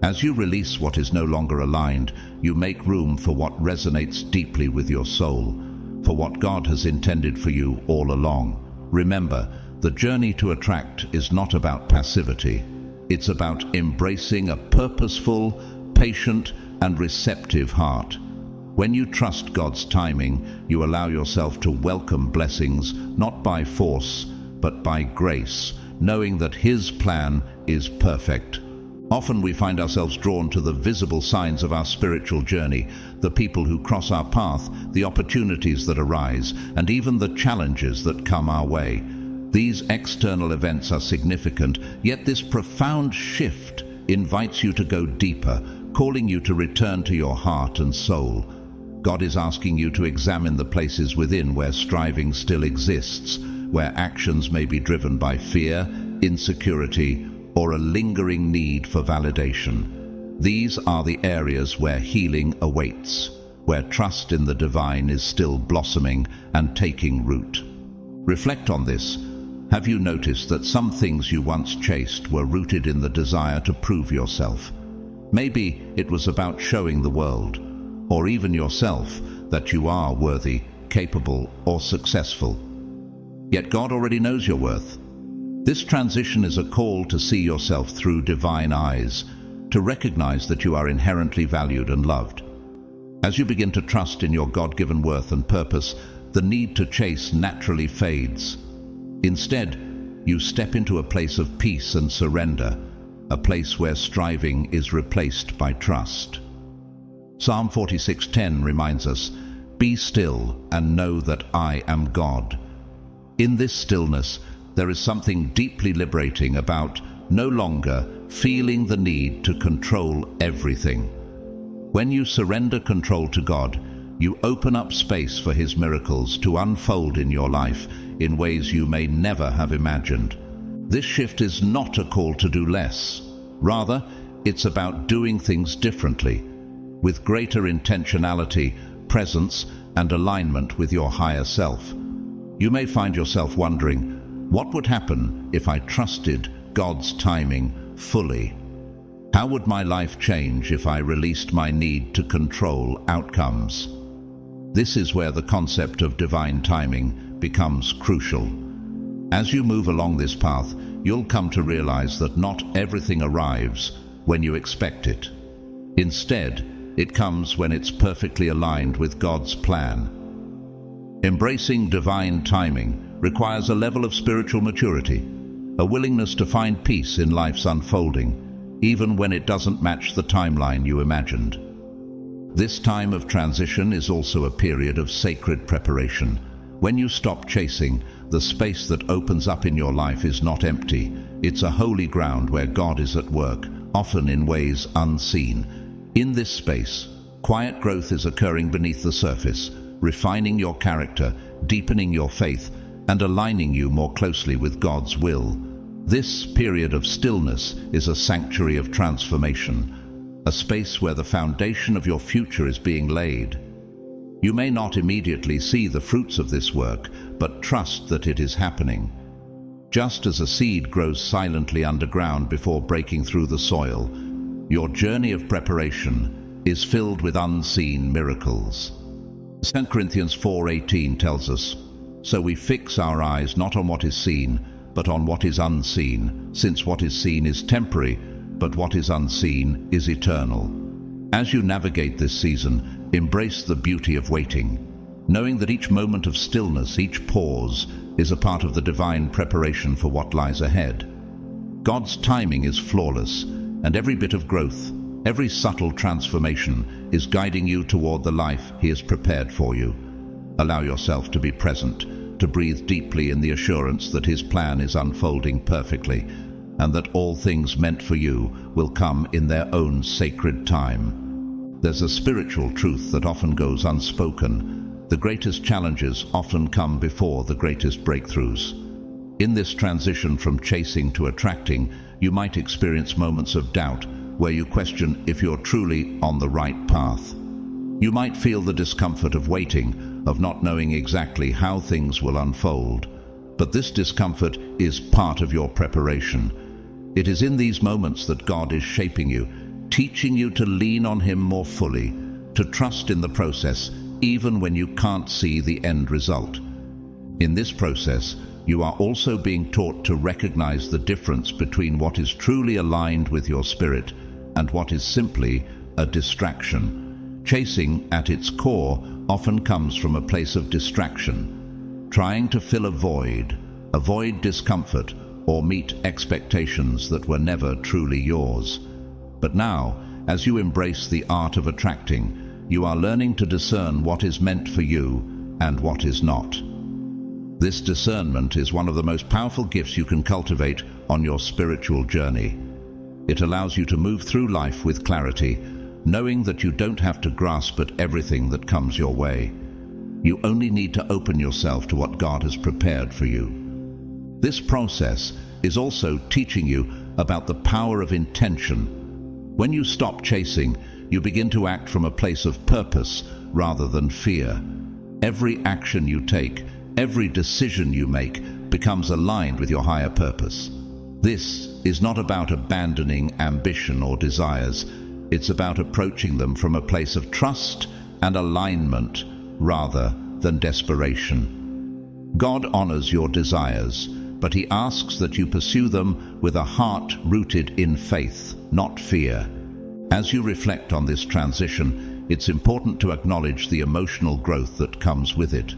As you release what is no longer aligned, you make room for what resonates deeply with your soul, for what God has intended for you all along. Remember, the journey to attract is not about passivity. It's about embracing a purposeful, patient, and receptive heart. When you trust God's timing, you allow yourself to welcome blessings not by force, but by grace, knowing that His plan is perfect. Often we find ourselves drawn to the visible signs of our spiritual journey, the people who cross our path, the opportunities that arise, and even the challenges that come our way. These external events are significant, yet this profound shift invites you to go deeper, calling you to return to your heart and soul. God is asking you to examine the places within where striving still exists, where actions may be driven by fear, insecurity, or a lingering need for validation. These are the areas where healing awaits, where trust in the divine is still blossoming and taking root. Reflect on this. Have you noticed that some things you once chased were rooted in the desire to prove yourself? Maybe it was about showing the world, or even yourself, that you are worthy, capable, or successful. Yet God already knows your worth. This transition is a call to see yourself through divine eyes, to recognize that you are inherently valued and loved. As you begin to trust in your God-given worth and purpose, the need to chase naturally fades. Instead, you step into a place of peace and surrender, a place where striving is replaced by trust. Psalm 46:10 reminds us, "Be still and know that I am God." In this stillness, there is something deeply liberating about no longer feeling the need to control everything. When you surrender control to God, you open up space for His miracles to unfold in your life in ways you may never have imagined. This shift is not a call to do less. Rather, it's about doing things differently, with greater intentionality, presence, and alignment with your higher self. You may find yourself wondering, what would happen if I trusted God's timing fully? How would my life change if I released my need to control outcomes? This is where the concept of divine timing becomes crucial. As you move along this path, you'll come to realize that not everything arrives when you expect it. Instead, it comes when it's perfectly aligned with God's plan. Embracing divine timing requires a level of spiritual maturity, a willingness to find peace in life's unfolding, even when it doesn't match the timeline you imagined. This time of transition is also a period of sacred preparation. When you stop chasing, the space that opens up in your life is not empty. It's a holy ground where God is at work, often in ways unseen. In this space, quiet growth is occurring beneath the surface, refining your character, deepening your faith, and aligning you more closely with God's will. This period of stillness is a sanctuary of transformation, a space where the foundation of your future is being laid. You may not immediately see the fruits of this work, but trust that it is happening. Just as a seed grows silently underground before breaking through the soil, your journey of preparation is filled with unseen miracles. 2 Corinthians 4:18 tells us, "So we fix our eyes not on what is seen, but on what is unseen, since what is seen is temporary, but what is unseen is eternal." As you navigate this season, embrace the beauty of waiting, knowing that each moment of stillness, each pause, is a part of the divine preparation for what lies ahead. God's timing is flawless, and every bit of growth, every subtle transformation is guiding you toward the life He has prepared for you. Allow yourself to be present, to breathe deeply in the assurance that His plan is unfolding perfectly, and that all things meant for you will come in their own sacred time. There's a spiritual truth that often goes unspoken. The greatest challenges often come before the greatest breakthroughs. In this transition from chasing to attracting, you might experience moments of doubt where you question if you're truly on the right path. You might feel the discomfort of waiting, of not knowing exactly how things will unfold. But this discomfort is part of your preparation. It is in these moments that God is shaping you, teaching you to lean on Him more fully, to trust in the process even when you can't see the end result. In this process, you are also being taught to recognize the difference between what is truly aligned with your spirit and what is simply a distraction. Chasing, at its core, often comes from a place of distraction, trying to fill a void, avoid discomfort, or meet expectations that were never truly yours. But now, as you embrace the art of attracting, you are learning to discern what is meant for you and what is not. This discernment is one of the most powerful gifts you can cultivate on your spiritual journey. It allows you to move through life with clarity, knowing that you don't have to grasp at everything that comes your way. You only need to open yourself to what God has prepared for you. This process is also teaching you about the power of intention. When you stop chasing, you begin to act from a place of purpose rather than fear. Every action you take, every decision you make, becomes aligned with your higher purpose. This is not about abandoning ambition or desires. It's about approaching them from a place of trust and alignment rather than desperation. God honors your desires, but He asks that you pursue them with a heart rooted in faith, not fear. As you reflect on this transition, it's important to acknowledge the emotional growth that comes with it.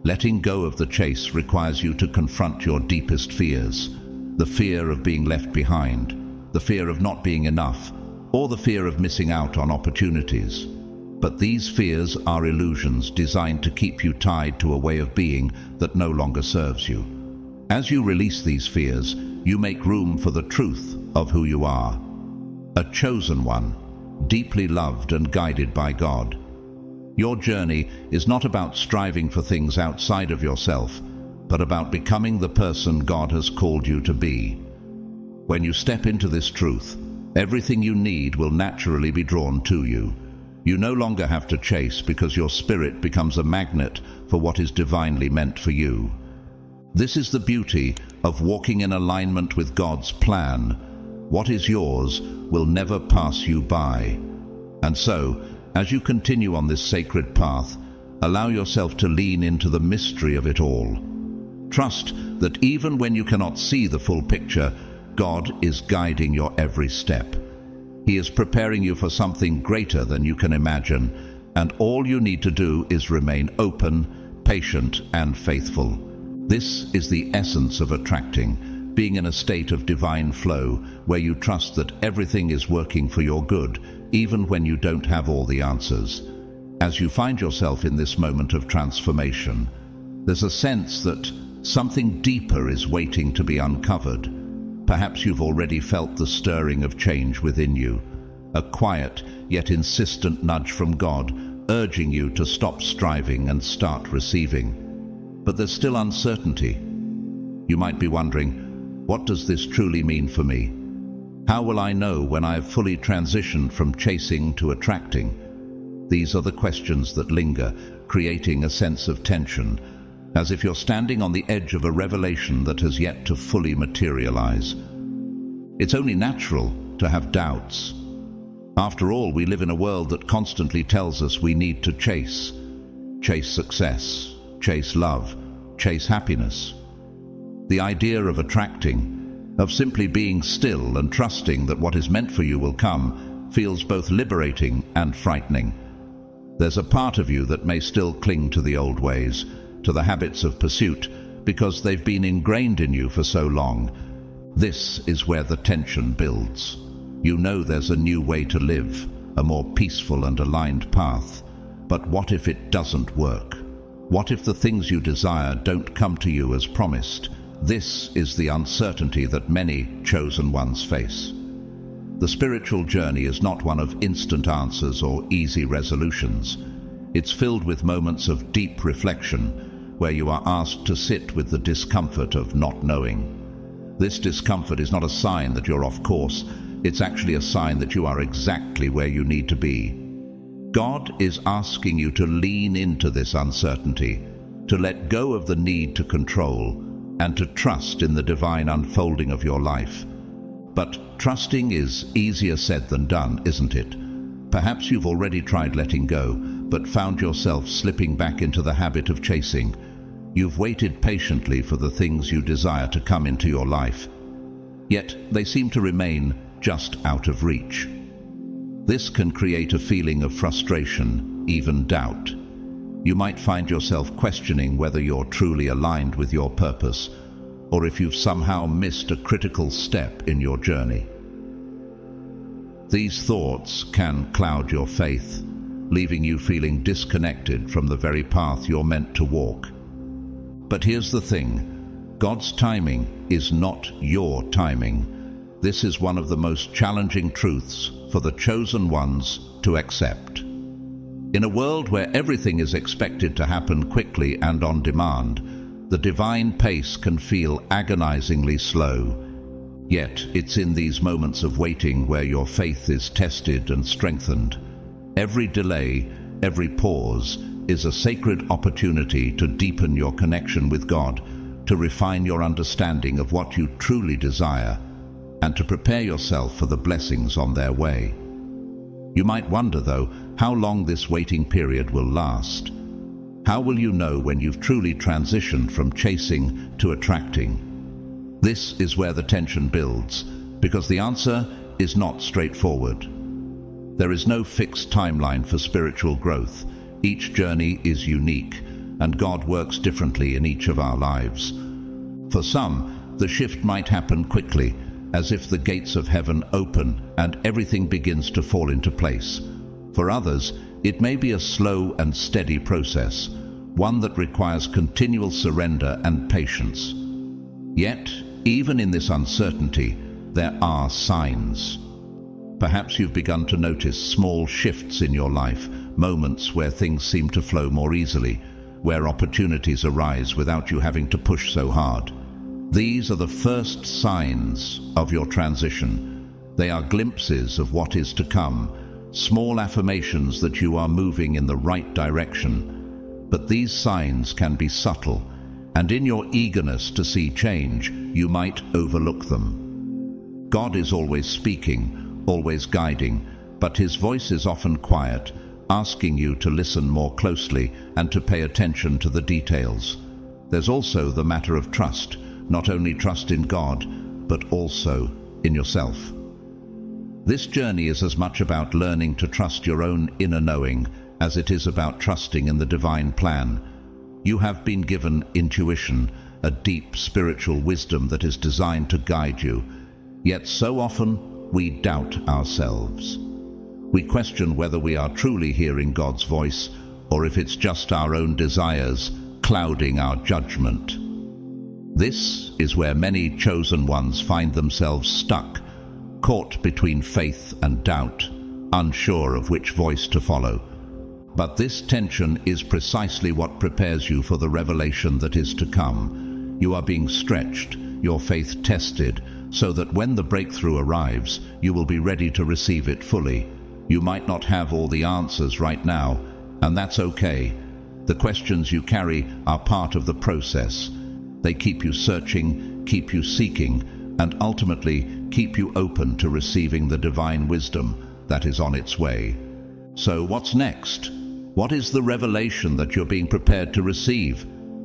Letting go of the chase requires you to confront your deepest fears. The fear of being left behind, the fear of not being enough, or the fear of missing out on opportunities. But these fears are illusions designed to keep you tied to a way of being that no longer serves you. As you release these fears, you make room for the truth of who you are. A chosen one, deeply loved and guided by God. Your journey is not about striving for things outside of yourself, but about becoming the person God has called you to be. When you step into this truth, everything you need will naturally be drawn to you. You no longer have to chase because your spirit becomes a magnet for what is divinely meant for you. This is the beauty of walking in alignment with God's plan. What is yours will never pass you by. And so, as you continue on this sacred path, allow yourself to lean into the mystery of it all. Trust that even when you cannot see the full picture, God is guiding your every step. He is preparing you for something greater than you can imagine, and all you need to do is remain open, patient, and faithful. This is the essence of attracting, being in a state of divine flow where you trust that everything is working for your good, even when you don't have all the answers. As you find yourself in this moment of transformation, there's a sense that something deeper is waiting to be uncovered. Perhaps you've already felt the stirring of change within you, a quiet yet insistent nudge from God, urging you to stop striving and start receiving. But there's still uncertainty. You might be wondering, what does this truly mean for me? How will I know when I have fully transitioned from chasing to attracting? These are the questions that linger, creating a sense of tension, as if you're standing on the edge of a revelation that has yet to fully materialize. It's only natural to have doubts. After all, we live in a world that constantly tells us we need to chase success, chase love, chase happiness. The idea of attracting, of simply being still and trusting that what is meant for you will come, feels both liberating and frightening. There's a part of you that may still cling to the old ways, to the habits of pursuit, because they've been ingrained in you for so long. This is where the tension builds. You know there's a new way to live, a more peaceful and aligned path. But what if it doesn't work? What if the things you desire don't come to you as promised? This is the uncertainty that many chosen ones face. The spiritual journey is not one of instant answers or easy resolutions. It's filled with moments of deep reflection, where you are asked to sit with the discomfort of not knowing. This discomfort is not a sign that you're off course. It's actually a sign that you are exactly where you need to be. God is asking you to lean into this uncertainty, to let go of the need to control, and to trust in the divine unfolding of your life. But trusting is easier said than done, isn't it? Perhaps you've already tried letting go, but found yourself slipping back into the habit of chasing. You've waited patiently for the things you desire to come into your life, yet they seem to remain just out of reach. This can create a feeling of frustration, even doubt. You might find yourself questioning whether you're truly aligned with your purpose, or if you've somehow missed a critical step in your journey. These thoughts can cloud your faith, leaving you feeling disconnected from the very path you're meant to walk. But here's the thing, God's timing is not your timing. This is one of the most challenging truths for the chosen ones to accept. In a world where everything is expected to happen quickly and on demand, the divine pace can feel agonizingly slow. Yet it's in these moments of waiting where your faith is tested and strengthened. Every delay, every pause, is a sacred opportunity to deepen your connection with God, to refine your understanding of what you truly desire, and to prepare yourself for the blessings on their way. You might wonder, though, how long this waiting period will last. How will you know when you've truly transitioned from chasing to attracting? This is where the tension builds, because the answer is not straightforward. There is no fixed timeline for spiritual growth. Each journey is unique, and God works differently in each of our lives. For some, the shift might happen quickly, as if the gates of heaven open and everything begins to fall into place. For others, it may be a slow and steady process, one that requires continual surrender and patience. Yet, even in this uncertainty, there are signs. Perhaps you've begun to notice small shifts in your life, moments where things seem to flow more easily, where opportunities arise without you having to push so hard. These are the first signs of your transition. They are glimpses of what is to come, small affirmations that you are moving in the right direction. But these signs can be subtle, and in your eagerness to see change, you might overlook them. God is always speaking, always guiding, but his voice is often quiet, asking you to listen more closely and to pay attention to the details. There's also the matter of trust, not only trust in God, but also in yourself. This journey is as much about learning to trust your own inner knowing as it is about trusting in the divine plan. You have been given intuition, a deep spiritual wisdom that is designed to guide you, yet so often we doubt ourselves. We question whether we are truly hearing God's voice, or if it's just our own desires clouding our judgment. This is where many chosen ones find themselves stuck, caught between faith and doubt, unsure of which voice to follow. But this tension is precisely what prepares you for the revelation that is to come. You are being stretched, your faith tested, so that when the breakthrough arrives, you will be ready to receive it fully. You might not have all the answers right now, and that's okay. The questions you carry are part of the process. They keep you searching, keep you seeking, and ultimately keep you open to receiving the divine wisdom that is on its way. So what's next? What is the revelation that you're being prepared to receive?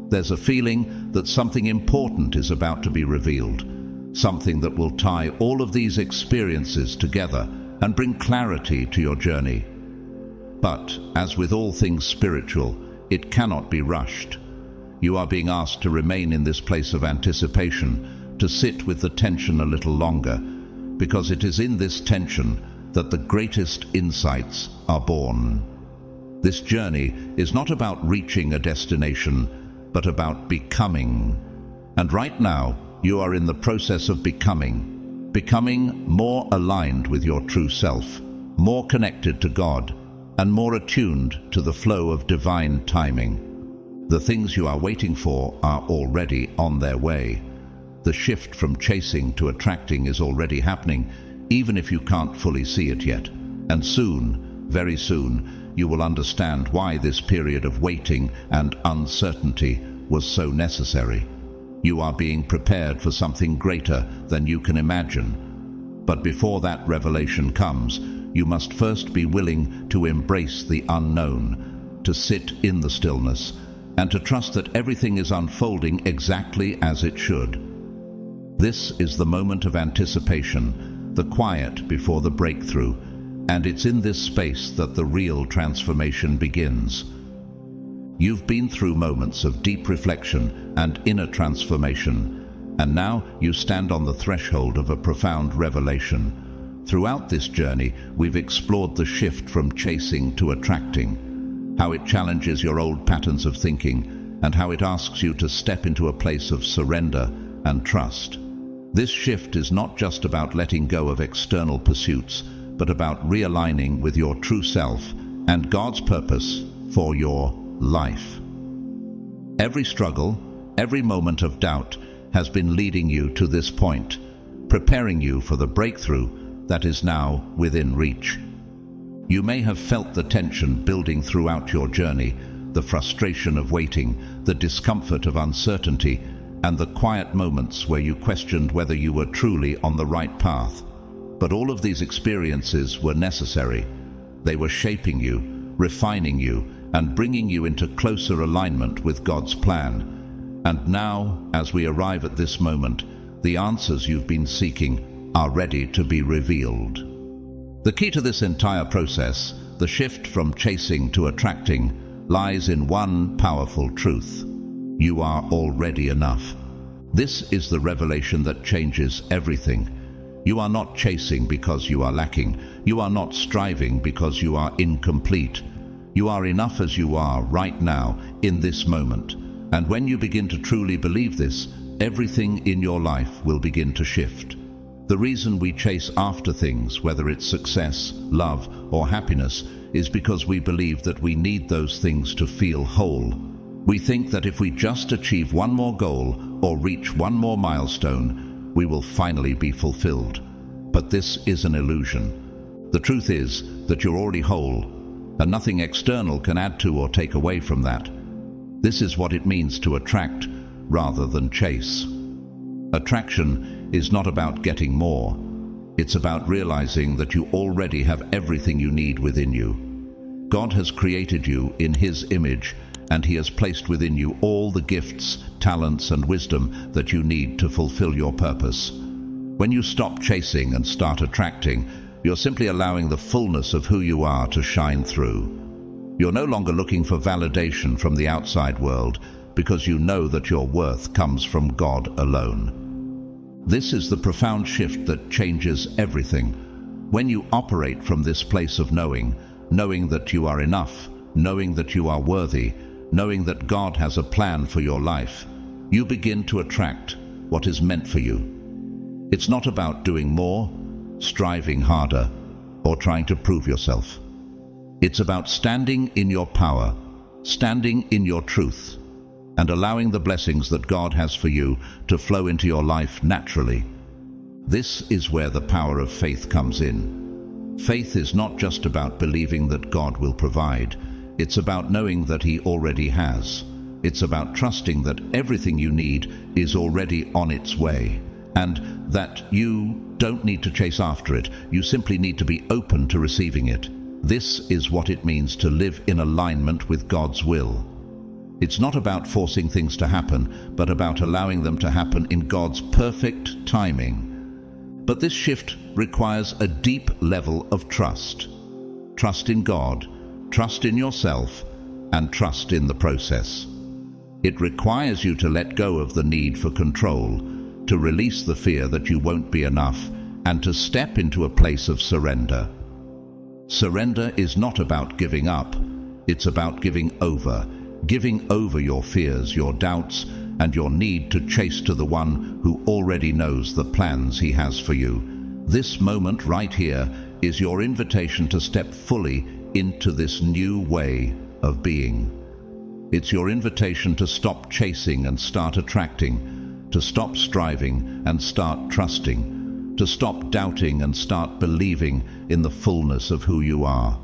There's a feeling that something important is about to be revealed, something that will tie all of these experiences together and bring clarity to your journey. But, as with all things spiritual, it cannot be rushed. You are being asked to remain in this place of anticipation, to sit with the tension a little longer, because it is in this tension that the greatest insights are born. This journey is not about reaching a destination, but about becoming. And right now, you are in the process of becoming more aligned with your true self, more connected to God, and more attuned to the flow of divine timing. The things you are waiting for are already on their way. The shift from chasing to attracting is already happening, even if you can't fully see it yet. And soon, very soon, you will understand why this period of waiting and uncertainty was so necessary. You are being prepared for something greater than you can imagine. But before that revelation comes, you must first be willing to embrace the unknown, to sit in the stillness, and to trust that everything is unfolding exactly as it should. This is the moment of anticipation, the quiet before the breakthrough, and it's in this space that the real transformation begins. You've been through moments of deep reflection and inner transformation, and now you stand on the threshold of a profound revelation. Throughout this journey, we've explored the shift from chasing to attracting, how it challenges your old patterns of thinking, and how it asks you to step into a place of surrender and trust. This shift is not just about letting go of external pursuits, but about realigning with your true self and God's purpose for your life. Every struggle, every moment of doubt has been leading you to this point, preparing you for the breakthrough that is now within reach. You may have felt the tension building throughout your journey, the frustration of waiting, the discomfort of uncertainty, and the quiet moments where you questioned whether you were truly on the right path. But all of these experiences were necessary. They were shaping you, refining you, and bringing you into closer alignment with God's plan. And now, as we arrive at this moment, the answers you've been seeking are ready to be revealed. The key to this entire process, the shift from chasing to attracting, lies in one powerful truth. You are already enough. This is the revelation that changes everything. You are not chasing because you are lacking. You are not striving because you are incomplete. You are enough as you are right now, in this moment. And when you begin to truly believe this, everything in your life will begin to shift. The reason we chase after things, whether it's success, love, or happiness, is because we believe that we need those things to feel whole. We think that if we just achieve one more goal or reach one more milestone, we will finally be fulfilled. But this is an illusion. The truth is that you're already whole, and nothing external can add to or take away from that. This is what it means to attract rather than chase. Attraction is not about getting more. It's about realizing that you already have everything you need within you. God has created you in His image, and He has placed within you all the gifts, talents, and wisdom that you need to fulfill your purpose. When you stop chasing and start attracting, you're simply allowing the fullness of who you are to shine through. You're no longer looking for validation from the outside world, because you know that your worth comes from God alone. This is the profound shift that changes everything. When you operate from this place of knowing that you are enough, knowing that you are worthy, knowing that God has a plan for your life, you begin to attract what is meant for you. It's not about doing more, striving harder, or trying to prove yourself. It's about standing in your power, standing in your truth, and allowing the blessings that God has for you to flow into your life naturally. This is where the power of faith comes in. Faith is not just about believing that God will provide. It's about knowing that He already has. It's about trusting that everything you need is already on its way, and that you don't need to chase after it. You simply need to be open to receiving it. This is what it means to live in alignment with God's will. It's not about forcing things to happen, but about allowing them to happen in God's perfect timing. But this shift requires a deep level of trust. Trust in God, trust in yourself, and trust in the process. It requires you to let go of the need for control, to release the fear that you won't be enough, and to step into a place of surrender. Surrender is not about giving up. It's about giving over your fears, your doubts, and your need to chase to the one who already knows the plans he has for you. This moment right here is your invitation to step fully into this new way of being. It's your invitation to stop chasing and start attracting, to stop striving and start trusting, to stop doubting and start believing in the fullness of who you are.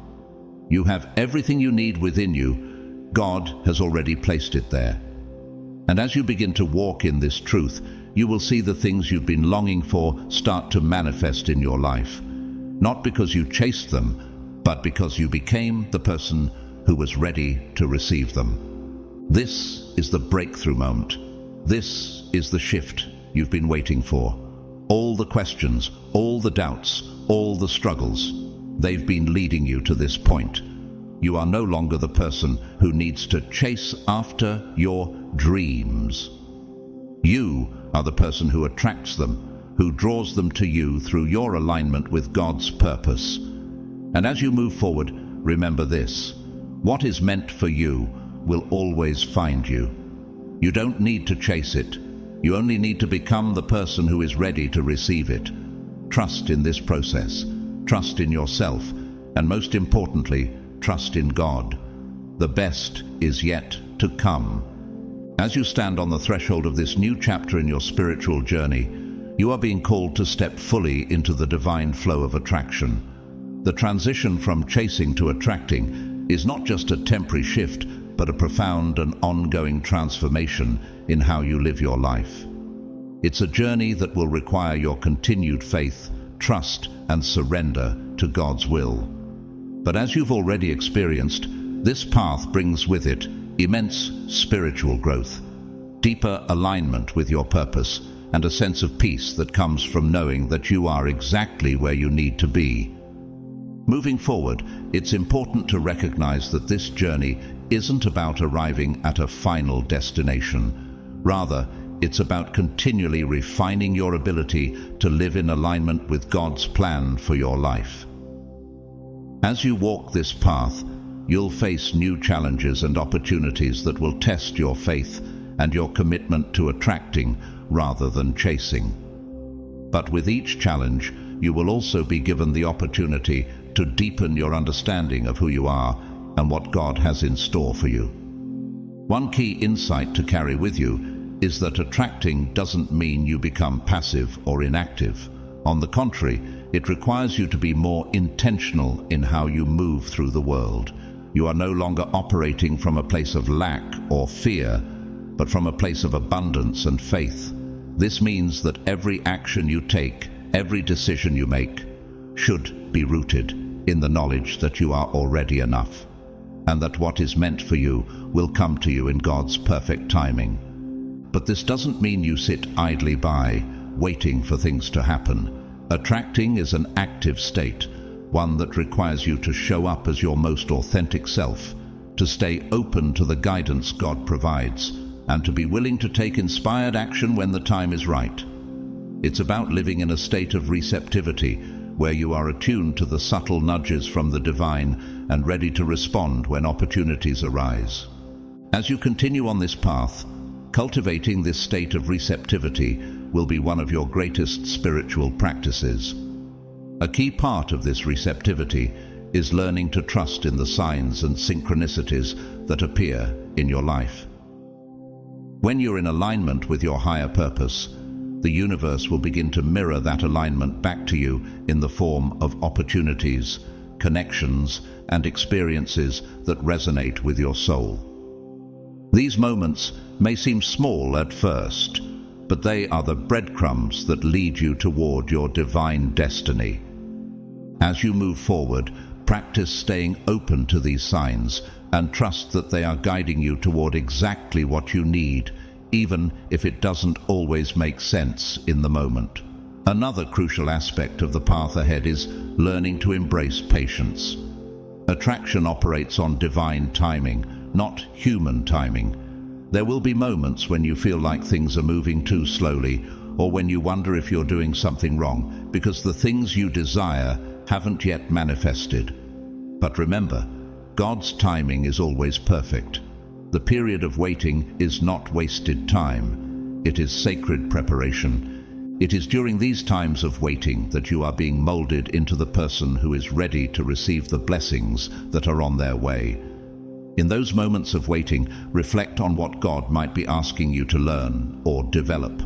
You have everything you need within you. God has already placed it there. And as you begin to walk in this truth, you will see the things you've been longing for start to manifest in your life. Not because you chased them, but because you became the person who was ready to receive them. This is the breakthrough moment. This is the shift you've been waiting for. All the questions, all the doubts, all the struggles, they've been leading you to this point. You are no longer the person who needs to chase after your dreams. You are the person who attracts them, who draws them to you through your alignment with God's purpose. And as you move forward, remember this: what is meant for you will always find you. You don't need to chase it. You only need to become the person who is ready to receive it. Trust in this process. Trust in yourself. And most importantly, trust in God. The best is yet to come. As you stand on the threshold of this new chapter in your spiritual journey, you are being called to step fully into the divine flow of attraction. The transition from chasing to attracting is not just a temporary shift, but a profound and ongoing transformation in how you live your life. It's a journey that will require your continued faith, trust, and surrender to God's will. But as you've already experienced, this path brings with it immense spiritual growth, deeper alignment with your purpose, and a sense of peace that comes from knowing that you are exactly where you need to be. Moving forward, it's important to recognize that this journey isn't about arriving at a final destination. Rather, it's about continually refining your ability to live in alignment with God's plan for your life. As you walk this path, you'll face new challenges and opportunities that will test your faith and your commitment to attracting rather than chasing. But with each challenge, you will also be given the opportunity to deepen your understanding of who you are and what God has in store for you. One key insight to carry with you is that attracting doesn't mean you become passive or inactive. On the contrary, it requires you to be more intentional in how you move through the world. You are no longer operating from a place of lack or fear, but from a place of abundance and faith. This means that every action you take, every decision you make, should be rooted in the knowledge that you are already enough, and that what is meant for you will come to you in God's perfect timing. But this doesn't mean you sit idly by, waiting for things to happen. Attracting is an active state, one that requires you to show up as your most authentic self, to stay open to the guidance God provides, and to be willing to take inspired action when the time is right. It's about living in a state of receptivity, where you are attuned to the subtle nudges from the divine and ready to respond when opportunities arise. As you continue on this path, cultivating this state of receptivity will be one of your greatest spiritual practices. A key part of this receptivity is learning to trust in the signs and synchronicities that appear in your life. When you're in alignment with your higher purpose, the universe will begin to mirror that alignment back to you in the form of opportunities, connections, and experiences that resonate with your soul. These moments may seem small at first, but they are the breadcrumbs that lead you toward your divine destiny. As you move forward, practice staying open to these signs and trust that they are guiding you toward exactly what you need, even if it doesn't always make sense in the moment. Another crucial aspect of the path ahead is learning to embrace patience. Attraction operates on divine timing, not human timing. There will be moments when you feel like things are moving too slowly, or when you wonder if you're doing something wrong, because the things you desire haven't yet manifested. But remember, God's timing is always perfect. The period of waiting is not wasted time. It is sacred preparation. It is during these times of waiting that you are being molded into the person who is ready to receive the blessings that are on their way. In those moments of waiting, reflect on what God might be asking you to learn or develop.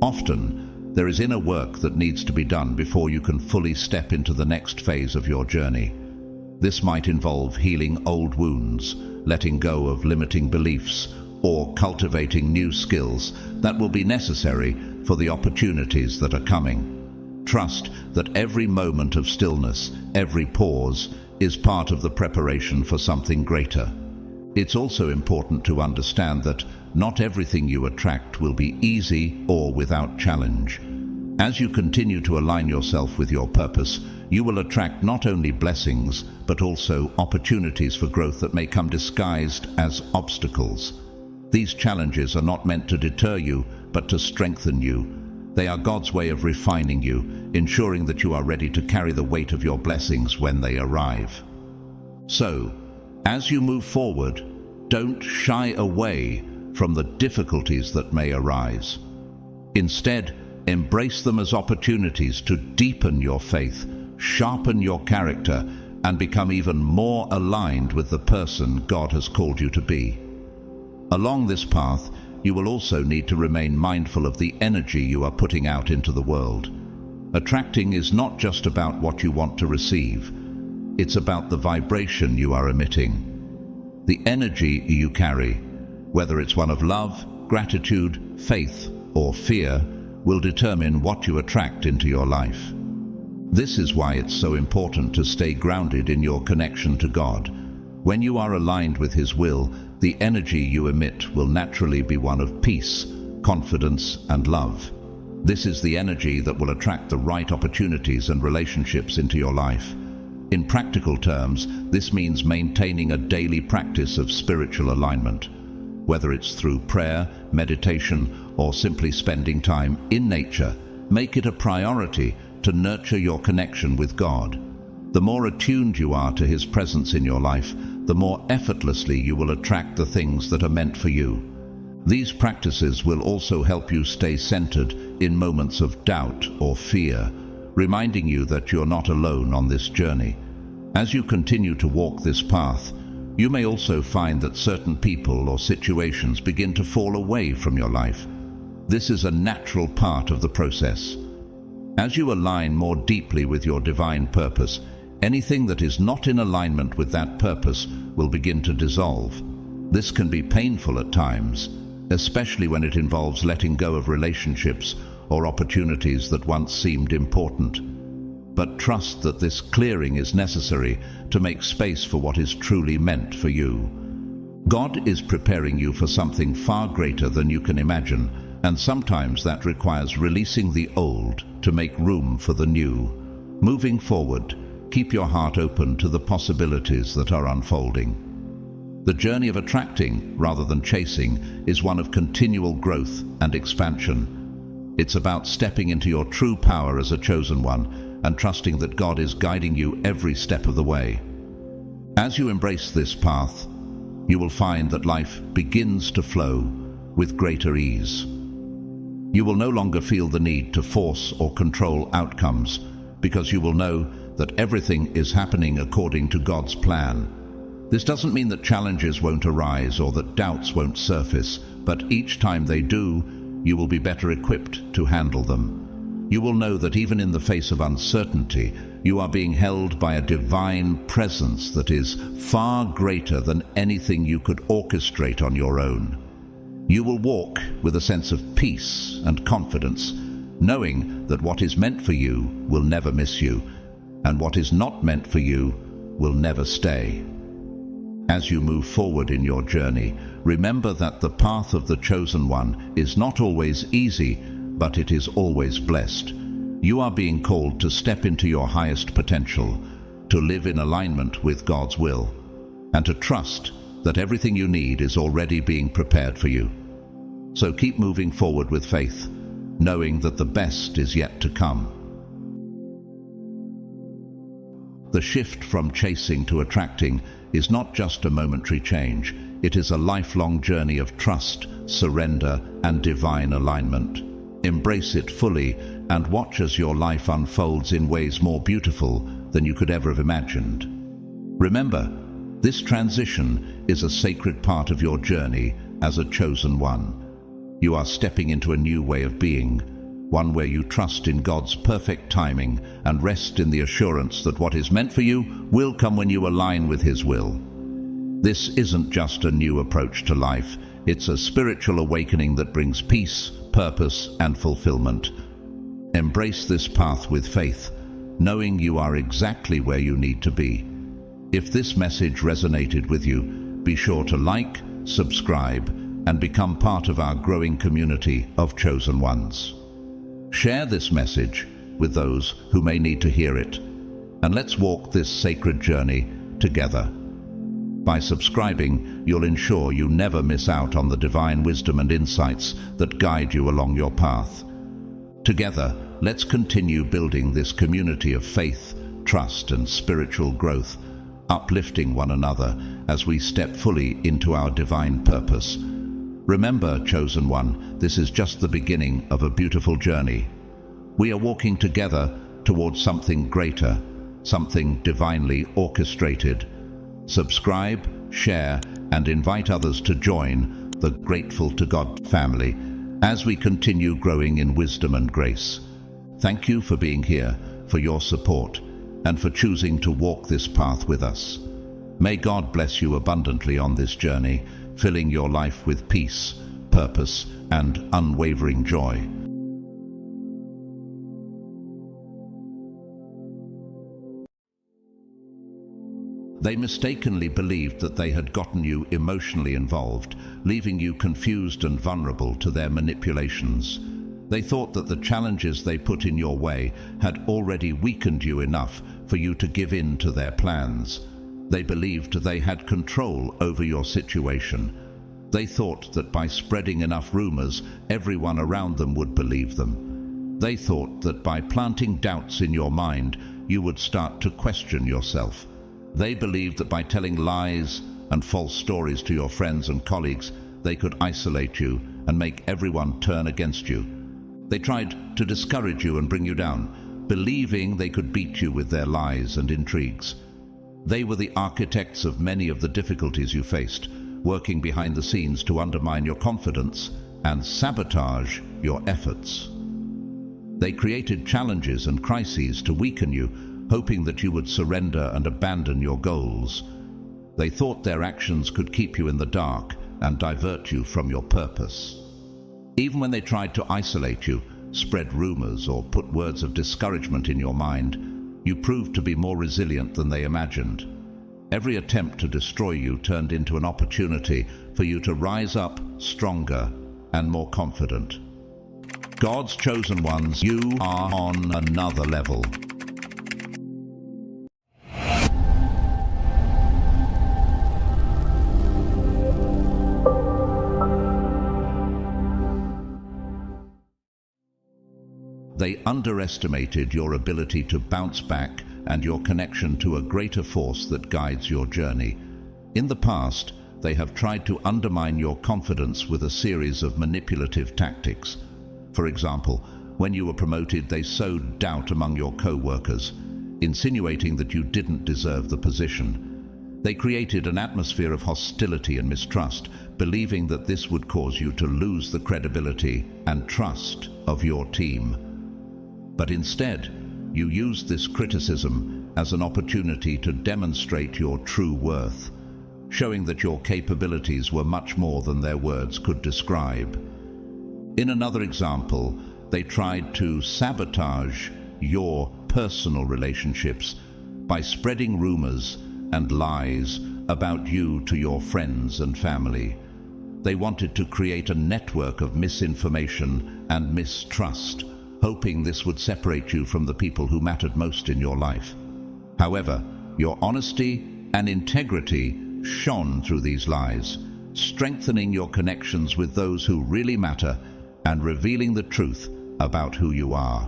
Often, there is inner work that needs to be done before you can fully step into the next phase of your journey. This might involve healing old wounds, letting go of limiting beliefs, or cultivating new skills that will be necessary for the opportunities that are coming. Trust that every moment of stillness, every pause, is part of the preparation for something greater. It's also important to understand that not everything you attract will be easy or without challenge. As you continue to align yourself with your purpose, you will attract not only blessings, but also opportunities for growth that may come disguised as obstacles. These challenges are not meant to deter you, but to strengthen you. They are God's way of refining you, ensuring that you are ready to carry the weight of your blessings when they arrive. So, as you move forward, don't shy away from the difficulties that may arise. Instead, embrace them as opportunities to deepen your faith, sharpen your character, and become even more aligned with the person God has called you to be. Along this path, you will also need to remain mindful of the energy you are putting out into the world. Attracting is not just about what you want to receive. It's about the vibration you are emitting. The energy you carry, whether it's one of love, gratitude, faith, or fear, will determine what you attract into your life. This is why it's so important to stay grounded in your connection to God. When you are aligned with His will, the energy you emit will naturally be one of peace, confidence, and love. This is the energy that will attract the right opportunities and relationships into your life. In practical terms, this means maintaining a daily practice of spiritual alignment. Whether it's through prayer, meditation, or simply spending time in nature, make it a priority to nurture your connection with God. The more attuned you are to His presence in your life, the more effortlessly you will attract the things that are meant for you. These practices will also help you stay centered in moments of doubt or fear, reminding you that you're not alone on this journey. As you continue to walk this path, you may also find that certain people or situations begin to fall away from your life. This is a natural part of the process. As you align more deeply with your divine purpose, anything that is not in alignment with that purpose will begin to dissolve. This can be painful at times, especially when it involves letting go of relationships or opportunities that once seemed important. But trust that this clearing is necessary to make space for what is truly meant for you. God is preparing you for something far greater than you can imagine, and sometimes that requires releasing the old to make room for the new. Moving forward, keep your heart open to the possibilities that are unfolding. The journey of attracting, rather than chasing, is one of continual growth and expansion. It's about stepping into your true power as a chosen one and trusting that God is guiding you every step of the way. As you embrace this path, you will find that life begins to flow with greater ease. You will no longer feel the need to force or control outcomes, because you will know that everything is happening according to God's plan. This doesn't mean that challenges won't arise or that doubts won't surface, but each time they do, you will be better equipped to handle them. You will know that even in the face of uncertainty, you are being held by a divine presence that is far greater than anything you could orchestrate on your own. You will walk with a sense of peace and confidence, knowing that what is meant for you will never miss you, and what is not meant for you will never stay. As you move forward in your journey, remember that the path of the chosen one is not always easy, but it is always blessed. You are being called to step into your highest potential, to live in alignment with God's will, and to trust that everything you need is already being prepared for you. So keep moving forward with faith, knowing that the best is yet to come. The shift from chasing to attracting is not just a momentary change. It is a lifelong journey of trust, surrender, and divine alignment. Embrace it fully and watch as your life unfolds in ways more beautiful than you could ever have imagined. Remember, this transition is a sacred part of your journey as a chosen one. You are stepping into a new way of being, one where you trust in God's perfect timing and rest in the assurance that what is meant for you will come when you align with His will. This isn't just a new approach to life, it's a spiritual awakening that brings peace, purpose, and fulfillment. Embrace this path with faith, knowing you are exactly where you need to be. If this message resonated with you, be sure to like, subscribe, and become part of our growing community of chosen ones. Share this message with those who may need to hear it, and let's walk this sacred journey together. By subscribing, you'll ensure you never miss out on the divine wisdom and insights that guide you along your path. Together, let's continue building this community of faith, trust, and spiritual growth, uplifting one another as we step fully into our divine purpose. Remember, chosen one, this is just the beginning of a beautiful journey. We are walking together towards something greater, something divinely orchestrated. Subscribe, share, and invite others to join the Grateful to God family as we continue growing in wisdom and grace. Thank you for being here, for your support, and for choosing to walk this path with us. May God bless you abundantly on this journey, filling your life with peace, purpose, and unwavering joy. They mistakenly believed that they had gotten you emotionally involved, leaving you confused and vulnerable to their manipulations. They thought that the challenges they put in your way had already weakened you enough for you to give in to their plans. They believed they had control over your situation. They thought that by spreading enough rumors, everyone around them would believe them. They thought that by planting doubts in your mind, you would start to question yourself. They believed that by telling lies and false stories to your friends and colleagues, they could isolate you and make everyone turn against you. They tried to discourage you and bring you down, believing they could beat you with their lies and intrigues. They were the architects of many of the difficulties you faced, working behind the scenes to undermine your confidence and sabotage your efforts. They created challenges and crises to weaken you, hoping that you would surrender and abandon your goals. They thought their actions could keep you in the dark and divert you from your purpose. Even when they tried to isolate you, spread rumors, or put words of discouragement in your mind, you proved to be more resilient than they imagined. Every attempt to destroy you turned into an opportunity for you to rise up stronger and more confident. God's chosen ones, you are on another level. They underestimated your ability to bounce back and your connection to a greater force that guides your journey. In the past, they have tried to undermine your confidence with a series of manipulative tactics. For example, when you were promoted, they sowed doubt among your co-workers, insinuating that you didn't deserve the position. They created an atmosphere of hostility and mistrust, believing that this would cause you to lose the credibility and trust of your team. But instead, you used this criticism as an opportunity to demonstrate your true worth, showing that your capabilities were much more than their words could describe. In another example, they tried to sabotage your personal relationships by spreading rumors and lies about you to your friends and family. They wanted to create a network of misinformation and mistrust, hoping this would separate you from the people who mattered most in your life. However, your honesty and integrity shone through these lies, strengthening your connections with those who really matter and revealing the truth about who you are.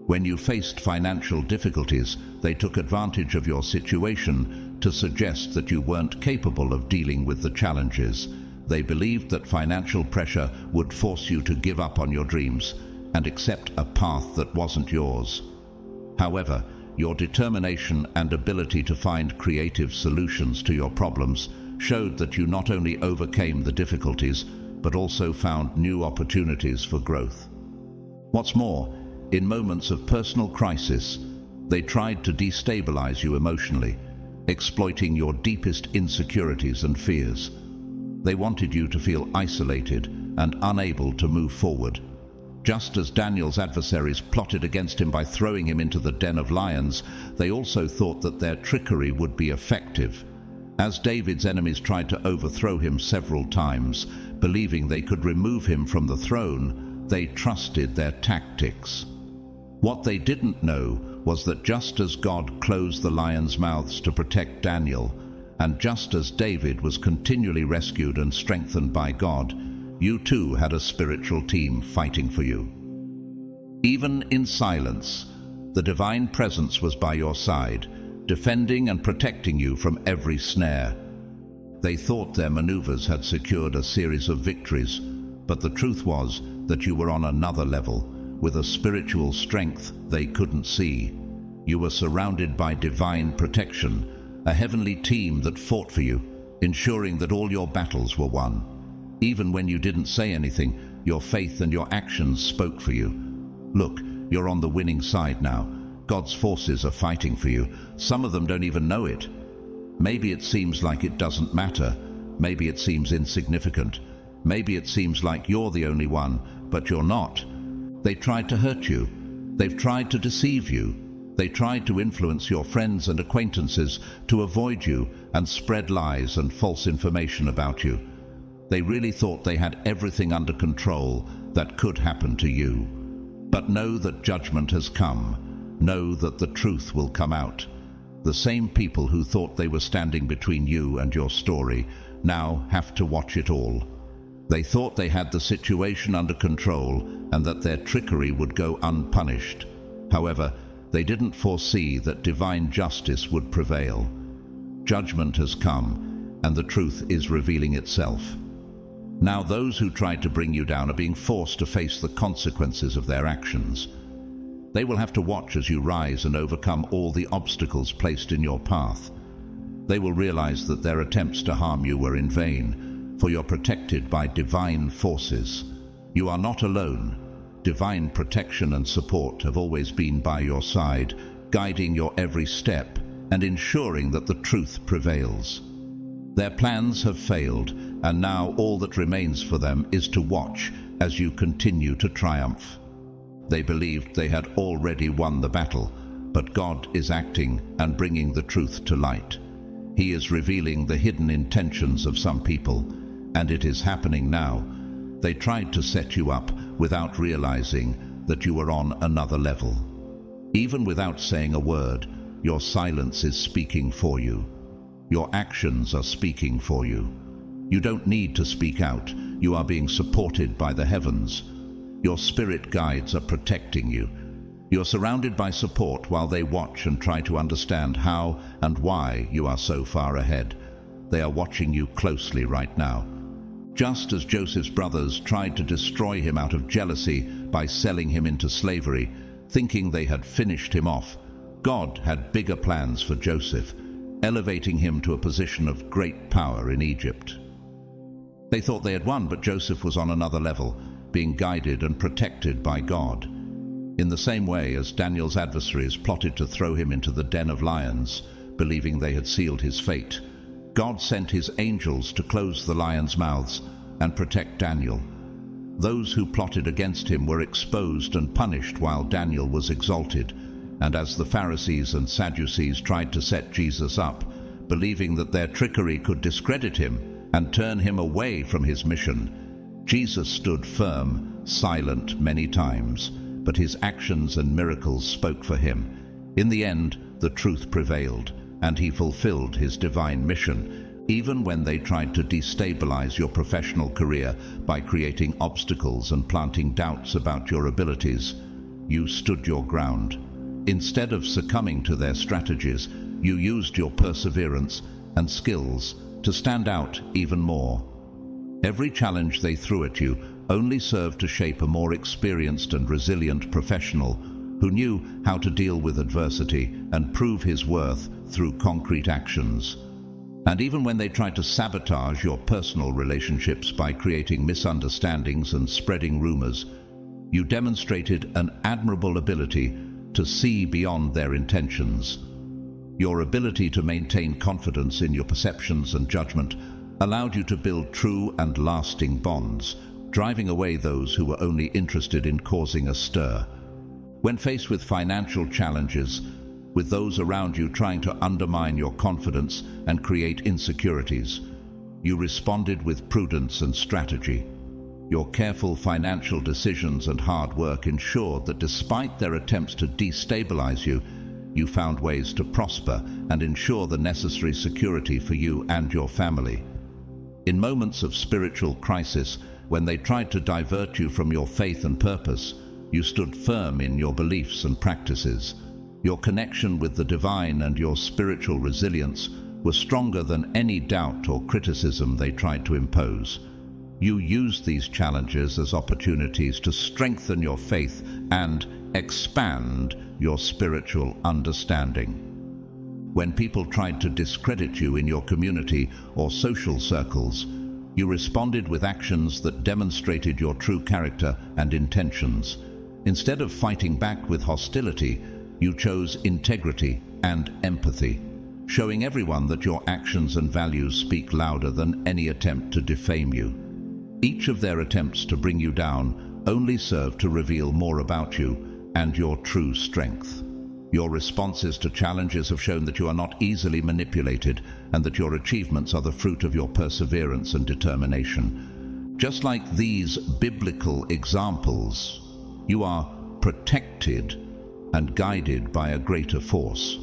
When you faced financial difficulties, they took advantage of your situation to suggest that you weren't capable of dealing with the challenges. They believed that financial pressure would force you to give up on your dreams and accept a path that wasn't yours. However, your determination and ability to find creative solutions to your problems showed that you not only overcame the difficulties, but also found new opportunities for growth. What's more, in moments of personal crisis, they tried to destabilize you emotionally, exploiting your deepest insecurities and fears. They wanted you to feel isolated and unable to move forward. Just as Daniel's adversaries plotted against him by throwing him into the den of lions, they also thought that their trickery would be effective. As David's enemies tried to overthrow him several times, believing they could remove him from the throne, they trusted their tactics. What they didn't know was that just as God closed the lions' mouths to protect Daniel, and just as David was continually rescued and strengthened by God, you too had a spiritual team fighting for you. Even in silence, the divine presence was by your side, defending and protecting you from every snare. They thought their maneuvers had secured a series of victories, but the truth was that you were on another level, with a spiritual strength they couldn't see. You were surrounded by divine protection, a heavenly team that fought for you, ensuring that all your battles were won. Even when you didn't say anything, your faith and your actions spoke for you. Look, you're on the winning side now. God's forces are fighting for you. Some of them don't even know it. Maybe it seems like it doesn't matter. Maybe it seems insignificant. Maybe it seems like you're the only one, but you're not. They tried to hurt you. They've tried to deceive you. They tried to influence your friends and acquaintances to avoid you and spread lies and false information about you. They really thought they had everything under control that could happen to you. But know that judgment has come. Know that the truth will come out. The same people who thought they were standing between you and your story now have to watch it all. They thought they had the situation under control and that their trickery would go unpunished. However, they didn't foresee that divine justice would prevail. Judgment has come, and the truth is revealing itself. Now those who tried to bring you down are being forced to face the consequences of their actions. They will have to watch as you rise and overcome all the obstacles placed in your path. They will realize that their attempts to harm you were in vain, for you're protected by divine forces. You are not alone. Divine protection and support have always been by your side, guiding your every step and ensuring that the truth prevails. Their plans have failed, and now all that remains for them is to watch as you continue to triumph. They believed they had already won the battle, but God is acting and bringing the truth to light. He is revealing the hidden intentions of some people, and it is happening now. They tried to set you up without realizing that you were on another level. Even without saying a word, your silence is speaking for you. Your actions are speaking for you. You don't need to speak out. You are being supported by the heavens. Your spirit guides are protecting you. You're surrounded by support while they watch and try to understand how and why you are so far ahead. They are watching you closely right now. Just as Joseph's brothers tried to destroy him out of jealousy by selling him into slavery, thinking they had finished him off, God had bigger plans for Joseph, elevating him to a position of great power in Egypt. They thought they had won, but Joseph was on another level, being guided and protected by God. In the same way as Daniel's adversaries plotted to throw him into the den of lions, believing they had sealed his fate, God sent his angels to close the lions' mouths and protect Daniel. Those who plotted against him were exposed and punished while Daniel was exalted, and as the Pharisees and Sadducees tried to set Jesus up, believing that their trickery could discredit him and turn him away from his mission, Jesus stood firm, silent many times, but his actions and miracles spoke for him. In the end, the truth prevailed, and he fulfilled his divine mission, even when they tried to destabilize your professional career by creating obstacles and planting doubts about your abilities. You stood your ground. Instead of succumbing to their strategies, you used your perseverance and skills to stand out even more. Every challenge they threw at you only served to shape a more experienced and resilient professional who knew how to deal with adversity and prove his worth through concrete actions. And even when they tried to sabotage your personal relationships by creating misunderstandings and spreading rumors, you demonstrated an admirable ability to see beyond their intentions. Your ability to maintain confidence in your perceptions and judgment allowed you to build true and lasting bonds, driving away those who were only interested in causing a stir. When faced with financial challenges, with those around you trying to undermine your confidence and create insecurities, you responded with prudence and strategy. Your careful financial decisions and hard work ensured that despite their attempts to destabilize you, you found ways to prosper and ensure the necessary security for you and your family. In moments of spiritual crisis, when they tried to divert you from your faith and purpose, you stood firm in your beliefs and practices. Your connection with the divine and your spiritual resilience were stronger than any doubt or criticism they tried to impose. You used these challenges as opportunities to strengthen your faith and expand your spiritual understanding. When people tried to discredit you in your community or social circles, you responded with actions that demonstrated your true character and intentions. Instead of fighting back with hostility, you chose integrity and empathy, showing everyone that your actions and values speak louder than any attempt to defame you. Each of their attempts to bring you down only served to reveal more about you and your true strength. Your responses to challenges have shown that you are not easily manipulated and that your achievements are the fruit of your perseverance and determination. Just like these biblical examples, you are protected and guided by a greater force.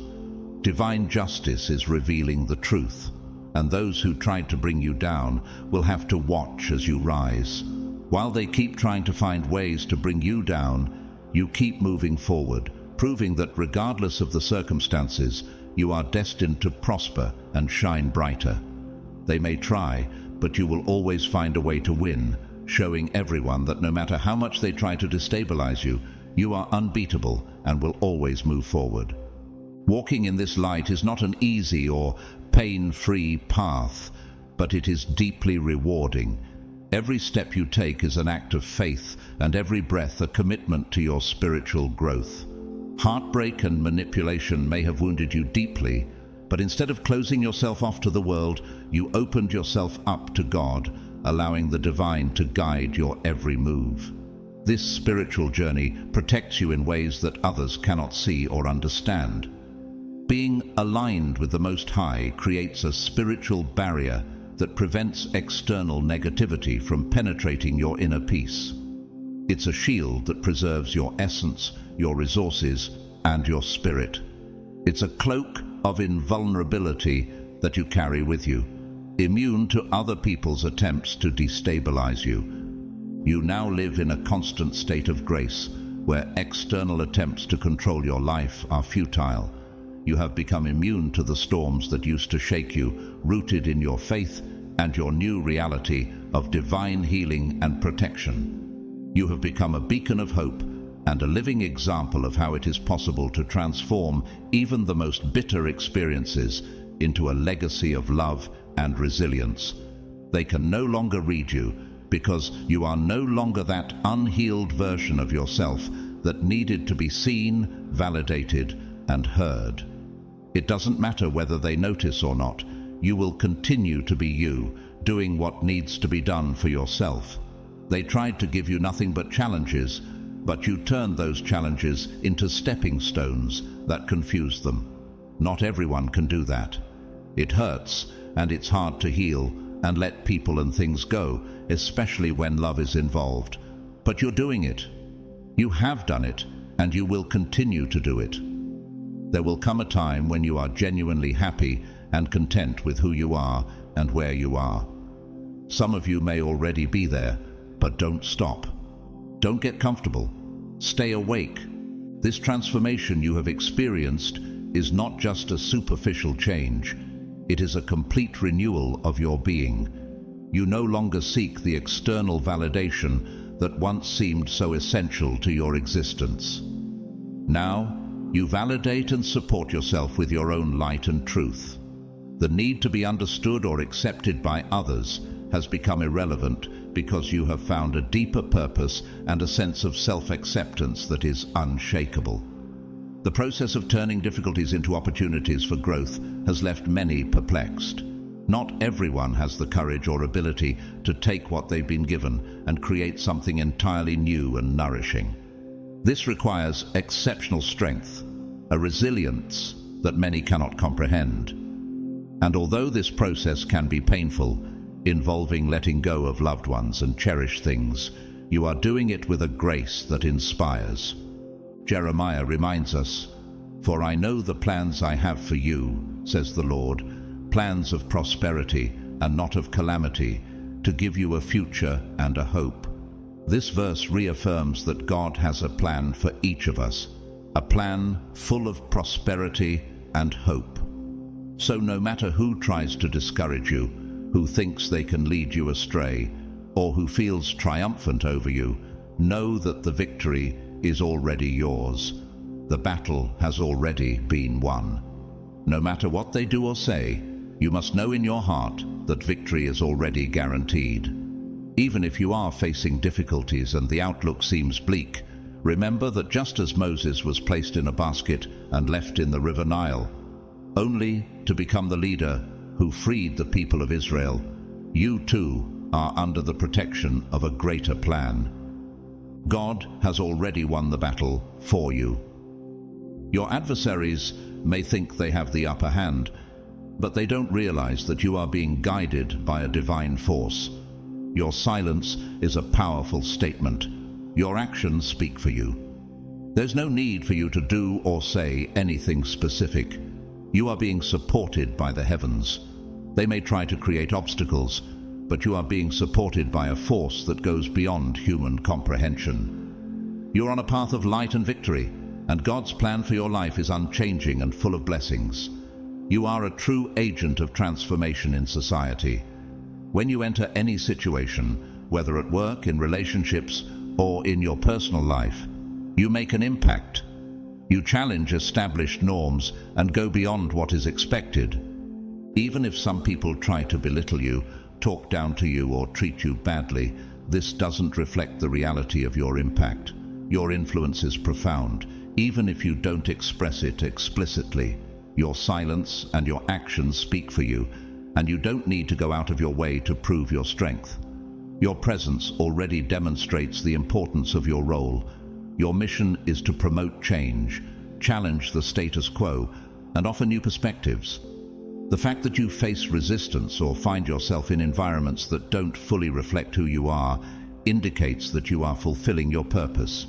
Divine justice is revealing the truth, and those who tried to bring you down will have to watch as you rise. While they keep trying to find ways to bring you down, you keep moving forward, proving that regardless of the circumstances, you are destined to prosper and shine brighter. They may try, but you will always find a way to win, showing everyone that no matter how much they try to destabilize you, you are unbeatable and will always move forward. Walking in this light is not an easy or pain-free path, but it is deeply rewarding. Every step you take is an act of faith, and every breath a commitment to your spiritual growth. Heartbreak and manipulation may have wounded you deeply, but instead of closing yourself off to the world, you opened yourself up to God, allowing the divine to guide your every move. This spiritual journey protects you in ways that others cannot see or understand. Being aligned with the Most High creates a spiritual barrier that prevents external negativity from penetrating your inner peace. It's a shield that preserves your essence, your resources, and your spirit. It's a cloak of invulnerability that you carry with you, immune to other people's attempts to destabilize you. You now live in a constant state of grace, where external attempts to control your life are futile. You have become immune to the storms that used to shake you, rooted in your faith and your new reality of divine healing and protection. You have become a beacon of hope and a living example of how it is possible to transform even the most bitter experiences into a legacy of love and resilience. They can no longer read you because you are no longer that unhealed version of yourself that needed to be seen, validated, and heard. It doesn't matter whether they notice or not. You will continue to be you, doing what needs to be done for yourself. They tried to give you nothing but challenges, but you turned those challenges into stepping stones that confused them. Not everyone can do that. It hurts, and it's hard to heal and let people and things go, especially when love is involved. But you're doing it. You have done it, and you will continue to do it. There will come a time when you are genuinely happy and content with who you are and where you are. Some of you may already be there, but don't stop. Don't get comfortable. Stay awake. This transformation you have experienced is not just a superficial change, it is a complete renewal of your being. You no longer seek the external validation that once seemed so essential to your existence. Now, you validate and support yourself with your own light and truth. The need to be understood or accepted by others has become irrelevant because you have found a deeper purpose and a sense of self-acceptance that is unshakable. The process of turning difficulties into opportunities for growth has left many perplexed. Not everyone has the courage or ability to take what they've been given and create something entirely new and nourishing. This requires exceptional strength, a resilience that many cannot comprehend. And although this process can be painful, involving letting go of loved ones and cherished things, you are doing it with a grace that inspires. Jeremiah reminds us, "For I know the plans I have for you, says the Lord, plans of prosperity and not of calamity, to give you a future and a hope." This verse reaffirms that God has a plan for each of us, a plan full of prosperity and hope. So no matter who tries to discourage you, who thinks they can lead you astray, or who feels triumphant over you, know that the victory is already yours. The battle has already been won. No matter what they do or say, you must know in your heart that victory is already guaranteed. Even if you are facing difficulties and the outlook seems bleak, remember that just as Moses was placed in a basket and left in the river Nile, only to become the leader who freed the people of Israel, you too are under the protection of a greater plan. God has already won the battle for you. Your adversaries may think they have the upper hand, but they don't realize that you are being guided by a divine force. Your silence is a powerful statement. Your actions speak for you. There's no need for you to do or say anything specific. You are being supported by the heavens. They may try to create obstacles, but you are being supported by a force that goes beyond human comprehension. You're on a path of light and victory, and God's plan for your life is unchanging and full of blessings. You are a true agent of transformation in society. When you enter any situation, whether at work, in relationships, or in your personal life, you make an impact. You challenge established norms and go beyond what is expected. Even if some people try to belittle you, talk down to you, or treat you badly, this doesn't reflect the reality of your impact. Your influence is profound, even if you don't express it explicitly. Your silence and your actions speak for you, and you don't need to go out of your way to prove your strength. Your presence already demonstrates the importance of your role. Your mission is to promote change, challenge the status quo, and offer new perspectives. The fact that you face resistance or find yourself in environments that don't fully reflect who you are indicates that you are fulfilling your purpose.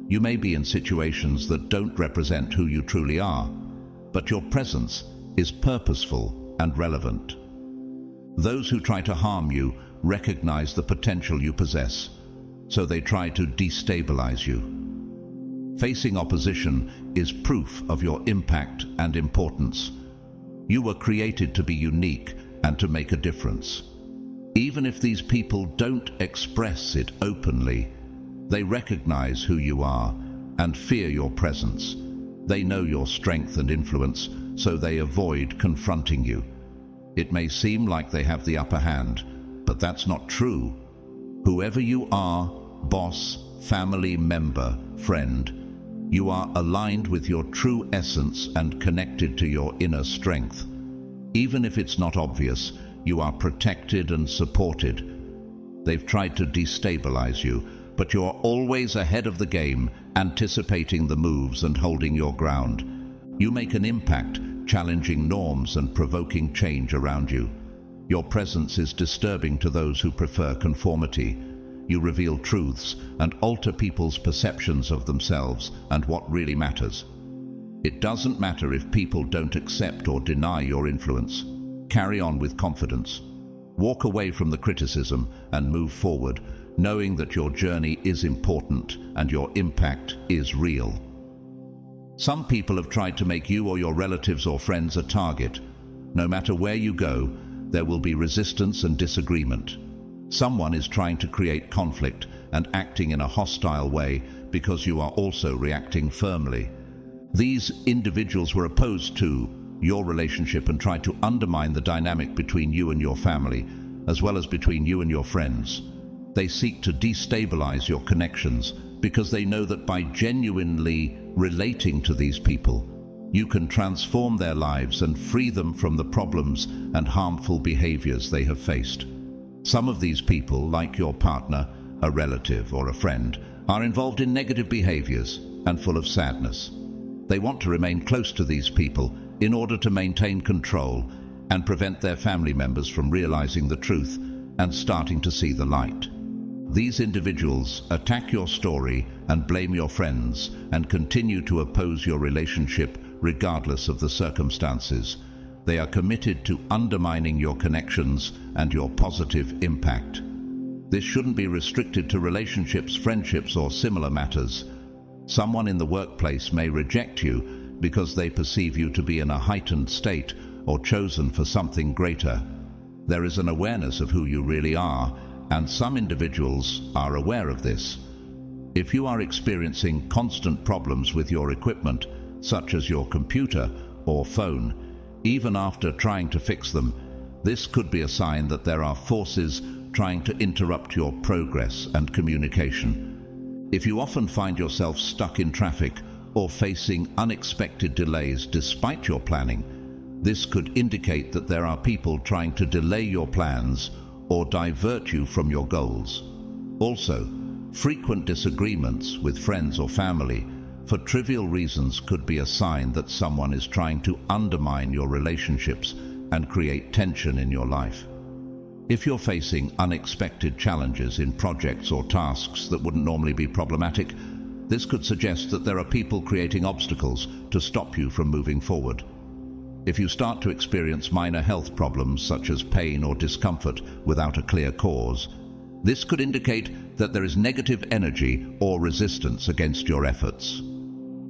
You may be in situations that don't represent who you truly are, but your presence is purposeful and relevant. Those who try to harm you recognize the potential you possess, so they try to destabilize you. Facing opposition is proof of your impact and importance. You were created to be unique and to make a difference. Even if these people don't express it openly, they recognize who you are and fear your presence. They know your strength and influence, so they avoid confronting you. It may seem like they have the upper hand, but that's not true. Whoever you are, boss, family member, friend, you are aligned with your true essence and connected to your inner strength. Even if it's not obvious, you are protected and supported. They've tried to destabilize you, but you are always ahead of the game, anticipating the moves and holding your ground. You make an impact, challenging norms and provoking change around you. Your presence is disturbing to those who prefer conformity. You reveal truths and alter people's perceptions of themselves and what really matters. It doesn't matter if people don't accept or deny your influence. Carry on with confidence. Walk away from the criticism and move forward, knowing that your journey is important and your impact is real. Some people have tried to make you or your relatives or friends a target. No matter where you go, there will be resistance and disagreement. Someone is trying to create conflict and acting in a hostile way because you are also reacting firmly. These individuals were opposed to your relationship and tried to undermine the dynamic between you and your family, as well as between you and your friends. They seek to destabilize your connections because they know that by genuinely relating to these people, you can transform their lives and free them from the problems and harmful behaviors they have faced. Some of these people, like your partner, a relative, or a friend, are involved in negative behaviors and full of sadness. They want to remain close to these people in order to maintain control and prevent their family members from realizing the truth and starting to see the light. These individuals attack your story and blame your friends and continue to oppose your relationship regardless of the circumstances. They are committed to undermining your connections and your positive impact. This shouldn't be restricted to relationships, friendships, or similar matters. Someone in the workplace may reject you because they perceive you to be in a heightened state or chosen for something greater. There is an awareness of who you really are, and some individuals are aware of this. If you are experiencing constant problems with your equipment, such as your computer or phone, even after trying to fix them, this could be a sign that there are forces trying to interrupt your progress and communication. If you often find yourself stuck in traffic or facing unexpected delays despite your planning, this could indicate that there are people trying to delay your plans or divert you from your goals. Also, frequent disagreements with friends or family for trivial reasons could be a sign that someone is trying to undermine your relationships and create tension in your life. If you're facing unexpected challenges in projects or tasks that wouldn't normally be problematic, this could suggest that there are people creating obstacles to stop you from moving forward. If you start to experience minor health problems such as pain or discomfort without a clear cause, this could indicate that there is negative energy or resistance against your efforts.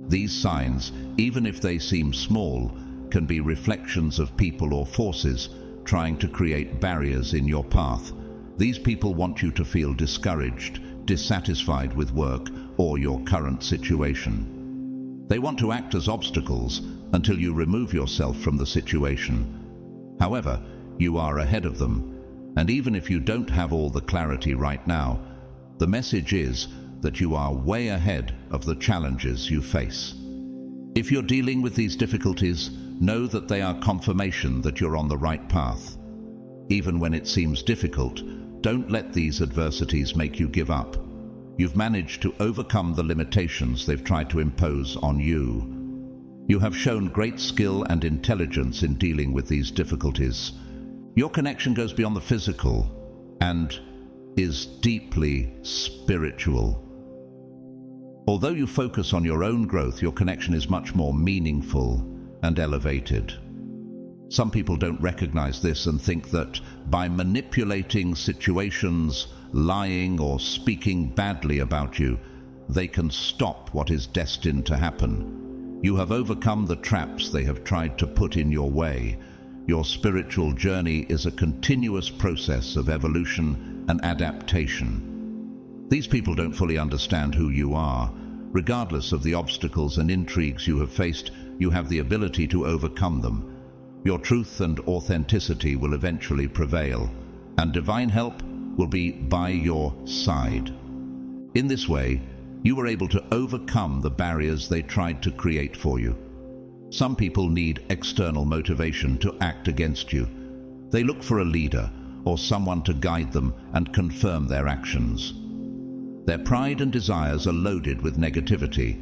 These signs, even if they seem small, can be reflections of people or forces trying to create barriers in your path. These people want you to feel discouraged, dissatisfied with work or your current situation. They want to act as obstacles until you remove yourself from the situation. However, you are ahead of them, and even if you don't have all the clarity right now, the message is that you are way ahead of the challenges you face. If you're dealing with these difficulties, know that they are confirmation that you're on the right path. Even when it seems difficult, don't let these adversities make you give up. You've managed to overcome the limitations they've tried to impose on you. You have shown great skill and intelligence in dealing with these difficulties. Your connection goes beyond the physical and is deeply spiritual. Although you focus on your own growth, your connection is much more meaningful and elevated. Some people don't recognize this and think that by manipulating situations, lying or speaking badly about you, they can stop what is destined to happen. You have overcome the traps they have tried to put in your way. Your spiritual journey is a continuous process of evolution and adaptation. These people don't fully understand who you are. Regardless of the obstacles and intrigues you have faced, you have the ability to overcome them. Your truth and authenticity will eventually prevail, and divine help will be by your side. In this way, you were able to overcome the barriers they tried to create for you. Some people need external motivation to act against you. They look for a leader or someone to guide them and confirm their actions. Their pride and desires are loaded with negativity,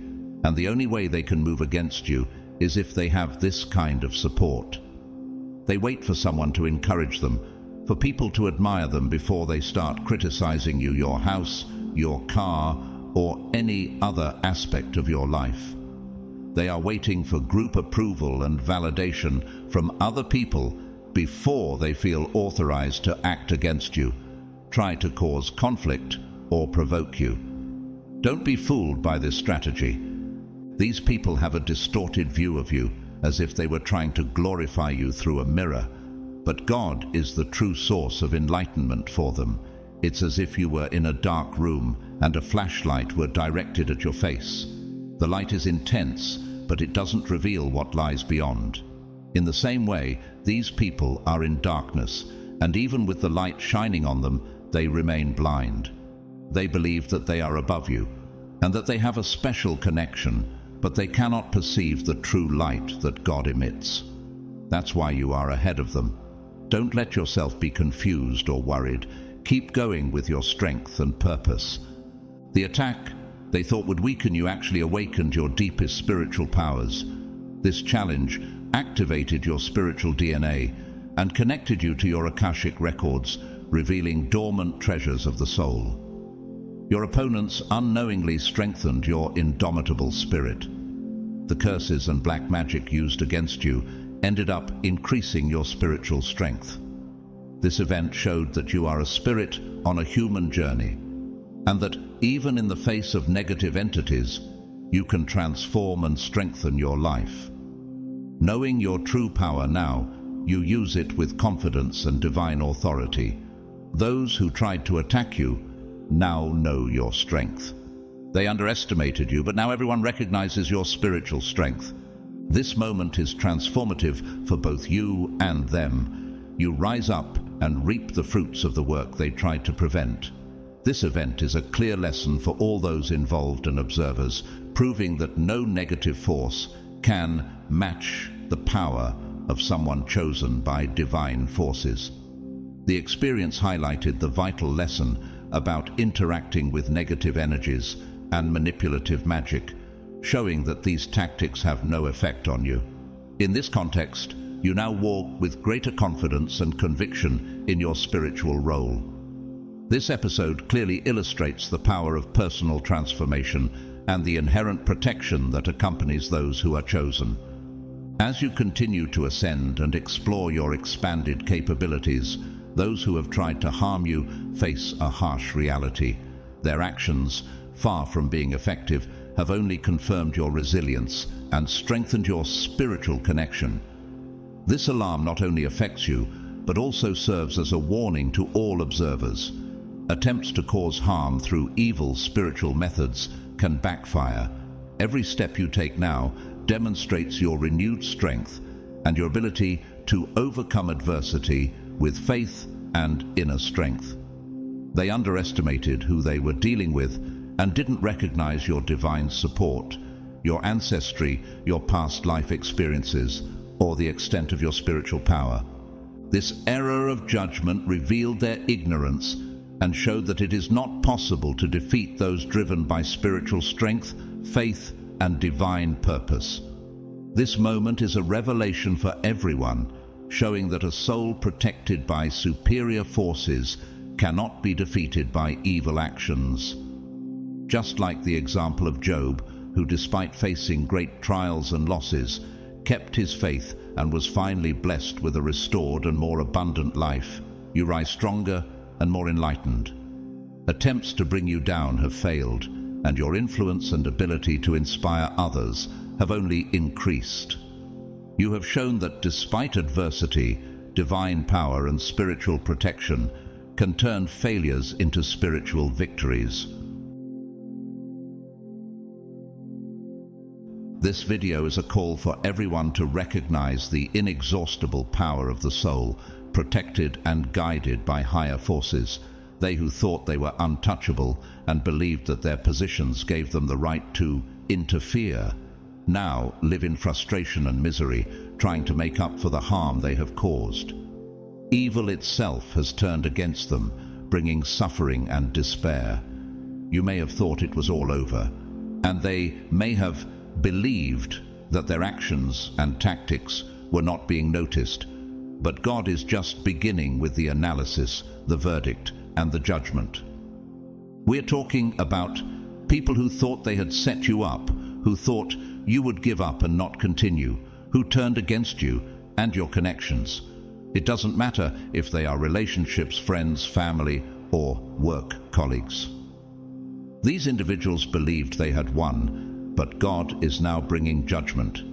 and the only way they can move against you is if they have this kind of support. They wait for someone to encourage them, for people to admire them before they start criticizing you, your house, your car, or any other aspect of your life. They are waiting for group approval and validation from other people before they feel authorized to act against you, try to cause conflict, or provoke you. Don't be fooled by this strategy. These people have a distorted view of you, as if they were trying to glorify you through a mirror. But God is the true source of enlightenment for them. It's as if you were in a dark room and a flashlight were directed at your face. The light is intense, but it doesn't reveal what lies beyond. In the same way, these people are in darkness, and even with the light shining on them, they remain blind. They believe that they are above you, and that they have a special connection, but they cannot perceive the true light that God emits. That's why you are ahead of them. Don't let yourself be confused or worried. Keep going with your strength and purpose. The attack they thought would weaken you actually awakened your deepest spiritual powers. This challenge activated your spiritual DNA and connected you to your Akashic records, revealing dormant treasures of the soul. Your opponents unknowingly strengthened your indomitable spirit. The curses and black magic used against you ended up increasing your spiritual strength. This event showed that you are a spirit on a human journey, and that even in the face of negative entities, you can transform and strengthen your life. Knowing your true power now, you use it with confidence and divine authority. Those who tried to attack you now know your strength. They underestimated you, but now everyone recognizes your spiritual strength. This moment is transformative for both you and them. You rise up and reap the fruits of the work they tried to prevent. This event is a clear lesson for all those involved and observers, proving that no negative force can match the power of someone chosen by divine forces. The experience highlighted the vital lesson about interacting with negative energies and manipulative magic, showing that these tactics have no effect on you. In this context, you now walk with greater confidence and conviction in your spiritual role. This episode clearly illustrates the power of personal transformation and the inherent protection that accompanies those who are chosen. As you continue to ascend and explore your expanded capabilities, those who have tried to harm you face a harsh reality. Their actions, far from being effective, have only confirmed your resilience and strengthened your spiritual connection. This alarm not only affects you, but also serves as a warning to all observers. Attempts to cause harm through evil spiritual methods can backfire. Every step you take now demonstrates your renewed strength and your ability to overcome adversity with faith and inner strength. They underestimated who they were dealing with and didn't recognize your divine support, your ancestry, your past life experiences, or the extent of your spiritual power. This error of judgment revealed their ignorance and showed that it is not possible to defeat those driven by spiritual strength, faith, and divine purpose. This moment is a revelation for everyone, showing that a soul protected by superior forces cannot be defeated by evil actions. Just like the example of Job, who despite facing great trials and losses, kept his faith and was finally blessed with a restored and more abundant life, you rise stronger and more enlightened. Attempts to bring you down have failed, and your influence and ability to inspire others have only increased. You have shown that despite adversity, divine power and spiritual protection can turn failures into spiritual victories. This video is a call for everyone to recognize the inexhaustible power of the soul, protected and guided by higher forces. They who thought they were untouchable and believed that their positions gave them the right to interfere, now live in frustration and misery, trying to make up for the harm they have caused. Evil itself has turned against them, bringing suffering and despair. You may have thought it was all over, and they may have believed that their actions and tactics were not being noticed, but God is just beginning with the analysis, the verdict, and the judgment. We're talking about people who thought they had set you up, who thought you would give up and not continue, who turned against you and your connections. It doesn't matter if they are relationships, friends, family, or work colleagues. These individuals believed they had won, but God is now bringing judgment.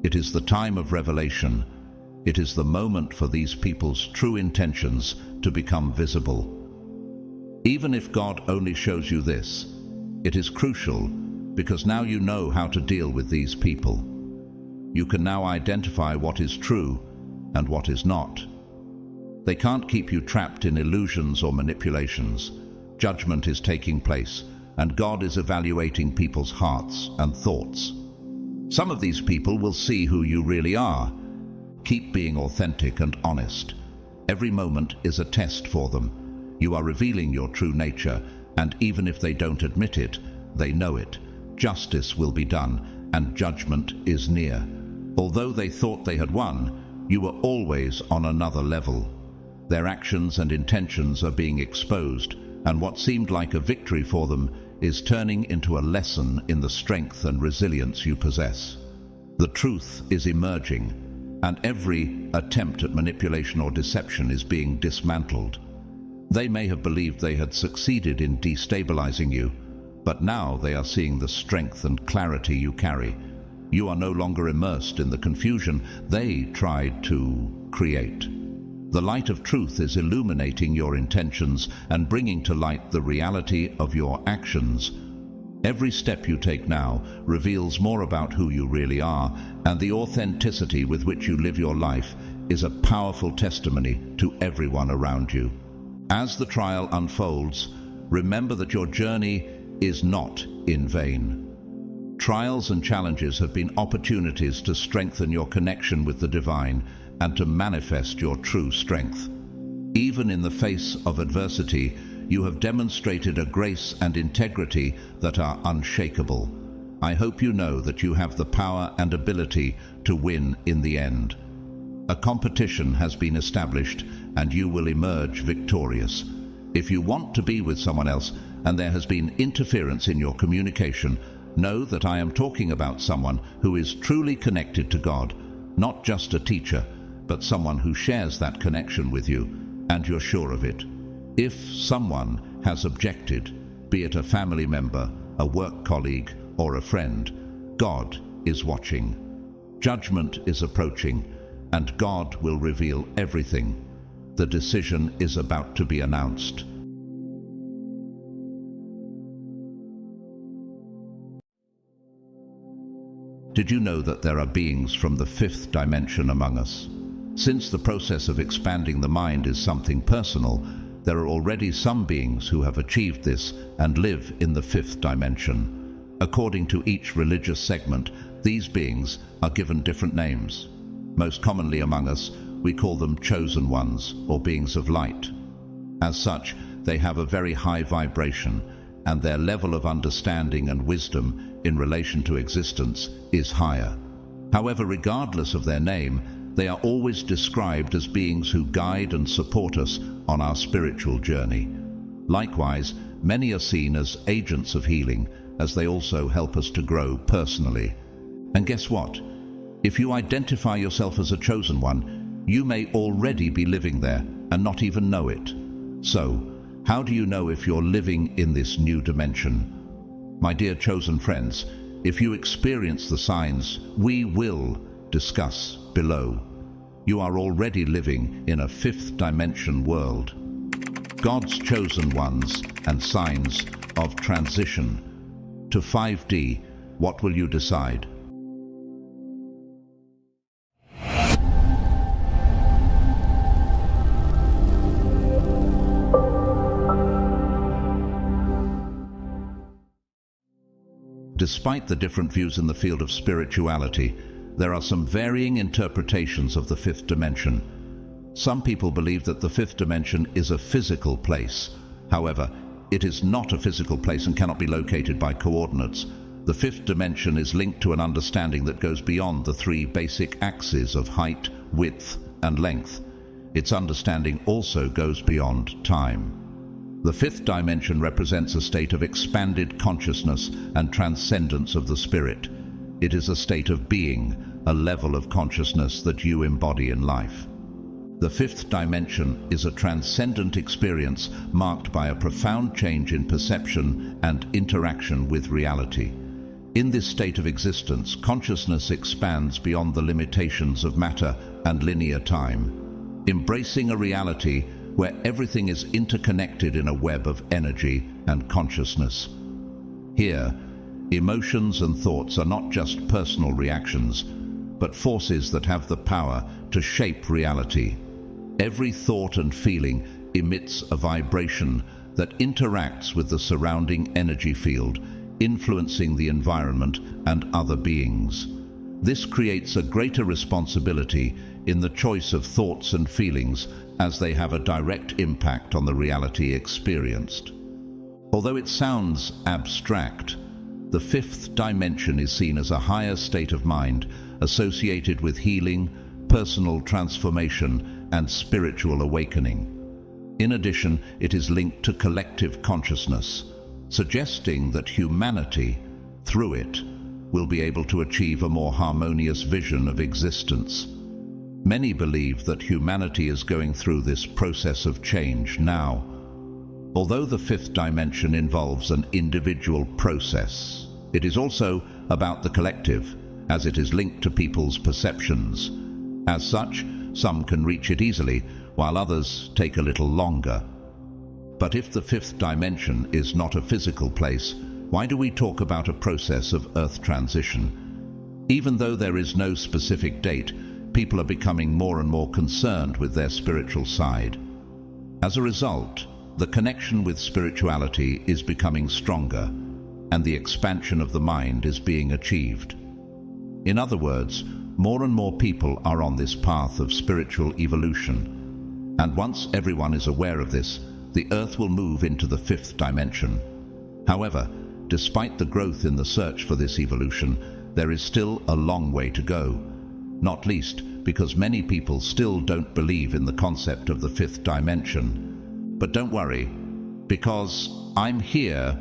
It is the time of revelation. It is the moment for these people's true intentions to become visible. Even if God only shows you this, it is crucial because now you know how to deal with these people. You can now identify what is true and what is not. They can't keep you trapped in illusions or manipulations. Judgment is taking place, and God is evaluating people's hearts and thoughts. Some of these people will see who you really are. Keep being authentic and honest. Every moment is a test for them. You are revealing your true nature, and even if they don't admit it, they know it. Justice will be done, and judgment is near. Although they thought they had won, you were always on another level. Their actions and intentions are being exposed, and what seemed like a victory for them is turning into a lesson in the strength and resilience you possess. The truth is emerging, and every attempt at manipulation or deception is being dismantled. They may have believed they had succeeded in destabilizing you, but now they are seeing the strength and clarity you carry. You are no longer immersed in the confusion they tried to create. The light of truth is illuminating your intentions and bringing to light the reality of your actions. Every step you take now reveals more about who you really are, and the authenticity with which you live your life is a powerful testimony to everyone around you. As the trial unfolds, remember that your journey is not in vain. Trials and challenges have been opportunities to strengthen your connection with the divine and to manifest your true strength. Even in the face of adversity, you have demonstrated a grace and integrity that are unshakable. I hope you know that you have the power and ability to win in the end. A competition has been established, and you will emerge victorious. If you want to be with someone else and there has been interference in your communication, know that I am talking about someone who is truly connected to God, not just a teacher, but someone who shares that connection with you, and you're sure of it. If someone has objected, be it a family member, a work colleague, or a friend, God is watching. Judgment is approaching, and God will reveal everything. The decision is about to be announced. Did you know that there are beings from the fifth dimension among us? Since the process of expanding the mind is something personal, there are already some beings who have achieved this and live in the fifth dimension. According to each religious segment, these beings are given different names. Most commonly among us, we call them chosen ones or beings of light. As such, they have a very high vibration, and their level of understanding and wisdom in relation to existence is higher. However, regardless of their name, they are always described as beings who guide and support us on our spiritual journey. Likewise, many are seen as agents of healing, as they also help us to grow personally. And guess what? If you identify yourself as a chosen one, you may already be living there and not even know it. So, how do you know if you're living in this new dimension? My dear chosen friends, if you experience the signs we will discuss below, you are already living in a fifth dimension world. God's chosen ones and signs of transition. To 5D, what will you decide? Despite the different views in the field of spirituality, there are some varying interpretations of the fifth dimension. Some people believe that the fifth dimension is a physical place. However, it is not a physical place and cannot be located by coordinates. The fifth dimension is linked to an understanding that goes beyond the three basic axes of height, width, and length. Its understanding also goes beyond time. The fifth dimension represents a state of expanded consciousness and transcendence of the spirit. It is a state of being, a level of consciousness that you embody in life. The fifth dimension is a transcendent experience marked by a profound change in perception and interaction with reality. In this state of existence, consciousness expands beyond the limitations of matter and linear time, embracing a reality where everything is interconnected in a web of energy and consciousness. Here, emotions and thoughts are not just personal reactions, but forces that have the power to shape reality. Every thought and feeling emits a vibration that interacts with the surrounding energy field, influencing the environment and other beings. This creates a greater responsibility in the choice of thoughts and feelings, as they have a direct impact on the reality experienced. Although it sounds abstract, the fifth dimension is seen as a higher state of mind associated with healing, personal transformation, and spiritual awakening. In addition, it is linked to collective consciousness, suggesting that humanity, through it, will be able to achieve a more harmonious vision of existence. Many believe that humanity is going through this process of change now. Although the fifth dimension involves an individual process, it is also about the collective, as it is linked to people's perceptions. As such, some can reach it easily, while others take a little longer. But if the fifth dimension is not a physical place, why do we talk about a process of earth transition? Even though there is no specific date, people are becoming more and more concerned with their spiritual side. As a result, the connection with spirituality is becoming stronger, and the expansion of the mind is being achieved. In other words, more and more people are on this path of spiritual evolution, and once everyone is aware of this, the earth will move into the fifth dimension. However, despite the growth in the search for this evolution, there is still a long way to go, not least because many people still don't believe in the concept of the fifth dimension. But don't worry, because I'm here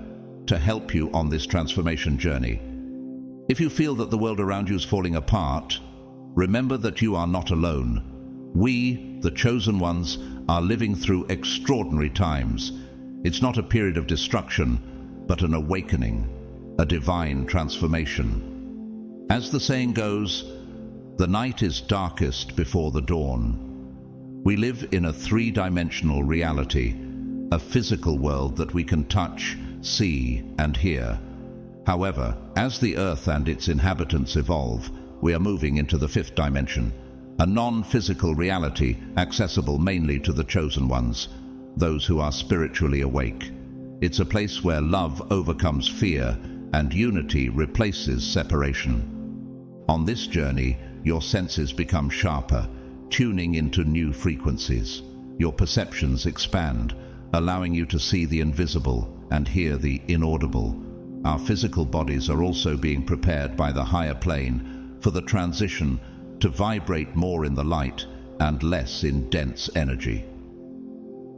to help you on this transformation journey. If you feel that the world around you is falling apart, remember that you are not alone. We, the chosen ones, are living through extraordinary times. It's not a period of destruction, but an awakening, a divine transformation. As the saying goes, the night is darkest before the dawn. We live in a three-dimensional reality, a physical world that we can touch, see, and hear. However, as the earth and its inhabitants evolve, we are moving into the fifth dimension, a non-physical reality accessible mainly to the chosen ones, those who are spiritually awake. It's a place where love overcomes fear and unity replaces separation. On this journey, your senses become sharper, tuning into new frequencies. Your perceptions expand, allowing you to see the invisible and hear the inaudible. Our physical bodies are also being prepared by the higher plane for the transition to vibrate more in the light and less in dense energy.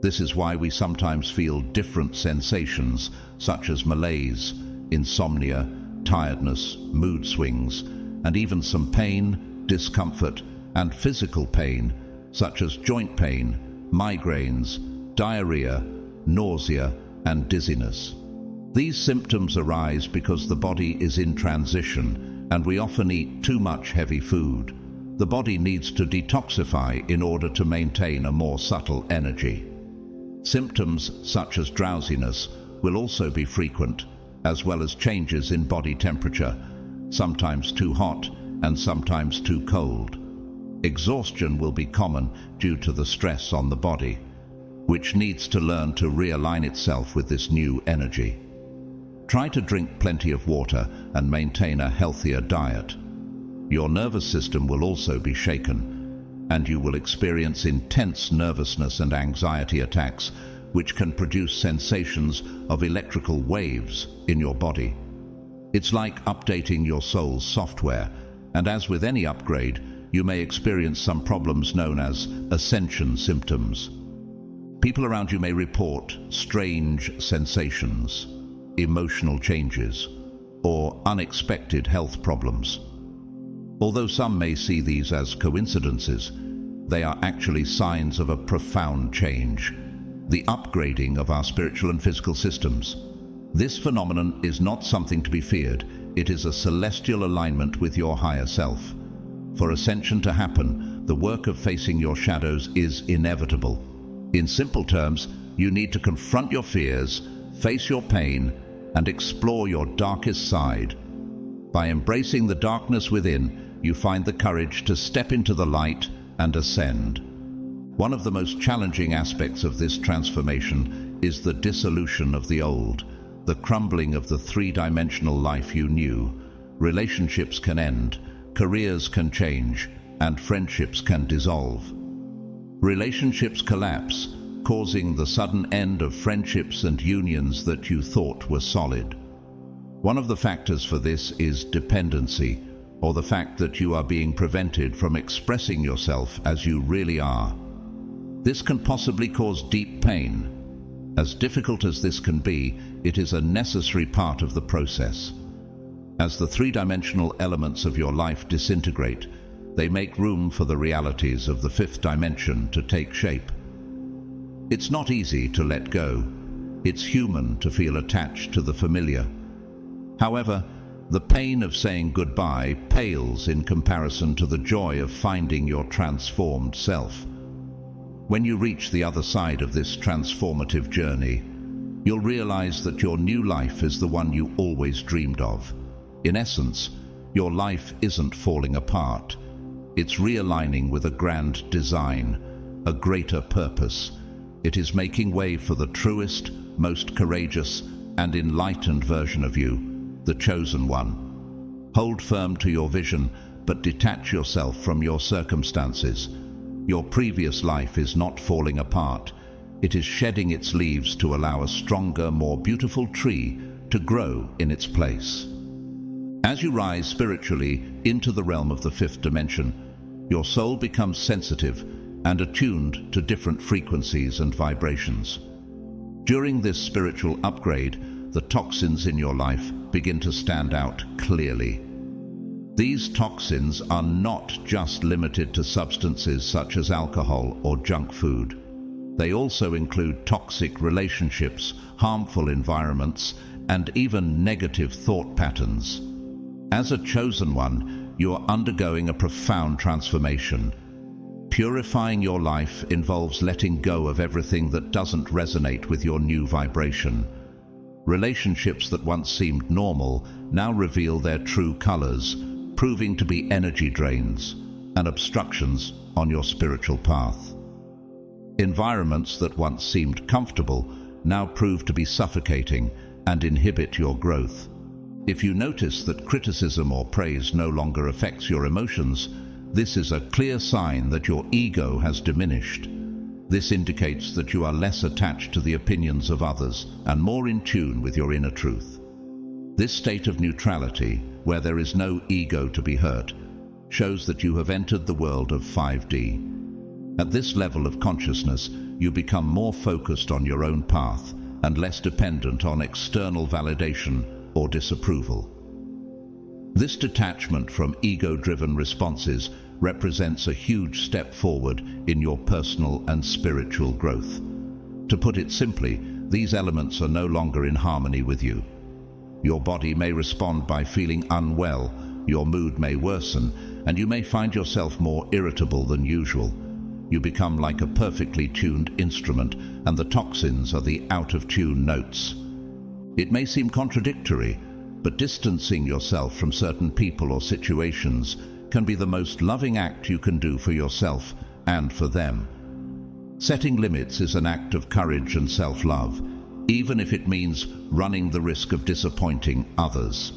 This is why we sometimes feel different sensations such as malaise, insomnia, tiredness, mood swings, and even some pain, discomfort, and physical pain such as joint pain, migraines, diarrhea, nausea, and dizziness. These symptoms arise because the body is in transition and we often eat too much heavy food. The body needs to detoxify in order to maintain a more subtle energy. Symptoms such as drowsiness will also be frequent, as well as changes in body temperature, sometimes too hot and sometimes too cold. Exhaustion will be common due to the stress on the body, which needs to learn to realign itself with this new energy. Try to drink plenty of water and maintain a healthier diet. Your nervous system will also be shaken, and you will experience intense nervousness and anxiety attacks, which can produce sensations of electrical waves in your body. It's like updating your soul's software, and as with any upgrade, you may experience some problems known as ascension symptoms. People around you may report strange sensations, emotional changes, or unexpected health problems. Although some may see these as coincidences, they are actually signs of a profound change, the upgrading of our spiritual and physical systems. This phenomenon is not something to be feared. it is a celestial alignment with your higher self. For ascension to happen, the work of facing your shadows is inevitable. In simple terms, you need to confront your fears, face your pain, and explore your darkest side. By embracing the darkness within, you find the courage to step into the light and ascend. One of the most challenging aspects of this transformation is the dissolution of the old, the crumbling of the three-dimensional life you knew. Relationships can end, careers can change, and friendships can dissolve. Relationships collapse, causing the sudden end of friendships and unions that you thought were solid. One of the factors for this is dependency, or the fact that you are being prevented from expressing yourself as you really are. This can possibly cause deep pain. As difficult as this can be, it is a necessary part of the process. As the three-dimensional elements of your life disintegrate, they make room for the realities of the fifth dimension to take shape. It's not easy to let go. It's human to feel attached to the familiar. However, the pain of saying goodbye pales in comparison to the joy of finding your transformed self. When you reach the other side of this transformative journey, you'll realize that your new life is the one you always dreamed of. In essence, your life isn't falling apart. It's realigning with a grand design, a greater purpose. It is making way for the truest, most courageous, and enlightened version of you, the chosen one. Hold firm to your vision, but detach yourself from your circumstances. Your previous life is not falling apart. It is shedding its leaves to allow a stronger, more beautiful tree to grow in its place. As you rise spiritually into the realm of the fifth dimension, your soul becomes sensitive and attuned to different frequencies and vibrations. During this spiritual upgrade, the toxins in your life begin to stand out clearly. These toxins are not just limited to substances such as alcohol or junk food. They also include toxic relationships, harmful environments, and even negative thought patterns. As a chosen one, you are undergoing a profound transformation. Purifying your life involves letting go of everything that doesn't resonate with your new vibration. Relationships that once seemed normal now reveal their true colors, proving to be energy drains and obstructions on your spiritual path. Environments that once seemed comfortable now prove to be suffocating and inhibit your growth. If you notice that criticism or praise no longer affects your emotions, this is a clear sign that your ego has diminished. This indicates that you are less attached to the opinions of others and more in tune with your inner truth. This state of neutrality, where there is no ego to be hurt, shows that you have entered the world of 5D. At this level of consciousness, you become more focused on your own path and less dependent on external validation or disapproval. This detachment from ego-driven responses represents a huge step forward in your personal and spiritual growth. To put it simply, these elements are no longer in harmony with you. Your body may respond by feeling unwell, your mood may worsen, and you may find yourself more irritable than usual. You become like a perfectly tuned instrument, and the toxins are the out-of-tune notes. It may seem contradictory, but distancing yourself from certain people or situations can be the most loving act you can do for yourself and for them. Setting limits is an act of courage and self-love, even if it means running the risk of disappointing others.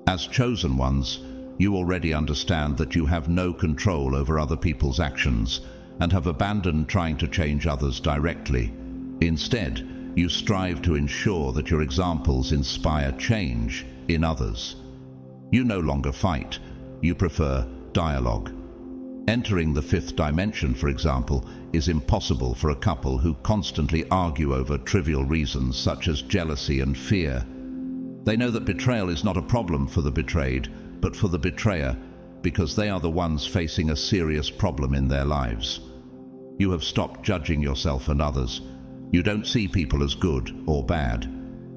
As chosen ones, you already understand that you have no control over other people's actions and have abandoned trying to change others directly. Instead, you strive to ensure that your examples inspire change in others. You no longer fight, you prefer dialogue. Entering the fifth dimension, for example, is impossible for a couple who constantly argue over trivial reasons such as jealousy and fear. They know that betrayal is not a problem for the betrayed, but for the betrayer, because they are the ones facing a serious problem in their lives. You have stopped judging yourself and others. You don't see people as good or bad.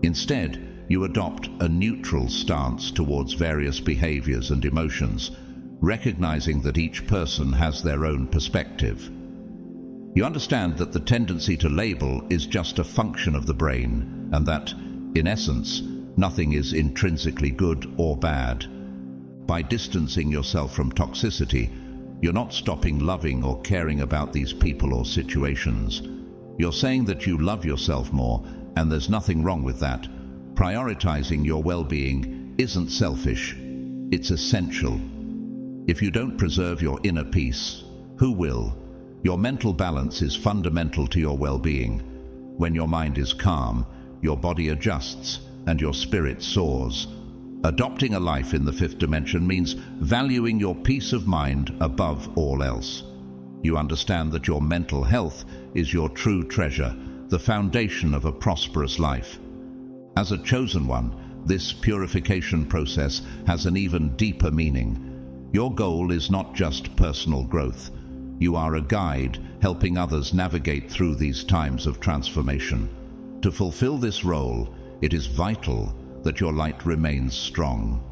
Instead, you adopt a neutral stance towards various behaviors and emotions, recognizing that each person has their own perspective. You understand that the tendency to label is just a function of the brain, and that, in essence, nothing is intrinsically good or bad. By distancing yourself from toxicity, you're not stopping loving or caring about these people or situations. You're saying that you love yourself more, and there's nothing wrong with that. Prioritizing your well-being isn't selfish, it's essential. If you don't preserve your inner peace, who will? Your mental balance is fundamental to your well-being. When your mind is calm, your body adjusts and your spirit soars. Adopting a life in the fifth dimension means valuing your peace of mind above all else. You understand that your mental health is your true treasure, the foundation of a prosperous life. As a chosen one, this purification process has an even deeper meaning. Your goal is not just personal growth. You are a guide helping others navigate through these times of transformation. To fulfill this role, it is vital that your light remains strong.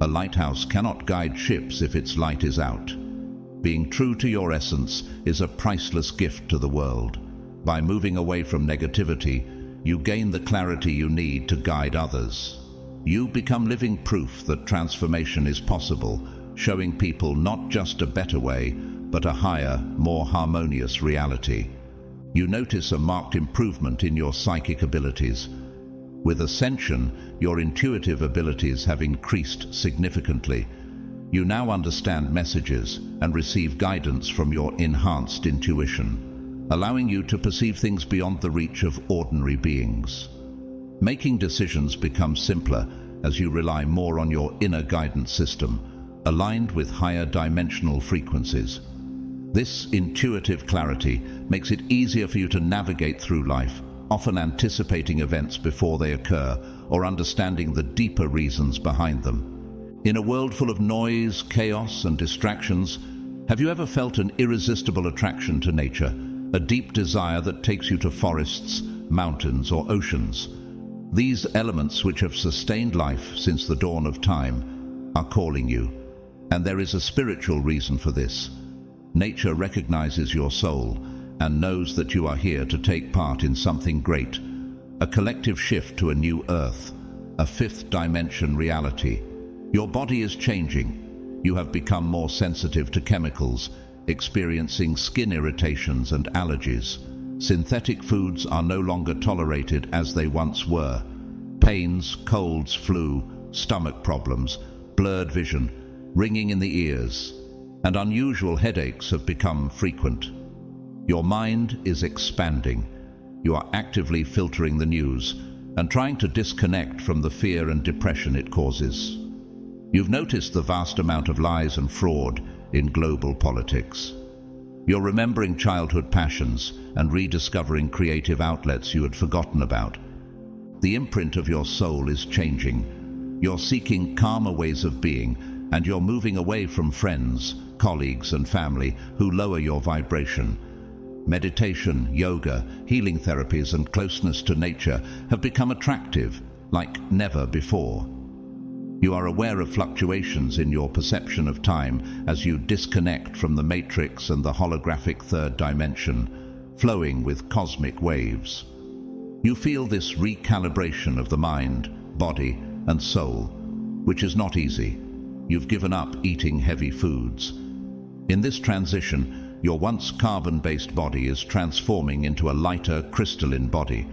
A lighthouse cannot guide ships if its light is out. Being true to your essence is a priceless gift to the world. By moving away from negativity, you gain the clarity you need to guide others. You become living proof that transformation is possible, showing people not just a better way, but a higher, more harmonious reality. You notice a marked improvement in your psychic abilities. With ascension, your intuitive abilities have increased significantly. You now understand messages and receive guidance from your enhanced intuition, allowing you to perceive things beyond the reach of ordinary beings. Making decisions becomes simpler as you rely more on your inner guidance system, aligned with higher dimensional frequencies. This intuitive clarity makes it easier for you to navigate through life, often anticipating events before they occur or understanding the deeper reasons behind them. In a world full of noise, chaos, and distractions, have you ever felt an irresistible attraction to nature, a deep desire that takes you to forests, mountains, or oceans? These elements, which have sustained life since the dawn of time, are calling you, and there is a spiritual reason for this. Nature recognizes your soul and knows that you are here to take part in something great, a collective shift to a new earth, a fifth dimension reality. Your body is changing. You have become more sensitive to chemicals, experiencing skin irritations and allergies. Synthetic foods are no longer tolerated as they once were. Pains, colds, flu, stomach problems, blurred vision, ringing in the ears, and unusual headaches have become frequent. Your mind is expanding. You are actively filtering the news and trying to disconnect from the fear and depression it causes. You've noticed the vast amount of lies and fraud in global politics. You're remembering childhood passions and rediscovering creative outlets you had forgotten about. The imprint of your soul is changing. You're seeking calmer ways of being, and you're moving away from friends, colleagues, and family who lower your vibration. Meditation, yoga, healing therapies, and closeness to nature have become attractive like never before. You are aware of fluctuations in your perception of time as you disconnect from the matrix and the holographic third dimension, flowing with cosmic waves. You feel this recalibration of the mind, body, and soul, which is not easy. You've given up eating heavy foods. In this transition, your once carbon-based body is transforming into a lighter, crystalline body.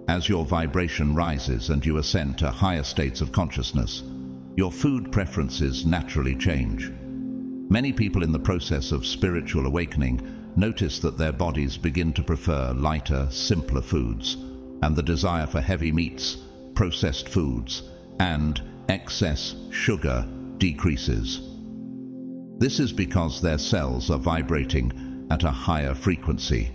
As your vibration rises and you ascend to higher states of consciousness, your food preferences naturally change. Many people in the process of spiritual awakening notice that their bodies begin to prefer lighter, simpler foods, and the desire for heavy meats, processed foods, and excess sugar decreases. This is because their cells are vibrating at a higher frequency.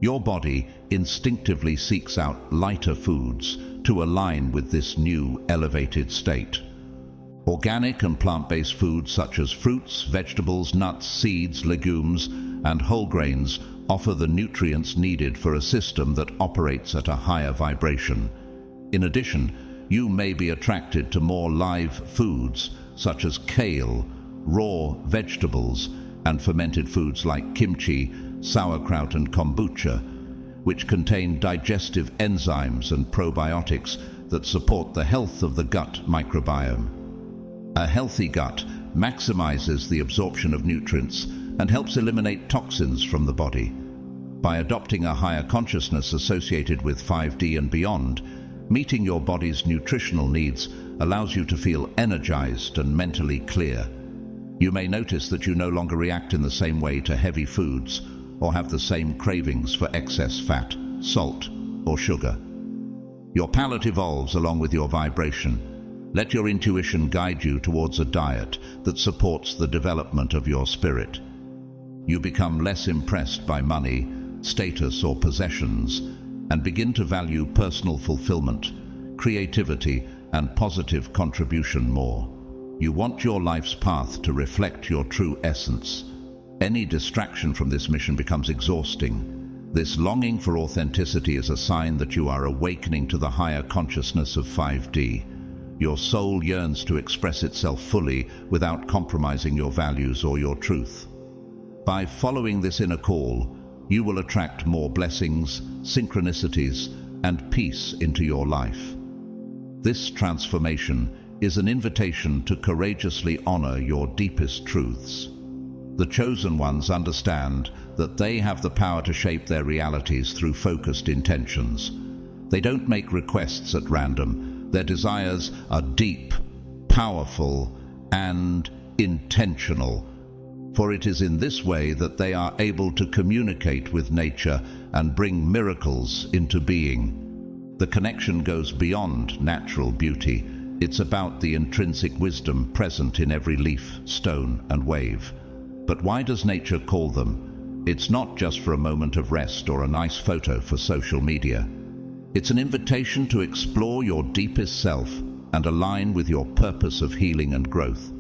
Your body instinctively seeks out lighter foods to align with this new elevated state. Organic and plant-based foods such as fruits, vegetables, nuts, seeds, legumes, and whole grains offer the nutrients needed for a system that operates at a higher vibration. In addition, you may be attracted to more live foods such as kale, raw vegetables, and fermented foods like kimchi, sauerkraut, and kombucha, which contain digestive enzymes and probiotics that support the health of the gut microbiome. A healthy gut maximizes the absorption of nutrients and helps eliminate toxins from the body. By adopting a higher consciousness associated with 5D and beyond, meeting your body's nutritional needs allows you to feel energized and mentally clear. You may notice that you no longer react in the same way to heavy foods or have the same cravings for excess fat, salt, or sugar. Your palate evolves along with your vibration. Let your intuition guide you towards a diet that supports the development of your spirit. You become less impressed by money, status, or possessions, and begin to value personal fulfillment, creativity, and positive contribution more. You want your life's path to reflect your true essence. Any distraction from this mission becomes exhausting. This longing for authenticity is a sign that you are awakening to the higher consciousness of 5D. Your soul yearns to express itself fully without compromising your values or your truth. By following this inner call, you will attract more blessings, synchronicities, and peace into your life. This transformation is an invitation to courageously honor your deepest truths. The chosen ones understand that they have the power to shape their realities through focused intentions. They don't make requests at random. Their desires are deep, powerful, and intentional. For it is in this way that they are able to communicate with nature and bring miracles into being. The connection goes beyond natural beauty. It's about the intrinsic wisdom present in every leaf, stone, and wave. But why does nature call them? It's not just for a moment of rest or a nice photo for social media. It's an invitation to explore your deepest self and align with your purpose of healing and growth.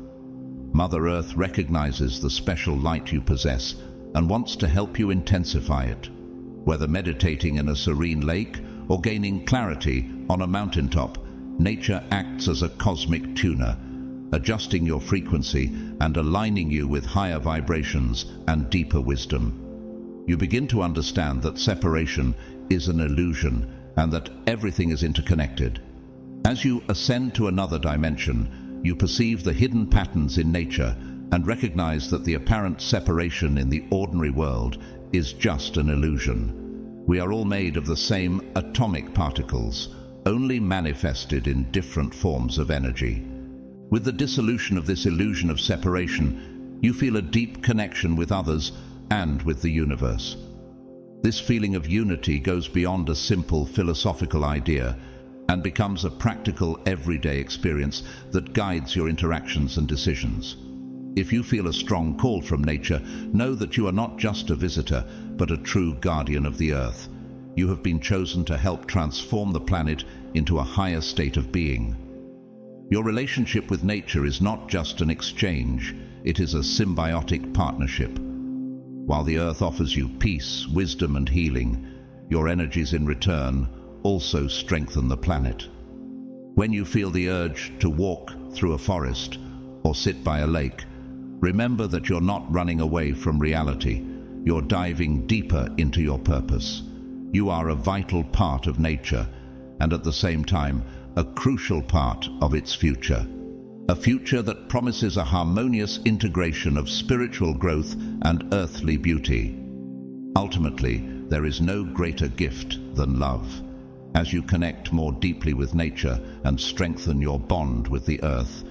Mother Earth recognizes the special light you possess and wants to help you intensify it. Whether meditating in a serene lake or gaining clarity on a mountaintop, nature acts as a cosmic tuner, adjusting your frequency and aligning you with higher vibrations and deeper wisdom. You begin to understand that separation is an illusion and that everything is interconnected. As you ascend to another dimension, you perceive the hidden patterns in nature and recognize that the apparent separation in the ordinary world is just an illusion. We are all made of the same atomic particles, only manifested in different forms of energy. With the dissolution of this illusion of separation, you feel a deep connection with others and with the universe. This feeling of unity goes beyond a simple philosophical idea and becomes a practical, everyday experience that guides your interactions and decisions. If you feel a strong call from nature, know that you are not just a visitor, but a true guardian of the earth. You have been chosen to help transform the planet into a higher state of being. Your relationship with nature is not just an exchange, it is a symbiotic partnership. While the earth offers you peace, wisdom, and healing, your energies in return also strengthen the planet. When you feel the urge to walk through a forest or sit by a lake, remember that you're not running away from reality. You're diving deeper into your purpose. You are a vital part of nature, and at the same time, a crucial part of its future. A future that promises a harmonious integration of spiritual growth and earthly beauty. Ultimately, there is no greater gift than love. As you connect more deeply with nature and strengthen your bond with the earth,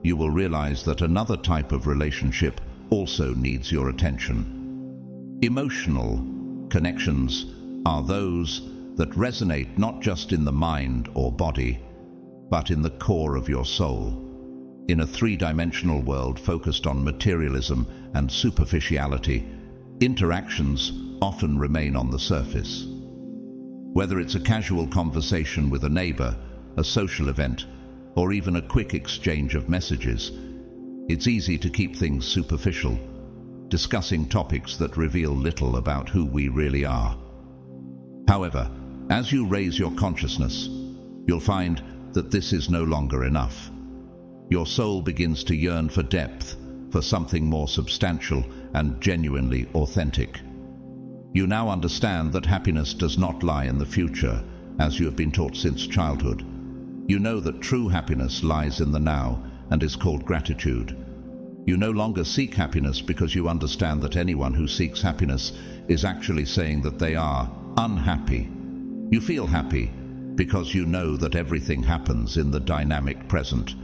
you will realize that another type of relationship also needs your attention. Emotional connections are those that resonate not just in the mind or body, but in the core of your soul. In a three-dimensional world focused on materialism and superficiality, interactions often remain on the surface. Whether it's a casual conversation with a neighbor, a social event, or even a quick exchange of messages, it's easy to keep things superficial, discussing topics that reveal little about who we really are. However, as you raise your consciousness, you'll find that this is no longer enough. Your soul begins to yearn for depth, for something more substantial and genuinely authentic. You now understand that happiness does not lie in the future, as you have been taught since childhood. You know that true happiness lies in the now and is called gratitude. You no longer seek happiness because you understand that anyone who seeks happiness is actually saying that they are unhappy. You feel happy because you know that everything happens in the dynamic present.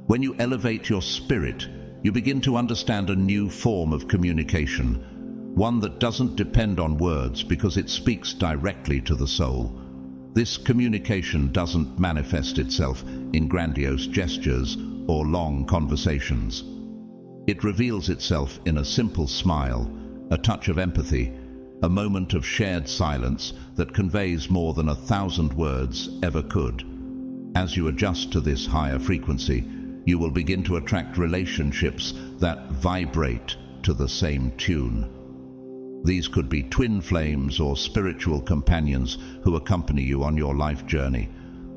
When you elevate your spirit, you begin to understand a new form of communication, one that doesn't depend on words because it speaks directly to the soul. This communication doesn't manifest itself in grandiose gestures or long conversations. It reveals itself in a simple smile, a touch of empathy, a moment of shared silence that conveys more than 1,000 words ever could. As you adjust to this higher frequency, you will begin to attract relationships that vibrate to the same tune. These could be twin flames or spiritual companions who accompany you on your life journey.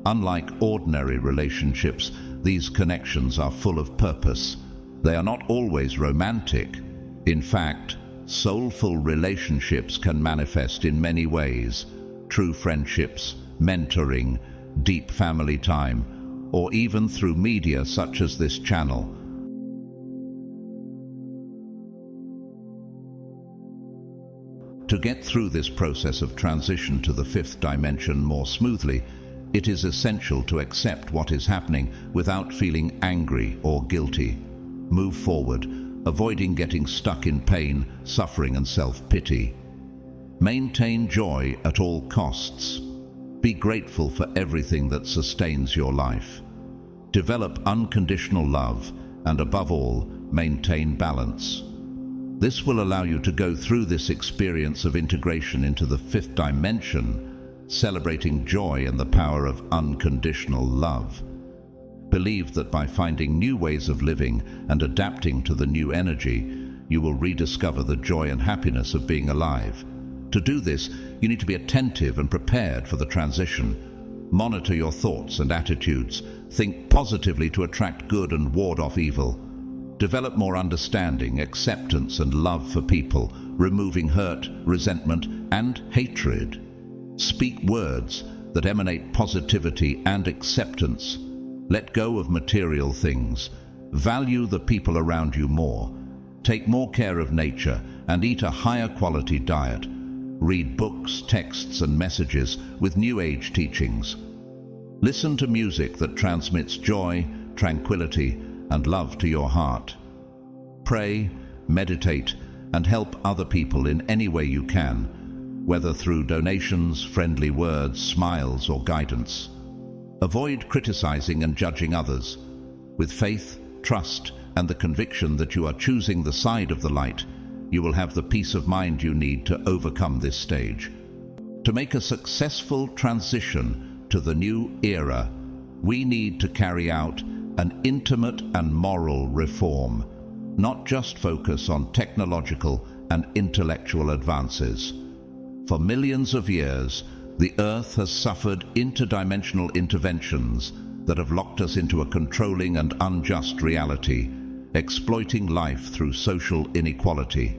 Unlike ordinary relationships, these connections are full of purpose. They are not always romantic. In fact, soulful relationships can manifest in many ways: true friendships, mentoring, deep family time, or even through media such as this channel. To get through this process of transition to the fifth dimension more smoothly, it is essential to accept what is happening without feeling angry or guilty. Move forward, avoiding getting stuck in pain, suffering, and self-pity. Maintain joy at all costs. Be grateful for everything that sustains your life. Develop unconditional love, and above all, maintain balance. This will allow you to go through this experience of integration into the fifth dimension, celebrating joy and the power of unconditional love. Believe that by finding new ways of living and adapting to the new energy, you will rediscover the joy and happiness of being alive. To do this, you need to be attentive and prepared for the transition. Monitor your thoughts and attitudes. Think positively to attract good and ward off evil. Develop more understanding, acceptance, and love for people, removing hurt, resentment, and hatred. Speak words that emanate positivity and acceptance. Let go of material things. Value the people around you more. Take more care of nature and eat a higher quality diet. Read books, texts, and messages with New Age teachings. Listen to music that transmits joy, tranquility, and love to your heart. Pray, meditate, and help other people in any way you can, whether through donations, friendly words, smiles, or guidance. Avoid criticizing and judging others. With faith, trust, and the conviction that you are choosing the side of the light, you will have the peace of mind you need to overcome this stage. To make a successful transition to the new era, we need to carry out an intimate and moral reform, not just focus on technological and intellectual advances. For millions of years, the Earth has suffered interdimensional interventions that have locked us into a controlling and unjust reality, exploiting life through social inequality.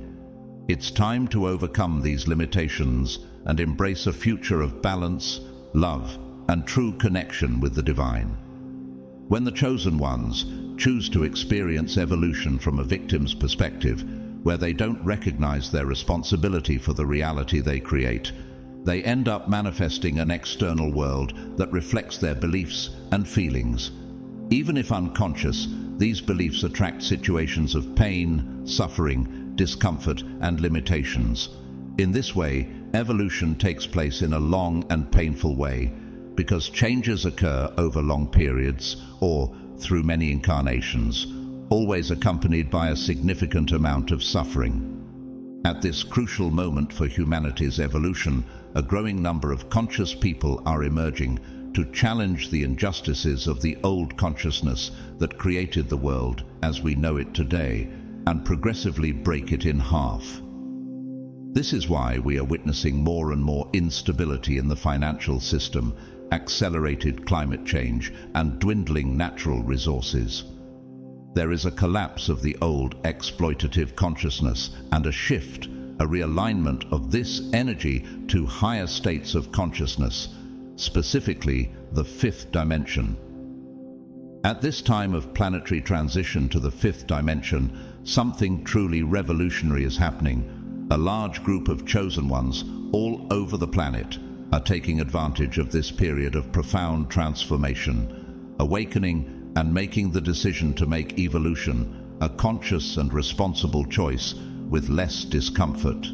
It's time to overcome these limitations and embrace a future of balance, love, and true connection with the divine. When the chosen ones choose to experience evolution from a victim's perspective, where they don't recognize their responsibility for the reality they create, they end up manifesting an external world that reflects their beliefs and feelings. Even if unconscious, these beliefs attract situations of pain, suffering, discomfort, and limitations. In this way, evolution takes place in a long and painful way, because changes occur over long periods or through many incarnations, always accompanied by a significant amount of suffering. At this crucial moment for humanity's evolution, a growing number of conscious people are emerging to challenge the injustices of the old consciousness that created the world as we know it today, and progressively break it in half. This is why we are witnessing more and more instability in the financial system, accelerated climate change, and dwindling natural resources. There is a collapse of the old exploitative consciousness and a shift, a realignment of this energy to higher states of consciousness, specifically the fifth dimension. At this time of planetary transition to the fifth dimension, something truly revolutionary is happening. A large group of chosen ones all over the planet are taking advantage of this period of profound transformation, awakening and making the decision to make evolution a conscious and responsible choice with less discomfort.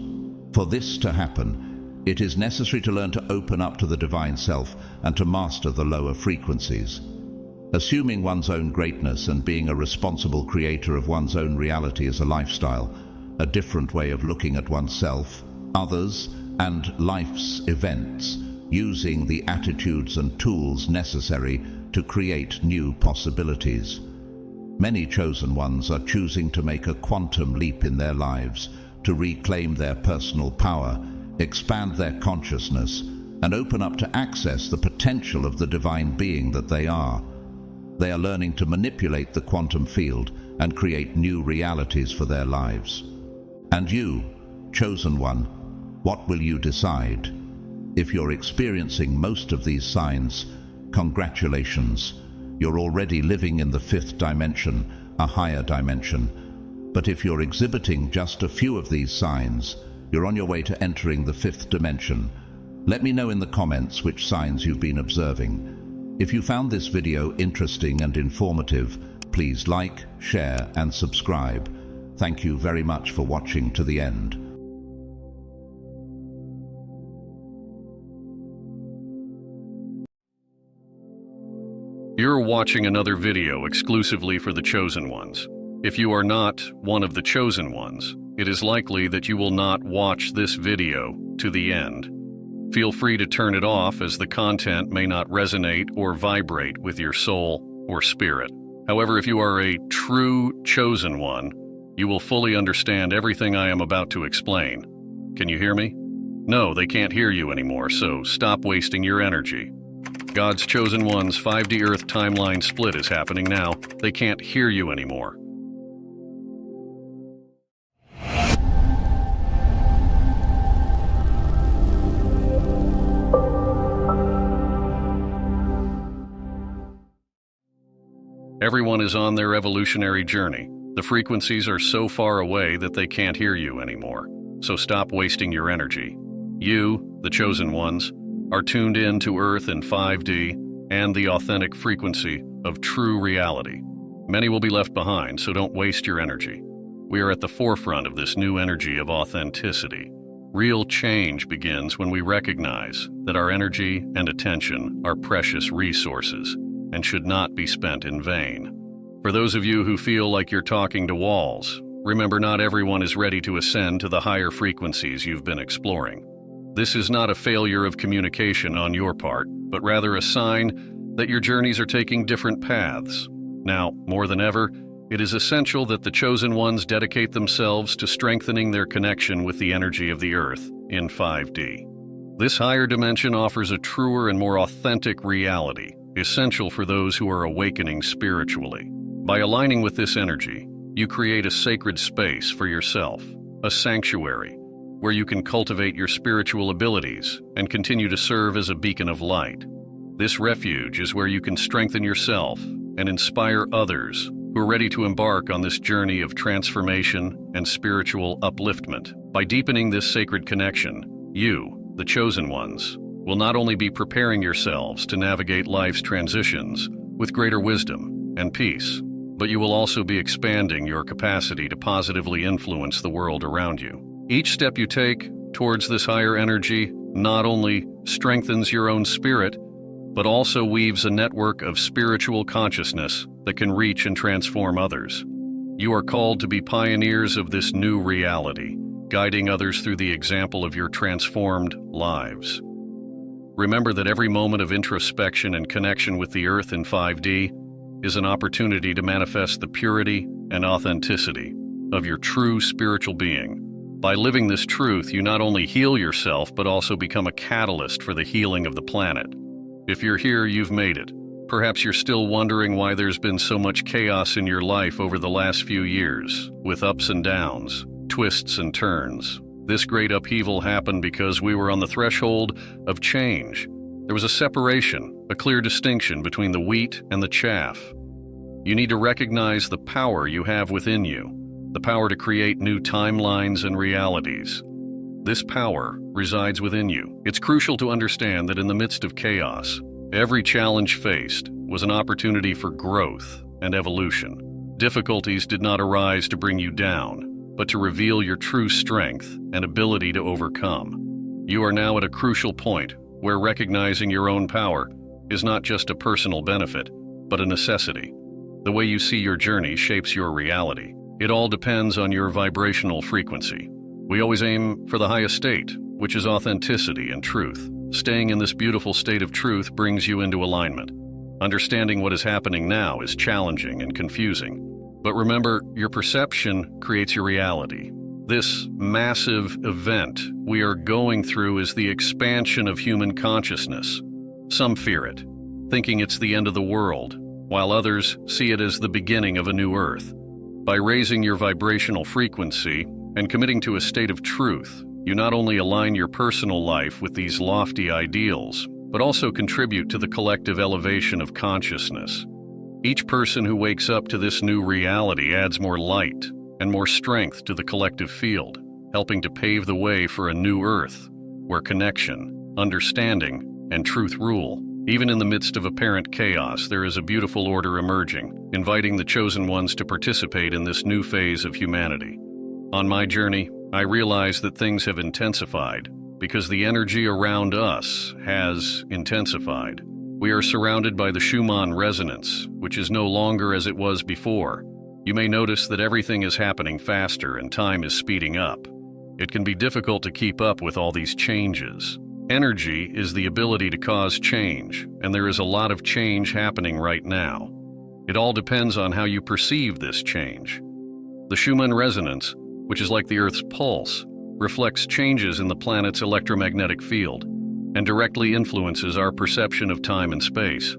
For this to happen, it is necessary to learn to open up to the divine self and to master the lower frequencies. Assuming one's own greatness and being a responsible creator of one's own reality is a lifestyle, a different way of looking at oneself, others, and life's events, using the attitudes and tools necessary to create new possibilities. Many chosen ones are choosing to make a quantum leap in their lives, to reclaim their personal power, expand their consciousness, and open up to access the potential of the divine being that they are. They are learning to manipulate the quantum field and create new realities for their lives. And you, chosen one, what will you decide? If you're experiencing most of these signs, congratulations. You're already living in the fifth dimension, a higher dimension. But if you're exhibiting just a few of these signs, you're on your way to entering the fifth dimension. Let me know in the comments which signs you've been observing. If you found this video interesting and informative, please like, share, and subscribe. Thank you very much for watching to the end. You're watching another video exclusively for the chosen ones. If you are not one of the chosen ones, it is likely that you will not watch this video to the end. Feel free to turn it off as the content may not resonate or vibrate with your soul or spirit. However, if you are a true chosen one, you will fully understand everything I am about to explain. Can you hear me? No, they can't hear you anymore, so stop wasting your energy. God's chosen one's 5D Earth timeline split is happening now. They can't hear you anymore. Everyone is on their evolutionary journey. The frequencies are so far away that they can't hear you anymore. So stop wasting your energy. You, the chosen ones, are tuned in to Earth in 5D and the authentic frequency of true reality. Many will be left behind, so don't waste your energy. We are at the forefront of this new energy of authenticity. Real change begins when we recognize that our energy and attention are precious resources and should not be spent in vain. For those of you who feel like you're talking to walls, remember not everyone is ready to ascend to the higher frequencies you've been exploring. This is not a failure of communication on your part, but rather a sign that your journeys are taking different paths. Now, more than ever, it is essential that the chosen ones dedicate themselves to strengthening their connection with the energy of the Earth in 5D. This higher dimension offers a truer and more authentic reality, essential for those who are awakening spiritually. By aligning with this energy, you create a sacred space for yourself, a sanctuary, where you can cultivate your spiritual abilities and continue to serve as a beacon of light. This refuge is where you can strengthen yourself and inspire others who are ready to embark on this journey of transformation and spiritual upliftment. By deepening this sacred connection, you, the chosen ones, will not only be preparing yourselves to navigate life's transitions with greater wisdom and peace, but you will also be expanding your capacity to positively influence the world around you. Each step you take towards this higher energy not only strengthens your own spirit, but also weaves a network of spiritual consciousness that can reach and transform others. You are called to be pioneers of this new reality, guiding others through the example of your transformed lives. Remember that every moment of introspection and connection with the Earth in 5D is an opportunity to manifest the purity and authenticity of your true spiritual being. By living this truth, you not only heal yourself, but also become a catalyst for the healing of the planet. If you're here, you've made it. Perhaps you're still wondering why there's been so much chaos in your life over the last few years, with ups and downs, twists and turns. This great upheaval happened because we were on the threshold of change. There was a separation, a clear distinction between the wheat and the chaff. You need to recognize the power you have within you, the power to create new timelines and realities. This power resides within you. It's crucial to understand that in the midst of chaos, every challenge faced was an opportunity for growth and evolution. Difficulties did not arise to bring you down, but to reveal your true strength and ability to overcome. You are now at a crucial point where recognizing your own power is not just a personal benefit, but a necessity. The way you see your journey shapes your reality. It all depends on your vibrational frequency. We always aim for the highest state, which is authenticity and truth. Staying in this beautiful state of truth brings you into alignment. Understanding what is happening now is challenging and confusing. But remember, your perception creates your reality. This massive event we are going through is the expansion of human consciousness. Some fear it, thinking it's the end of the world, while others see it as the beginning of a new earth. By raising your vibrational frequency and committing to a state of truth, you not only align your personal life with these lofty ideals, but also contribute to the collective elevation of consciousness. Each person who wakes up to this new reality adds more light and more strength to the collective field, helping to pave the way for a new earth, where connection, understanding, and truth rule. Even in the midst of apparent chaos, there is a beautiful order emerging, inviting the chosen ones to participate in this new phase of humanity. On my journey, I realize that things have intensified because the energy around us has intensified. We are surrounded by the Schumann resonance, which is no longer as it was before. You may notice that everything is happening faster and time is speeding up. It can be difficult to keep up with all these changes. Energy is the ability to cause change, and there is a lot of change happening right now. It all depends on how you perceive this change. The Schumann resonance, which is like the Earth's pulse, reflects changes in the planet's electromagnetic field and directly influences our perception of time and space.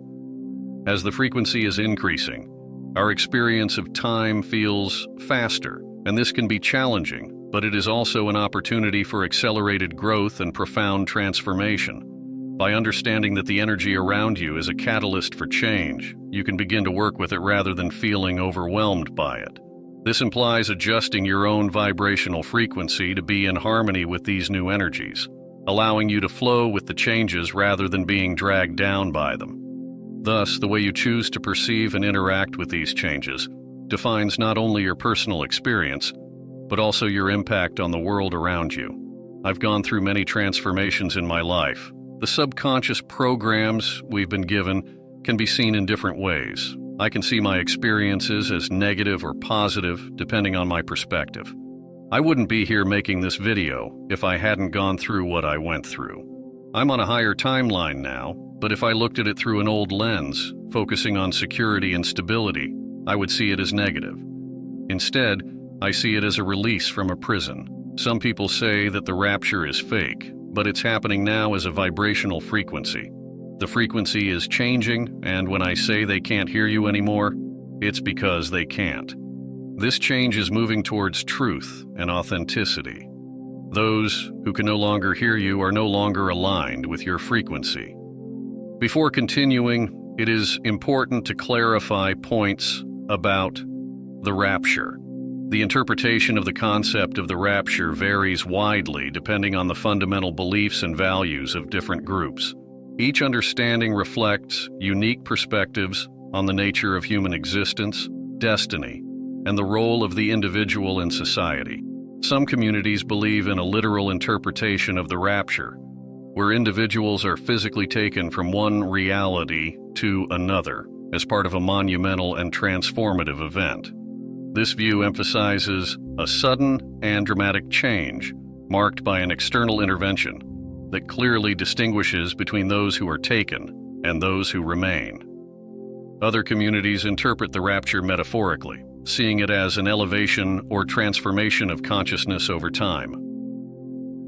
As the frequency is increasing, our experience of time feels faster, and this can be challenging, but it is also an opportunity for accelerated growth and profound transformation. By understanding that the energy around you is a catalyst for change, you can begin to work with it rather than feeling overwhelmed by it. This implies adjusting your own vibrational frequency to be in harmony with these new energies, allowing you to flow with the changes rather than being dragged down by them. Thus, the way you choose to perceive and interact with these changes defines not only your personal experience, but also your impact on the world around you. I've gone through many transformations in my life. The subconscious programs we've been given can be seen in different ways. I can see my experiences as negative or positive, depending on my perspective. I wouldn't be here making this video if I hadn't gone through what I went through. I'm on a higher timeline now, but if I looked at it through an old lens, focusing on security and stability, I would see it as negative. Instead, I see it as a release from a prison. Some people say that the rapture is fake, but it's happening now as a vibrational frequency. The frequency is changing, and when I say they can't hear you anymore, it's because they can't. This change is moving towards truth and authenticity. Those who can no longer hear you are no longer aligned with your frequency. Before continuing, it is important to clarify points about the rapture. The interpretation of the concept of the rapture varies widely depending on the fundamental beliefs and values of different groups. Each understanding reflects unique perspectives on the nature of human existence, destiny, and the role of the individual in society. Some communities believe in a literal interpretation of the rapture, where individuals are physically taken from one reality to another as part of a monumental and transformative event. This view emphasizes a sudden and dramatic change marked by an external intervention that clearly distinguishes between those who are taken and those who remain. Other communities interpret the rapture metaphorically, seeing it as an elevation or transformation of consciousness over time.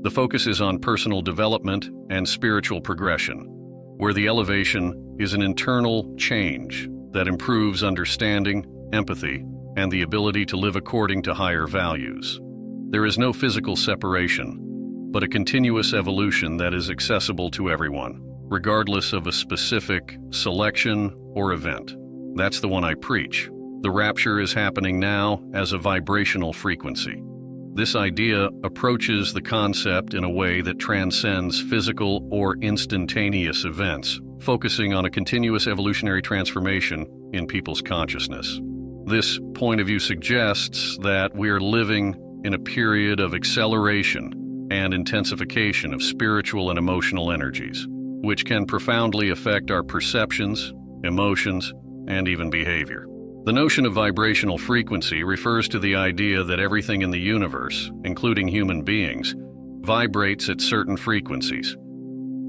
The focus is on personal development and spiritual progression. where the elevation is an internal change that improves understanding, empathy, and the ability to live according to higher values. There is no physical separation, but a continuous evolution that is accessible to everyone, regardless of a specific selection or event. That's the one I preach. The rapture is happening now as a vibrational frequency. This idea approaches the concept in a way that transcends physical or instantaneous events, focusing on a continuous evolutionary transformation in people's consciousness. This point of view suggests that we are living in a period of acceleration and intensification of spiritual and emotional energies, which can profoundly affect our perceptions, emotions, and even behavior. The notion of vibrational frequency refers to the idea that everything in the universe, including human beings, vibrates at certain frequencies.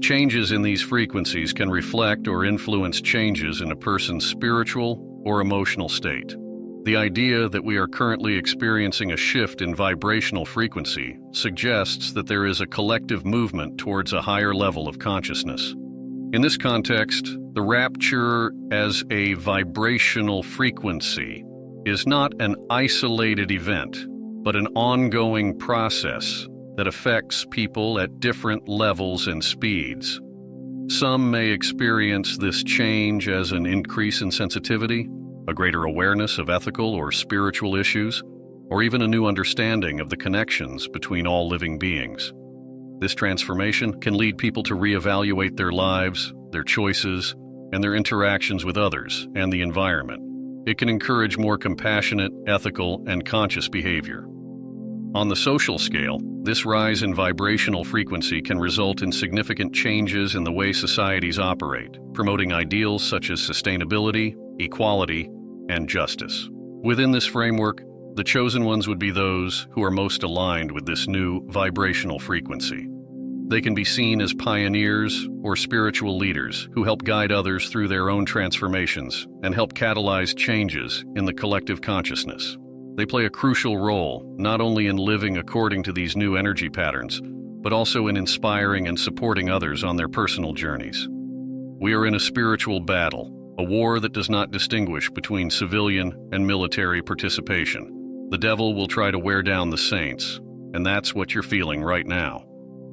Changes in these frequencies can reflect or influence changes in a person's spiritual or emotional state. The idea that we are currently experiencing a shift in vibrational frequency suggests that there is a collective movement towards a higher level of consciousness. In this context, the rapture as a vibrational frequency is not an isolated event, but an ongoing process that affects people at different levels and speeds. Some may experience this change as an increase in sensitivity, a greater awareness of ethical or spiritual issues, or even a new understanding of the connections between all living beings. This transformation can lead people to reevaluate their lives, their choices, and their interactions with others and the environment. It can encourage more compassionate, ethical, and conscious behavior. On the social scale, this rise in vibrational frequency can result in significant changes in the way societies operate, promoting ideals such as sustainability, equality, and justice. Within this framework, the chosen ones would be those who are most aligned with this new vibrational frequency. They can be seen as pioneers or spiritual leaders who help guide others through their own transformations and help catalyze changes in the collective consciousness. They play a crucial role not only in living according to these new energy patterns, but also in inspiring and supporting others on their personal journeys. We are in a spiritual battle, a war that does not distinguish between civilian and military participation. The devil will try to wear down the saints, and that's what you're feeling right now.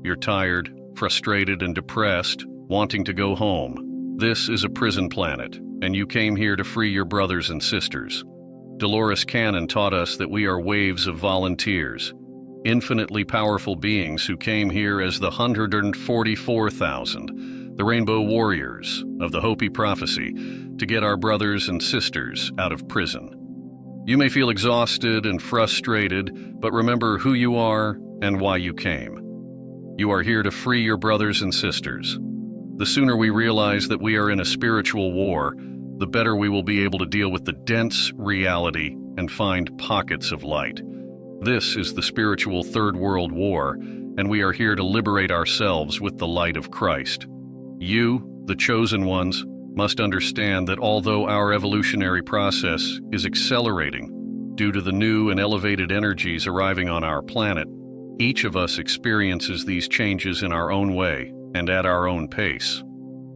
You're tired, frustrated, and depressed, wanting to go home. This is a prison planet, and you came here to free your brothers and sisters. Dolores Cannon taught us that we are waves of volunteers, infinitely powerful beings who came here as the 144,000, the Rainbow Warriors of the Hopi prophecy, to get our brothers and sisters out of prison. You may feel exhausted and frustrated, but remember who you are and why you came. You are here to free your brothers and sisters. The sooner we realize that we are in a spiritual war, the better we will be able to deal with the dense reality and find pockets of light. This is the spiritual Third World War, and we are here to liberate ourselves with the light of Christ. You, the chosen ones, must understand that although our evolutionary process is accelerating due to the new and elevated energies arriving on our planet, each of us experiences these changes in our own way and at our own pace.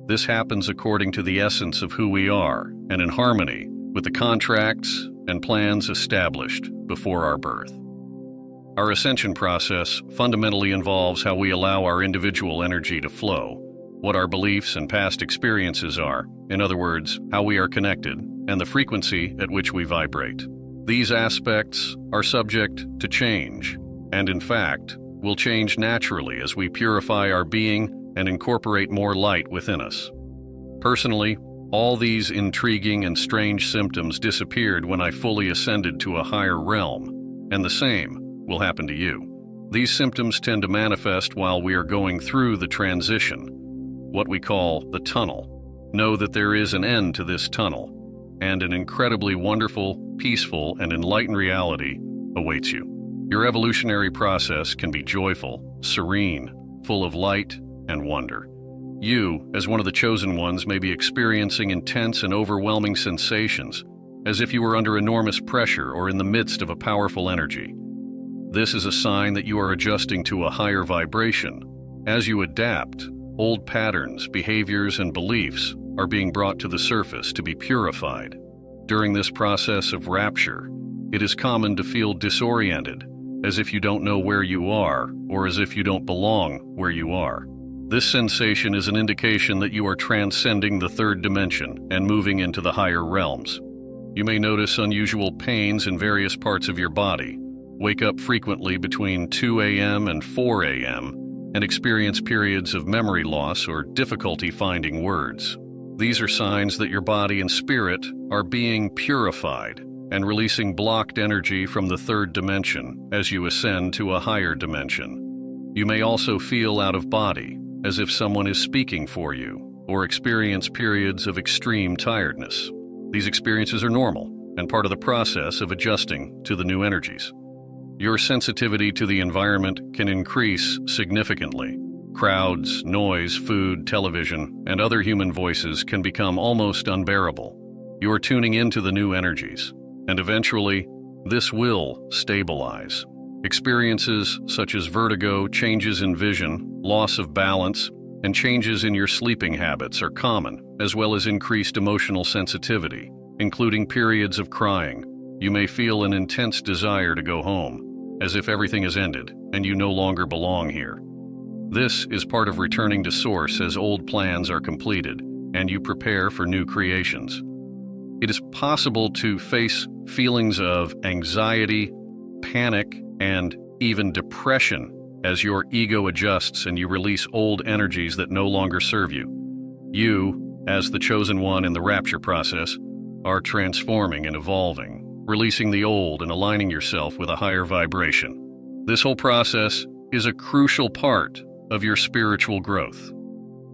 This happens according to the essence of who we are and in harmony with the contracts and plans established before our birth. Our ascension process fundamentally involves how we allow our individual energy to flow, what our beliefs and past experiences are, in other words, how we are connected, and the frequency at which we vibrate. These aspects are subject to change, and in fact, will change naturally as we purify our being and incorporate more light within us. Personally, all these intriguing and strange symptoms disappeared when I fully ascended to a higher realm, and the same will happen to you. These symptoms tend to manifest while we are going through the transition, what we call the tunnel. Know that there is an end to this tunnel, and an incredibly wonderful, peaceful, and enlightened reality awaits you. Your evolutionary process can be joyful, serene, full of light and wonder. You, as one of the chosen ones, may be experiencing intense and overwhelming sensations, as if you were under enormous pressure or in the midst of a powerful energy. This is a sign that you are adjusting to a higher vibration. As you adapt, Old patterns, behaviors, and beliefs are being brought to the surface to be purified. During this process of rapture, it is common to feel disoriented, as if you don't know where you are, or as if you don't belong where you are. This sensation is an indication that you are transcending the third dimension and moving into the higher realms. You may notice unusual pains in various parts of your body, wake up frequently between 2 a.m. and 4 a.m., and experience periods of memory loss or difficulty finding words. These are signs that your body and spirit are being purified and releasing blocked energy from the third dimension as you ascend to a higher dimension. You may also feel out of body, as if someone is speaking for you, or experience periods of extreme tiredness. These experiences are normal and part of the process of adjusting to the new energies. Your sensitivity to the environment can increase significantly. Crowds, noise, food, television, and other human voices can become almost unbearable. You are tuning into the new energies, and eventually, this will stabilize. Experiences such as vertigo, changes in vision, loss of balance, and changes in your sleeping habits are common, as well as increased emotional sensitivity, including periods of crying. You may feel an intense desire to go home, as if everything has ended and you no longer belong here. This is part of returning to Source as old plans are completed and you prepare for new creations. It is possible to face feelings of anxiety, panic, and even depression as your ego adjusts and you release old energies that no longer serve you. You, as the chosen one in the rapture process, are transforming and evolving, releasing the old and aligning yourself with a higher vibration. This whole process is a crucial part of your spiritual growth.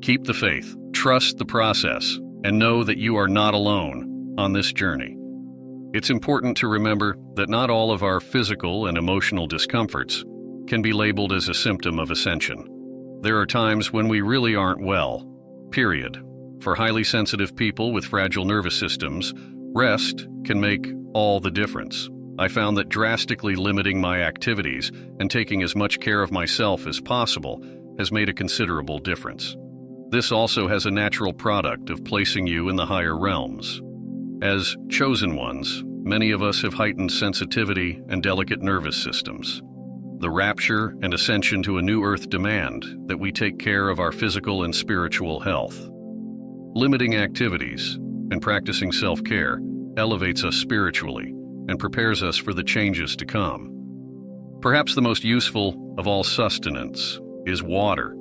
Keep the faith, trust the process, and know that you are not alone on this journey. It's important to remember that not all of our physical and emotional discomforts can be labeled as a symptom of ascension. There are times when we really aren't well, period. For highly sensitive people with fragile nervous systems, rest can make all the difference. I found that drastically limiting my activities and taking as much care of myself as possible has made a considerable difference. This also has a natural product of placing you in the higher realms. As chosen ones, many of us have heightened sensitivity and delicate nervous systems. The rapture and ascension to a new earth demand that we take care of our physical and spiritual health. Limiting activities and practicing self-care elevates us spiritually and prepares us for the changes to come. Perhaps the most useful of all sustenance is water.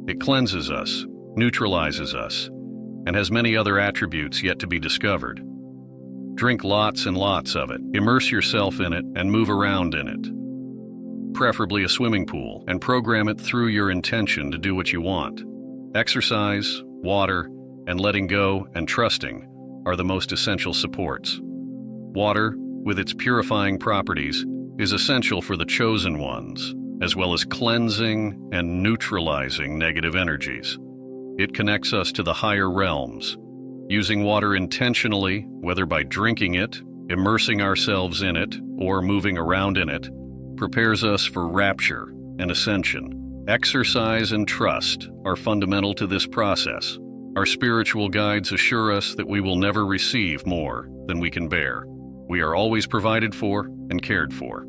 It cleanses us, neutralizes us, and has many other attributes yet to be discovered. Drink lots and lots of it, immerse yourself in it, and move around in it. Preferably a swimming pool, and program it through your intention to do what you want. Exercise, water, and letting go and trusting are the most essential supports. Water, with its purifying properties, is essential for the chosen ones, as well as cleansing and neutralizing negative energies. It connects us to the higher realms. Using water intentionally, whether by drinking it, immersing ourselves in it, or moving around in it, prepares us for rapture and ascension. Exercise and trust are fundamental to this process. Our spiritual guides assure us that we will never receive more than we can bear. We are always provided for and cared for.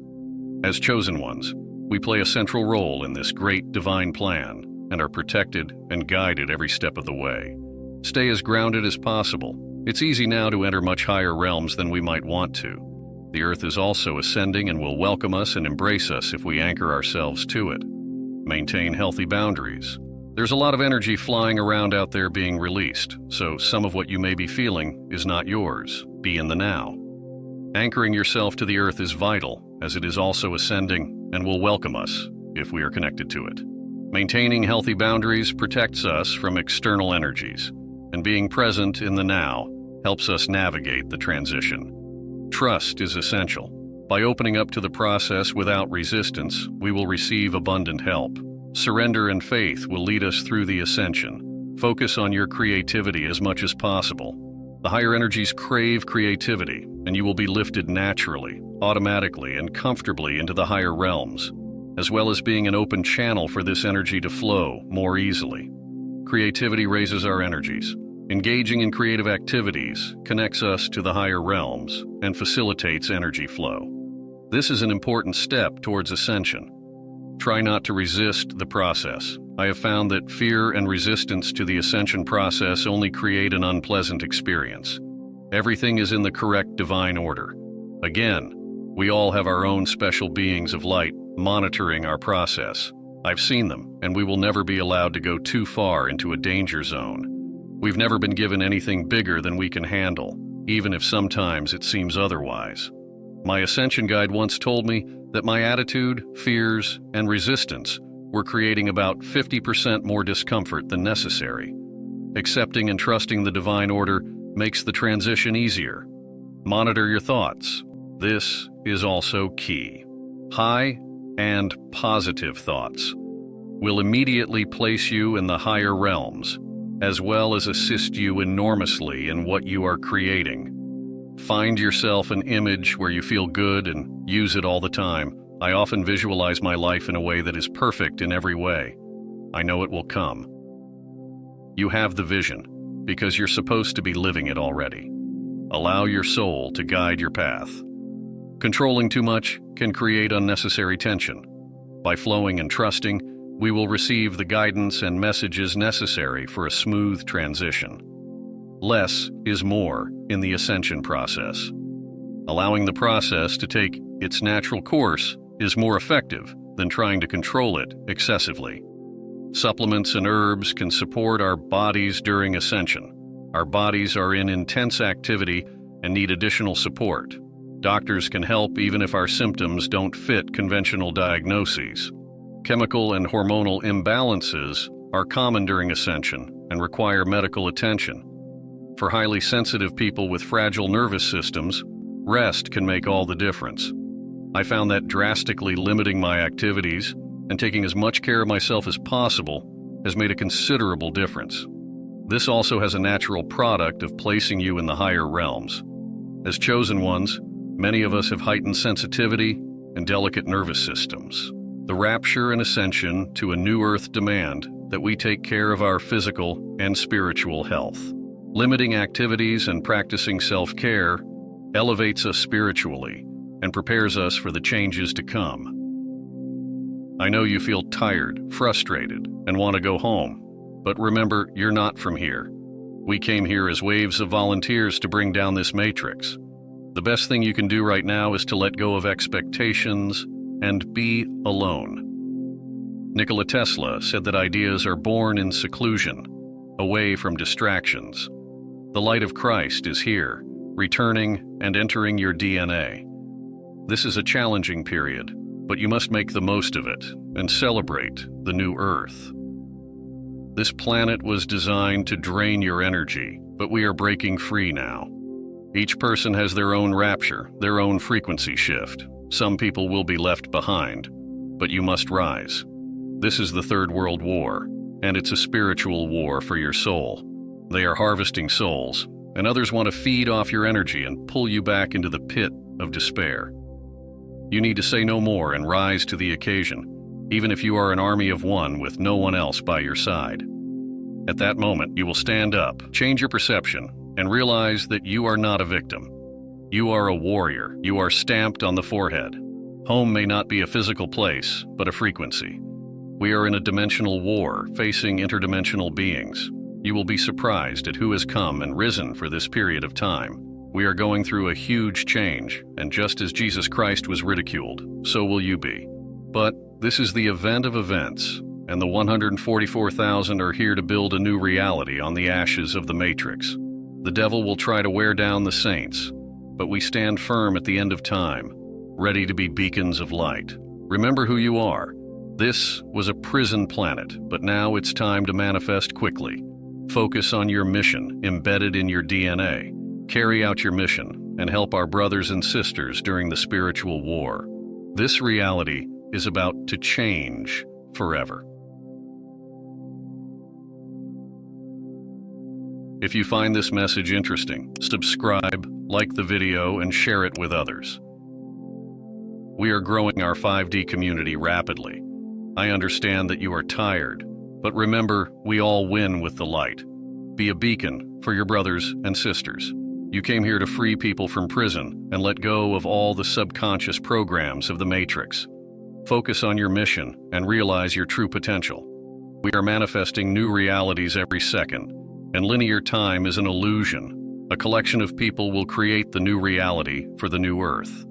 As chosen ones, we play a central role in this great divine plan and are protected and guided every step of the way. Stay as grounded as possible. It's easy now to enter much higher realms than we might want to. The earth is also ascending and will welcome us and embrace us if we anchor ourselves to it. Maintain healthy boundaries. There's a lot of energy flying around out there being released, so some of what you may be feeling is not yours. Be in the now. Anchoring yourself to the earth is vital, as it is also ascending and will welcome us if we are connected to it. Maintaining healthy boundaries protects us from external energies, and being present in the now helps us navigate the transition. Trust is essential. By opening up to the process without resistance, we will receive abundant help. Surrender and faith will lead us through the ascension. Focus on your creativity as much as possible. The higher energies crave creativity, and you will be lifted naturally, automatically, and comfortably into the higher realms, as well as being an open channel for this energy to flow more easily. Creativity raises our energies. Engaging in creative activities connects us to the higher realms and facilitates energy flow. This is an important step towards ascension. Try not to resist the process. I have found that fear and resistance to the ascension process only create an unpleasant experience. Everything is in the correct divine order. Again, we all have our own special beings of light monitoring our process. I've seen them, and we will never be allowed to go too far into a danger zone. We've never been given anything bigger than we can handle, even if sometimes it seems otherwise. My ascension guide once told me that my attitude, fears, and resistance were creating about 50% more discomfort than necessary. Accepting and trusting the divine order makes the transition easier. Monitor your thoughts. This is also key. High and positive thoughts will immediately place you in the higher realms, as well as assist you enormously in what you are creating. Find yourself an image where you feel good and use it all the time. I often visualize my life in a way that is perfect in every way. I know it will come. You have the vision because you're supposed to be living it already. Allow your soul to guide your path. Controlling too much can create unnecessary tension. By flowing and trusting, we will receive the guidance and messages necessary for a smooth transition. Less is more in the ascension process. Allowing the process to take its natural course is more effective than trying to control it excessively. Supplements and herbs can support our bodies during ascension. Our bodies are in intense activity and need additional support. Doctors can help even if our symptoms don't fit conventional diagnoses. Chemical and hormonal imbalances are common during ascension and require medical attention. For highly sensitive people with fragile nervous systems, rest can make all the difference. I found that drastically limiting my activities and taking as much care of myself as possible has made a considerable difference. This also has a natural product of placing you in the higher realms. As chosen ones, many of us have heightened sensitivity and delicate nervous systems. The rapture and ascension to a new earth demand that we take care of our physical and spiritual health. Limiting activities and practicing self-care elevates us spiritually and prepares us for the changes to come. I know you feel tired, frustrated, and want to go home, but remember, you're not from here. We came here as waves of volunteers to bring down this matrix. The best thing you can do right now is to let go of expectations and be alone. Nikola Tesla said that ideas are born in seclusion, away from distractions. The light of Christ is here, returning and entering your DNA. This is a challenging period, but you must make the most of it and celebrate the new Earth. This planet was designed to drain your energy, but we are breaking free now. Each person has their own rapture, their own frequency shift. Some people will be left behind, but you must rise. This is the Third World War, and it's a spiritual war for your soul. They are harvesting souls, and others want to feed off your energy and pull you back into the pit of despair. You need to say no more and rise to the occasion, even if you are an army of one with no one else by your side. At that moment, you will stand up, change your perception, and realize that you are not a victim. You are a warrior. You are stamped on the forehead. Home may not be a physical place, but a frequency. We are in a dimensional war, facing interdimensional beings. You will be surprised at who has come and risen for this period of time. We are going through a huge change, and just as Jesus Christ was ridiculed, so will you be. But this is the event of events, and the 144,000 are here to build a new reality on the ashes of the Matrix. The devil will try to wear down the saints, but we stand firm at the end of time, ready to be beacons of light. Remember who you are. This was a prison planet, but now it's time to manifest quickly. Focus on your mission embedded in your DNA. Carry out your mission and help our brothers and sisters during the spiritual war. This reality is about to change forever. If you find this message interesting, subscribe, like the video, and share it with others. We are growing our 5D community rapidly. I understand that you are tired, But remember, we all win with the light. Be a beacon for your brothers and sisters. You came here to free people from prison and let go of all the subconscious programs of the Matrix. Focus on your mission and realize your true potential. We are manifesting new realities every second, and linear time is an illusion. A collection of people will create the new reality for the new Earth.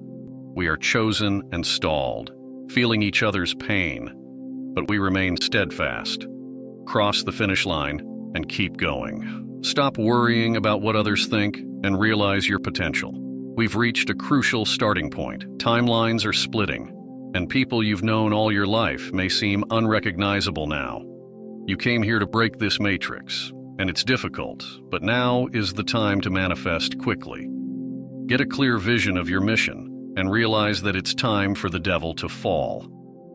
We are chosen and stalled, feeling each other's pain, but we remain steadfast. Cross the finish line and keep going. Stop worrying about what others think and realize your potential. We've reached a crucial starting point. Timelines are splitting, and people you've known all your life may seem unrecognizable now. You came here to break this matrix, and it's difficult, but now is the time to manifest quickly. Get a clear vision of your mission and realize that it's time for the devil to fall.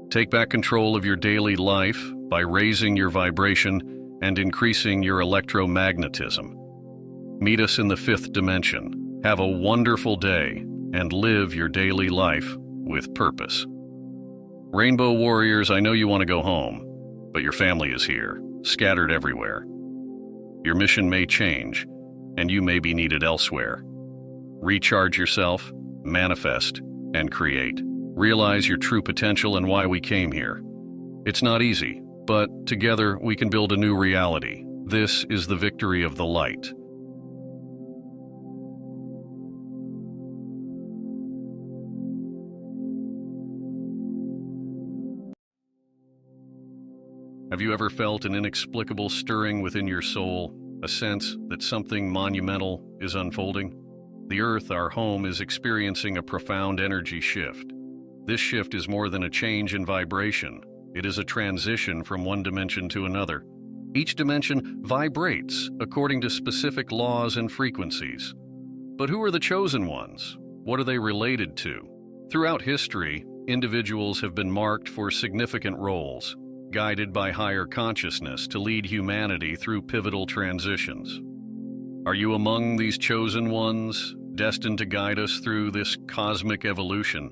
Take back control of your daily life by raising your vibration and increasing your electromagnetism. Meet us in the 5th dimension. Have a wonderful day and live your daily life with purpose. Rainbow Warriors, I know you want to go home, but your family is here, scattered everywhere. Your mission may change, and you may be needed elsewhere. Recharge yourself, manifest, and create. Realize your true potential and why we came here. It's not easy, but together we can build a new reality. This is the victory of the light. Have you ever felt an inexplicable stirring within your soul, a sense that something monumental is unfolding? The Earth, our home, is experiencing a profound energy shift. This shift is more than a change in vibration. It is a transition from one dimension to another. Each dimension vibrates according to specific laws and frequencies. But who are the chosen ones? What are they related to? Throughout history, individuals have been marked for significant roles, guided by higher consciousness to lead humanity through pivotal transitions. Are you among these chosen ones, destined to guide us through this cosmic evolution?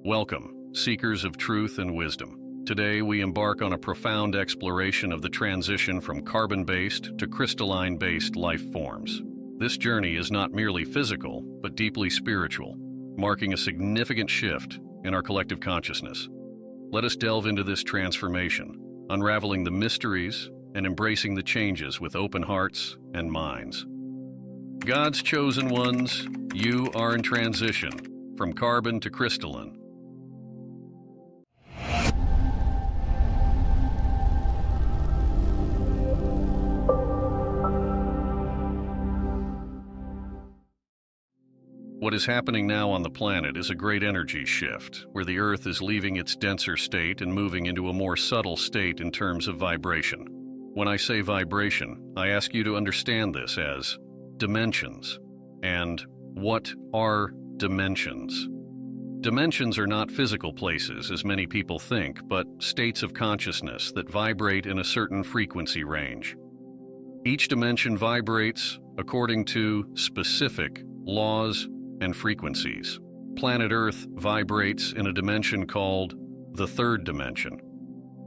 Welcome, seekers of truth and wisdom. Today we embark on a profound exploration of the transition from carbon-based to crystalline-based life forms. This journey is not merely physical, but deeply spiritual, marking a significant shift in our collective consciousness. Let us delve into this transformation, unraveling the mysteries and embracing the changes with open hearts and minds. God's chosen ones, you are in transition from carbon to crystalline. What is happening now on the planet is a great energy shift, where the Earth is leaving its denser state and moving into a more subtle state in terms of vibration. When I say vibration, I ask you to understand this as dimensions. And what are dimensions? Dimensions are not physical places, as many people think, but states of consciousness that vibrate in a certain frequency range. Each dimension vibrates according to specific laws and frequencies. Planet Earth vibrates in a dimension called the 3rd dimension.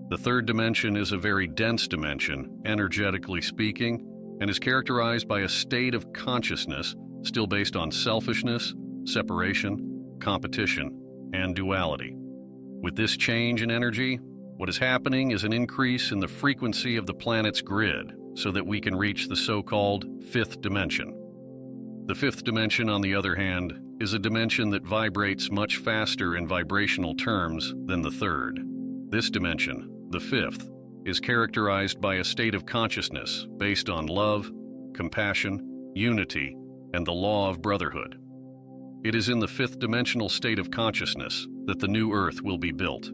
The 3rd dimension is a very dense dimension, energetically speaking, and is characterized by a state of consciousness still based on selfishness, separation, competition, and duality. With this change in energy, what is happening is an increase in the frequency of the planet's grid so that we can reach the so-called 5th dimension. The 5th dimension, on the other hand, is a dimension that vibrates much faster in vibrational terms than the 3rd. This dimension, the 5th, is characterized by a state of consciousness based on love, compassion, unity, and the law of brotherhood. It is in the 5th dimensional state of consciousness that the new Earth will be built.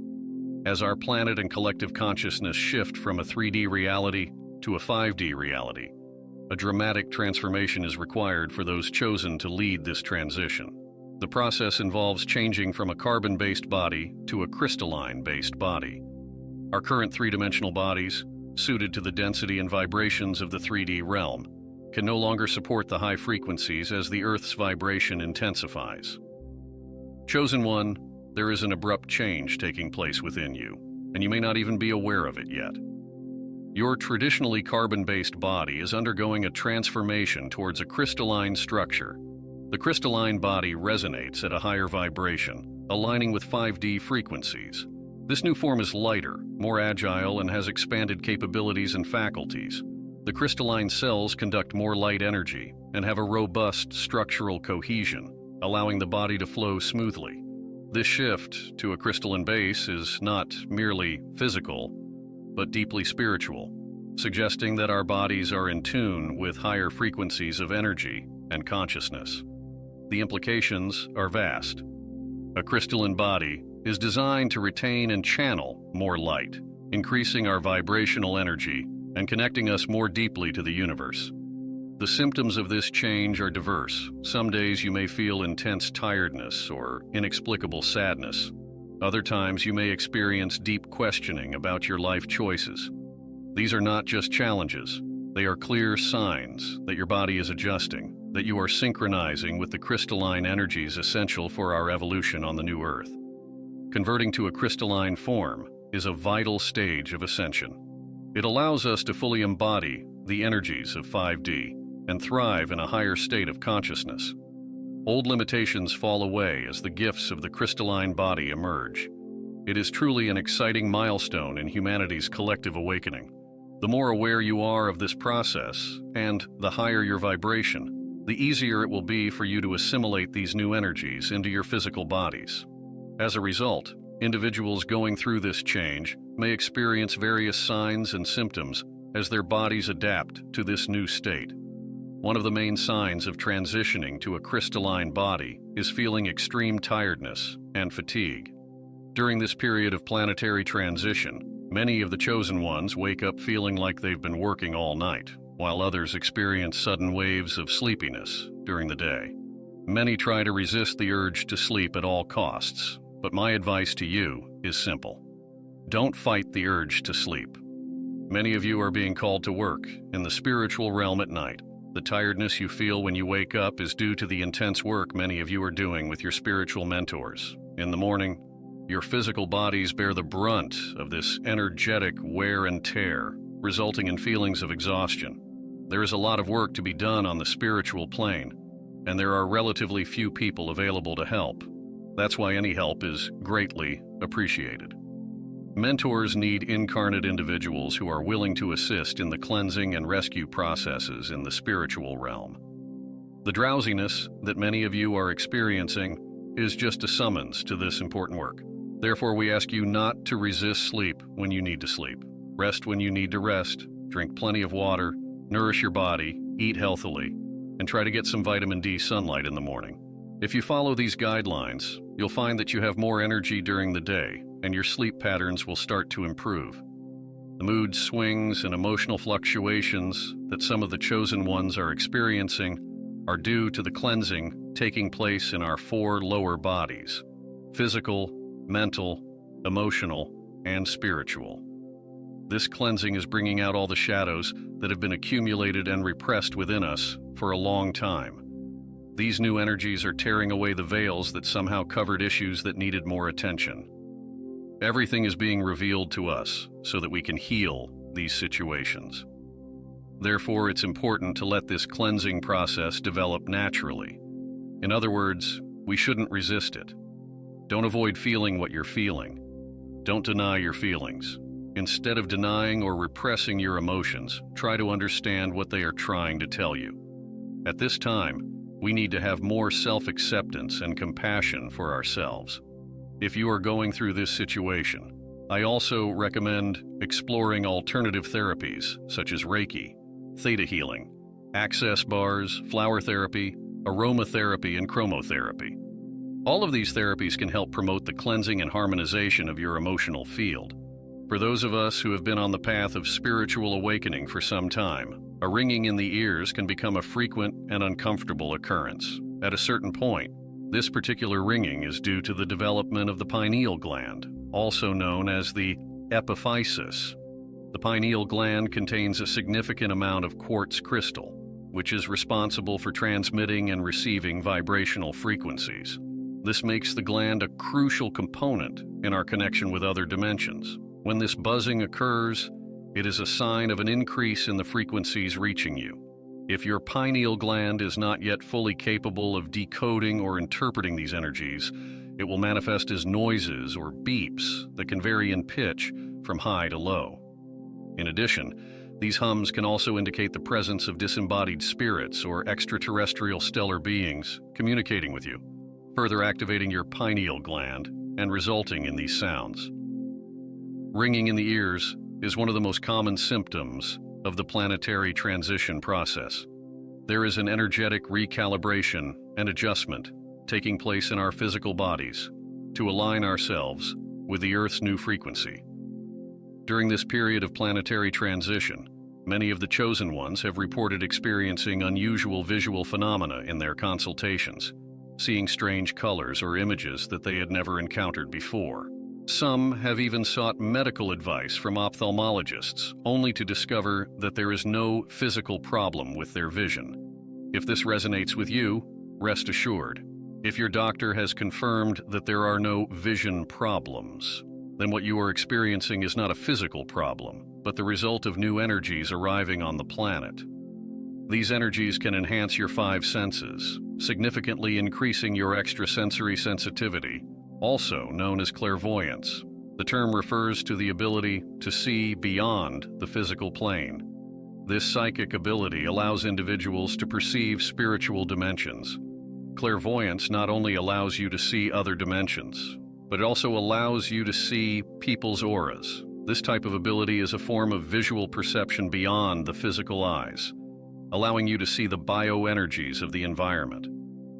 As our planet and collective consciousness shift from a 3D reality to a 5D reality, a dramatic transformation is required for those chosen to lead this transition. The process involves changing from a carbon-based body to a crystalline-based body. Our current 3-dimensional bodies, suited to the density and vibrations of the 3D realm, can no longer support the high frequencies as the Earth's vibration intensifies. Chosen one, there is an abrupt change taking place within you, and you may not even be aware of it yet. Your traditionally carbon-based body is undergoing a transformation towards a crystalline structure. The crystalline body resonates at a higher vibration, aligning with 5D frequencies. This new form is lighter, more agile, and has expanded capabilities and faculties. The crystalline cells conduct more light energy and have a robust structural cohesion, allowing the body to flow smoothly. This shift to a crystalline base is not merely physical, but deeply spiritual, suggesting that our bodies are in tune with higher frequencies of energy and consciousness. The implications are vast. A crystalline body is designed to retain and channel more light, increasing our vibrational energy and connecting us more deeply to the universe. The symptoms of this change are diverse. Some days you may feel intense tiredness or inexplicable sadness. Other times you may experience deep questioning about your life choices. These are not just challenges. They are clear signs that your body is adjusting, that you are synchronizing with the crystalline energies essential for our evolution on the new Earth. Converting to a crystalline form is a vital stage of ascension. It allows us to fully embody the energies of 5D and thrive in a higher state of consciousness. Old limitations fall away as the gifts of the crystalline body emerge. It is truly an exciting milestone in humanity's collective awakening. The more aware you are of this process, and the higher your vibration, the easier it will be for you to assimilate these new energies into your physical bodies. As a result, individuals going through this change may experience various signs and symptoms as their bodies adapt to this new state. One of the main signs of transitioning to a crystalline body is feeling extreme tiredness and fatigue. During this period of planetary transition, many of the chosen ones wake up feeling like they've been working all night, while others experience sudden waves of sleepiness during the day. Many try to resist the urge to sleep at all costs, but my advice to you is simple. Don't fight the urge to sleep. Many of you are being called to work in the spiritual realm at night. The tiredness you feel when you wake up is due to the intense work many of you are doing with your spiritual mentors. In the morning, your physical bodies bear the brunt of this energetic wear and tear, resulting in feelings of exhaustion. There is a lot of work to be done on the spiritual plane, and there are relatively few people available to help. That's why any help is greatly appreciated. Mentors need incarnate individuals who are willing to assist in the cleansing and rescue processes in the spiritual realm. The drowsiness that many of you are experiencing is just a summons to this important work. Therefore, we ask you not to resist sleep when you need to sleep. Rest when you need to rest, drink plenty of water, nourish your body, eat healthily, and try to get some vitamin D sunlight in the morning. If you follow these guidelines, you'll find that you have more energy during the day, and your sleep patterns will start to improve. The mood swings and emotional fluctuations that some of the chosen ones are experiencing are due to the cleansing taking place in our 4 lower bodies: physical, mental, emotional, and spiritual. This cleansing is bringing out all the shadows that have been accumulated and repressed within us for a long time. These new energies are tearing away the veils that somehow covered issues that needed more attention. Everything is being revealed to us so that we can heal these situations. Therefore, it's important to let this cleansing process develop naturally. In other words, we shouldn't resist it. Don't avoid feeling what you're feeling. Don't deny your feelings. Instead of denying or repressing your emotions, try to understand what they are trying to tell you. At this time, we need to have more self-acceptance and compassion for ourselves. If you are going through this situation, I also recommend exploring alternative therapies such as Reiki, theta healing, access bars, flower therapy, aromatherapy, and chromotherapy. All of these therapies can help promote the cleansing and harmonization of your emotional field. For those of us who have been on the path of spiritual awakening for some time, a ringing in the ears can become a frequent and uncomfortable occurrence. At a certain point, this particular ringing is due to the development of the pineal gland, also known as the epiphysis. The pineal gland contains a significant amount of quartz crystal, which is responsible for transmitting and receiving vibrational frequencies. This makes the gland a crucial component in our connection with other dimensions. When this buzzing occurs, It is a sign of an increase in the frequencies reaching you. If your pineal gland is not yet fully capable of decoding or interpreting these energies, it will manifest as noises or beeps that can vary in pitch from high to low. In addition, these hums can also indicate the presence of disembodied spirits or extraterrestrial stellar beings communicating with you, further activating your pineal gland and resulting in these sounds. Ringing in the ears is one of the most common symptoms of the planetary transition process. There is an energetic recalibration and adjustment taking place in our physical bodies to align ourselves with the Earth's new frequency. During this period of planetary transition, many of the chosen ones have reported experiencing unusual visual phenomena in their consultations, seeing strange colors or images that they had never encountered before. Some have even sought medical advice from ophthalmologists, only to discover that there is no physical problem with their vision. If this resonates with you, rest assured. If your doctor has confirmed that there are no vision problems, then what you are experiencing is not a physical problem, but the result of new energies arriving on the planet. These energies can enhance your 5 senses, significantly increasing your extrasensory sensitivity, also known as clairvoyance. The term refers to the ability to see beyond the physical plane. This psychic ability allows individuals to perceive spiritual dimensions. Clairvoyance not only allows you to see other dimensions, but it also allows you to see people's auras. This type of ability is a form of visual perception beyond the physical eyes, allowing you to see the bioenergies of the environment.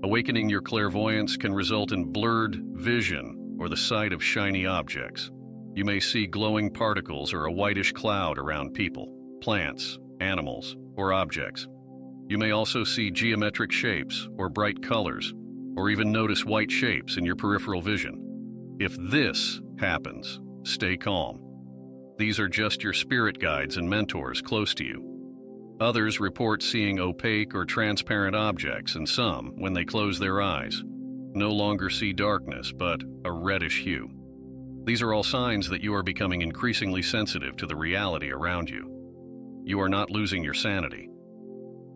Awakening your clairvoyance can result in blurred vision or the sight of shiny objects. You may see glowing particles or a whitish cloud around people, plants, animals, or objects. You may also see geometric shapes or bright colors, or even notice white shapes in your peripheral vision. If this happens, stay calm. These are just your spirit guides and mentors close to you. Others report seeing opaque or transparent objects, and some, when they close their eyes, no longer see darkness but a reddish hue. These are all signs that you are becoming increasingly sensitive to the reality around you. You are not losing your sanity.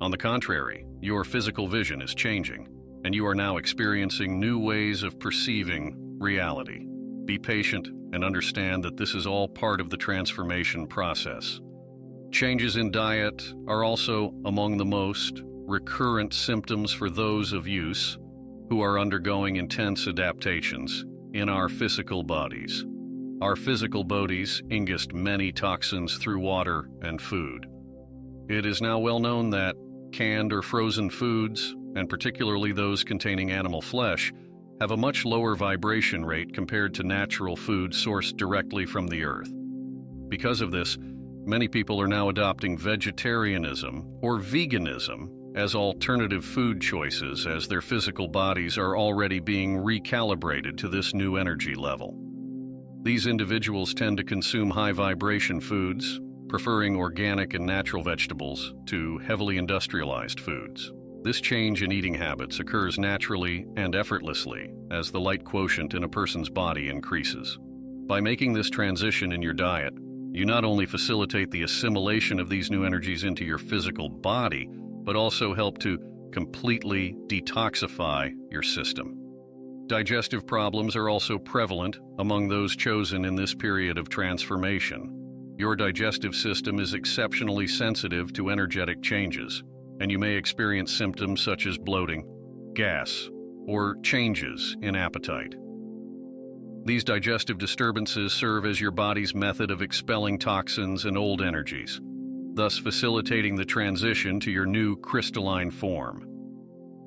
On the contrary, your physical vision is changing, and you are now experiencing new ways of perceiving reality. Be patient and understand that this is all part of the transformation process. Changes in diet are also among the most recurrent symptoms for those of use who are undergoing intense adaptations in our physical bodies. Our physical bodies ingest many toxins through water and food. It is now well known that canned or frozen foods, and particularly those containing animal flesh, have a much lower vibration rate compared to natural food sourced directly from the earth. Because of this, many people are now adopting vegetarianism or veganism as alternative food choices, as their physical bodies are already being recalibrated to this new energy level. These individuals tend to consume high-vibration foods, preferring organic and natural vegetables to heavily industrialized foods. This change in eating habits occurs naturally and effortlessly as the light quotient in a person's body increases. By making this transition in your diet, you not only facilitate the assimilation of these new energies into your physical body, but also help to completely detoxify your system. Digestive problems are also prevalent among those chosen in this period of transformation. Your digestive system is exceptionally sensitive to energetic changes, and you may experience symptoms such as bloating, gas, or changes in appetite. These digestive disturbances serve as your body's method of expelling toxins and old energies, thus facilitating the transition to your new crystalline form.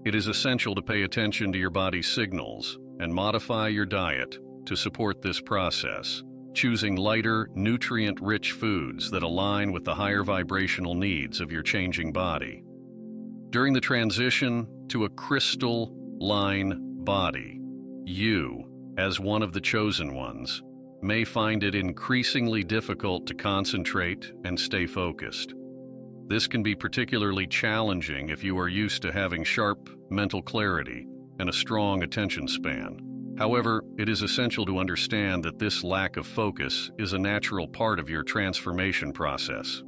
It is essential to pay attention to your body's signals and modify your diet to support this process, choosing lighter, nutrient-rich foods that align with the higher vibrational needs of your changing body. During the transition to a crystalline body, you, as one of the chosen ones, may find it increasingly difficult to concentrate and stay focused. This can be particularly challenging if you are used to having sharp mental clarity and a strong attention span. However, it is essential to understand that this lack of focus is a natural part of your transformation process.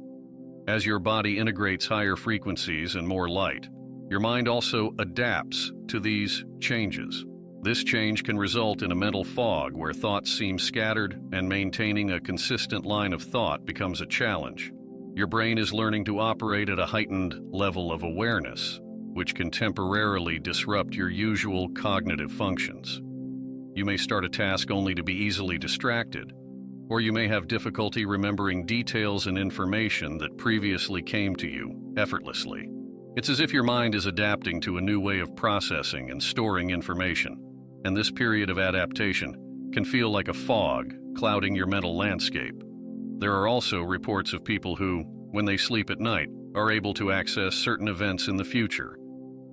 As your body integrates higher frequencies and more light, your mind also adapts to these changes. This change can result in a mental fog where thoughts seem scattered and maintaining a consistent line of thought becomes a challenge. Your brain is learning to operate at a heightened level of awareness, which can temporarily disrupt your usual cognitive functions. You may start a task only to be easily distracted, or you may have difficulty remembering details and information that previously came to you effortlessly. It's as if your mind is adapting to a new way of processing and storing information, and this period of adaptation can feel like a fog clouding your mental landscape. There are also reports of people who, when they sleep at night, are able to access certain events in the future,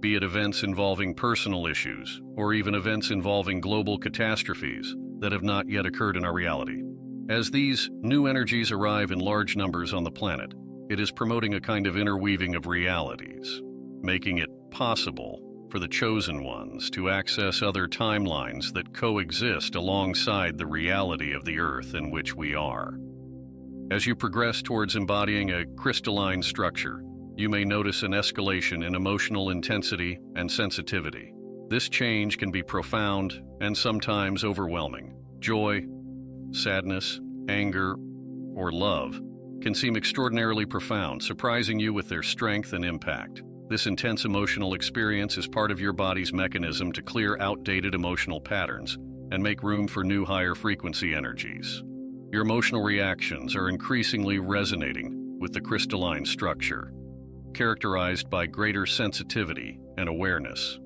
be it events involving personal issues or even events involving global catastrophes that have not yet occurred in our reality. As these new energies arrive in large numbers on the planet, it is promoting a kind of interweaving of realities, making it possible for the chosen ones to access other timelines that coexist alongside the reality of the Earth in which we are. As you progress towards embodying a crystalline structure, you may notice an escalation in emotional intensity and sensitivity. This change can be profound and sometimes overwhelming. Joy, sadness, anger, or love can seem extraordinarily profound, surprising you with their strength and impact. This intense emotional experience is part of your body's mechanism to clear outdated emotional patterns and make room for new higher frequency energies. Your emotional reactions are increasingly resonating with the crystalline structure, characterized by greater sensitivity and awareness.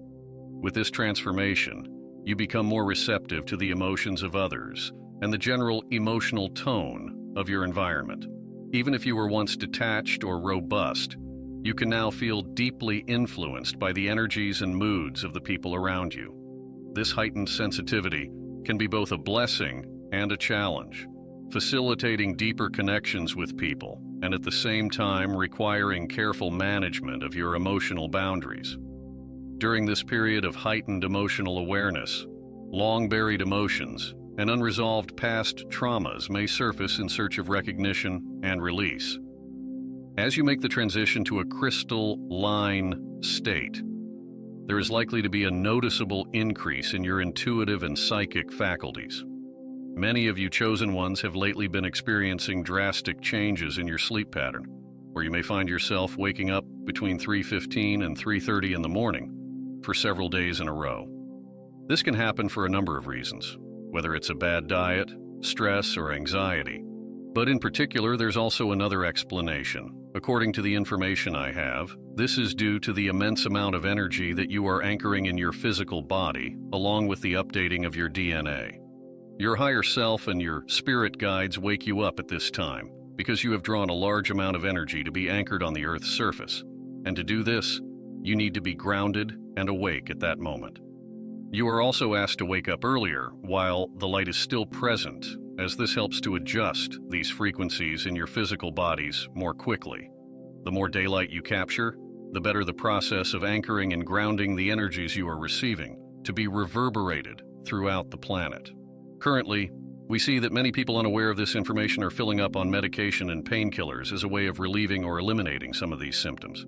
With this transformation, you become more receptive to the emotions of others and the general emotional tone of your environment. Even if you were once detached or robust, you can now feel deeply influenced by the energies and moods of the people around you. This heightened sensitivity can be both a blessing and a challenge, facilitating deeper connections with people and at the same time requiring careful management of your emotional boundaries. During this period of heightened emotional awareness, long-buried emotions and unresolved past traumas may surface in search of recognition and release. As you make the transition to a crystalline state, there is likely to be a noticeable increase in your intuitive and psychic faculties. Many of you chosen ones have lately been experiencing drastic changes in your sleep pattern, where you may find yourself waking up between 3:15 and 3:30 in the morning for several days in a row. This can happen for a number of reasons, whether it's a bad diet, stress, or anxiety. But in particular, there's also another explanation. According to the information I have, this is due to the immense amount of energy that you are anchoring in your physical body, along with the updating of your DNA. Your higher self and your spirit guides wake you up at this time because you have drawn a large amount of energy to be anchored on the Earth's surface. And to do this, you need to be grounded and awake at that moment. You are also asked to wake up earlier while the light is still present, as this helps to adjust these frequencies in your physical bodies more quickly. The more daylight you capture, the better the process of anchoring and grounding the energies you are receiving to be reverberated throughout the planet. Currently, we see that many people unaware of this information are filling up on medication and painkillers as a way of relieving or eliminating some of these symptoms.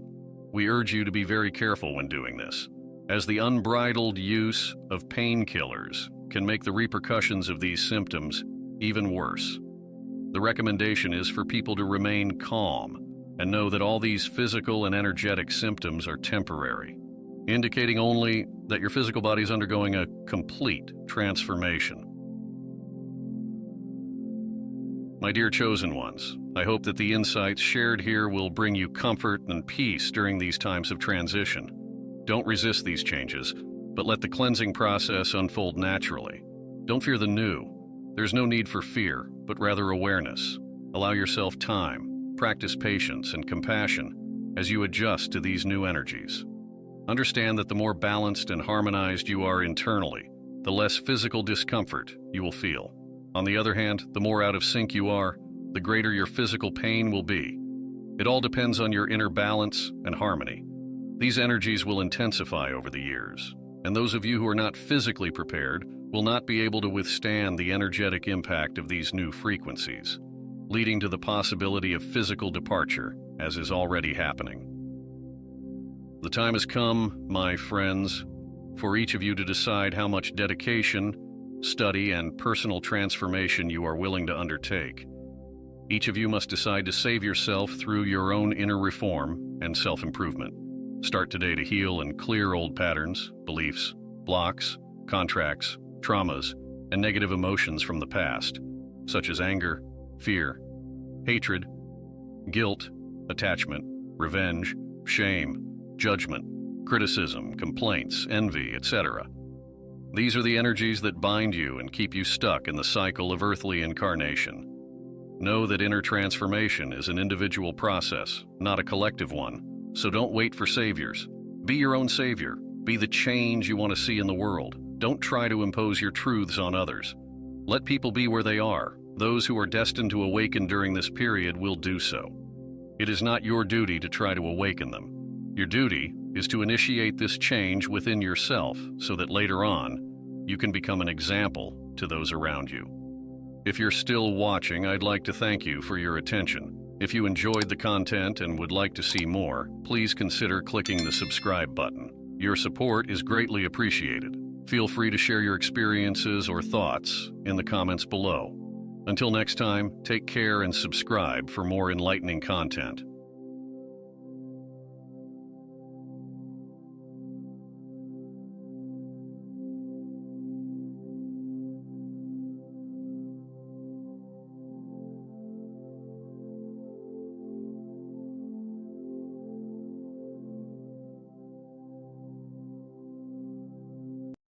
We urge you to be very careful when doing this, as the unbridled use of painkillers can make the repercussions of these symptoms even worse. The recommendation is for people to remain calm and know that all these physical and energetic symptoms are temporary, indicating only that your physical body is undergoing a complete transformation. My dear chosen ones, I hope that the insights shared here will bring you comfort and peace during these times of transition. Don't resist these changes, but let the cleansing process unfold naturally. Don't fear the new. There's no need for fear, but rather awareness. Allow yourself time, practice patience and compassion as you adjust to these new energies. Understand that the more balanced and harmonized you are internally, the less physical discomfort you will feel. On the other hand, the more out of sync you are, the greater your physical pain will be. It all depends on your inner balance and harmony. These energies will intensify over the years, and those of you who are not physically prepared will not be able to withstand the energetic impact of these new frequencies, leading to the possibility of physical departure, as is already happening. The time has come, my friends, for each of you to decide how much dedication, study, and personal transformation you are willing to undertake. Each of you must decide to save yourself through your own inner reform and self-improvement. Start today to heal and clear old patterns, beliefs, blocks, contracts, traumas, and negative emotions from the past, such as anger, fear, hatred, guilt, attachment, revenge, shame, judgment, criticism, complaints, envy, etc. These are the energies that bind you and keep you stuck in the cycle of earthly incarnation. Know that inner transformation is an individual process, not a collective one, so don't wait for saviors. Be your own savior. Be the change you want to see in the world. Don't try to impose your truths on others. Let people be where they are. Those who are destined to awaken during this period will do so. It is not your duty to try to awaken them. Your duty is to initiate this change within yourself so that later on, you can become an example to those around you. If you're still watching, I'd like to thank you for your attention. If you enjoyed the content and would like to see more, please consider clicking the subscribe button. Your support is greatly appreciated. Feel free to share your experiences or thoughts in the comments below. Until next time, take care and subscribe for more enlightening content.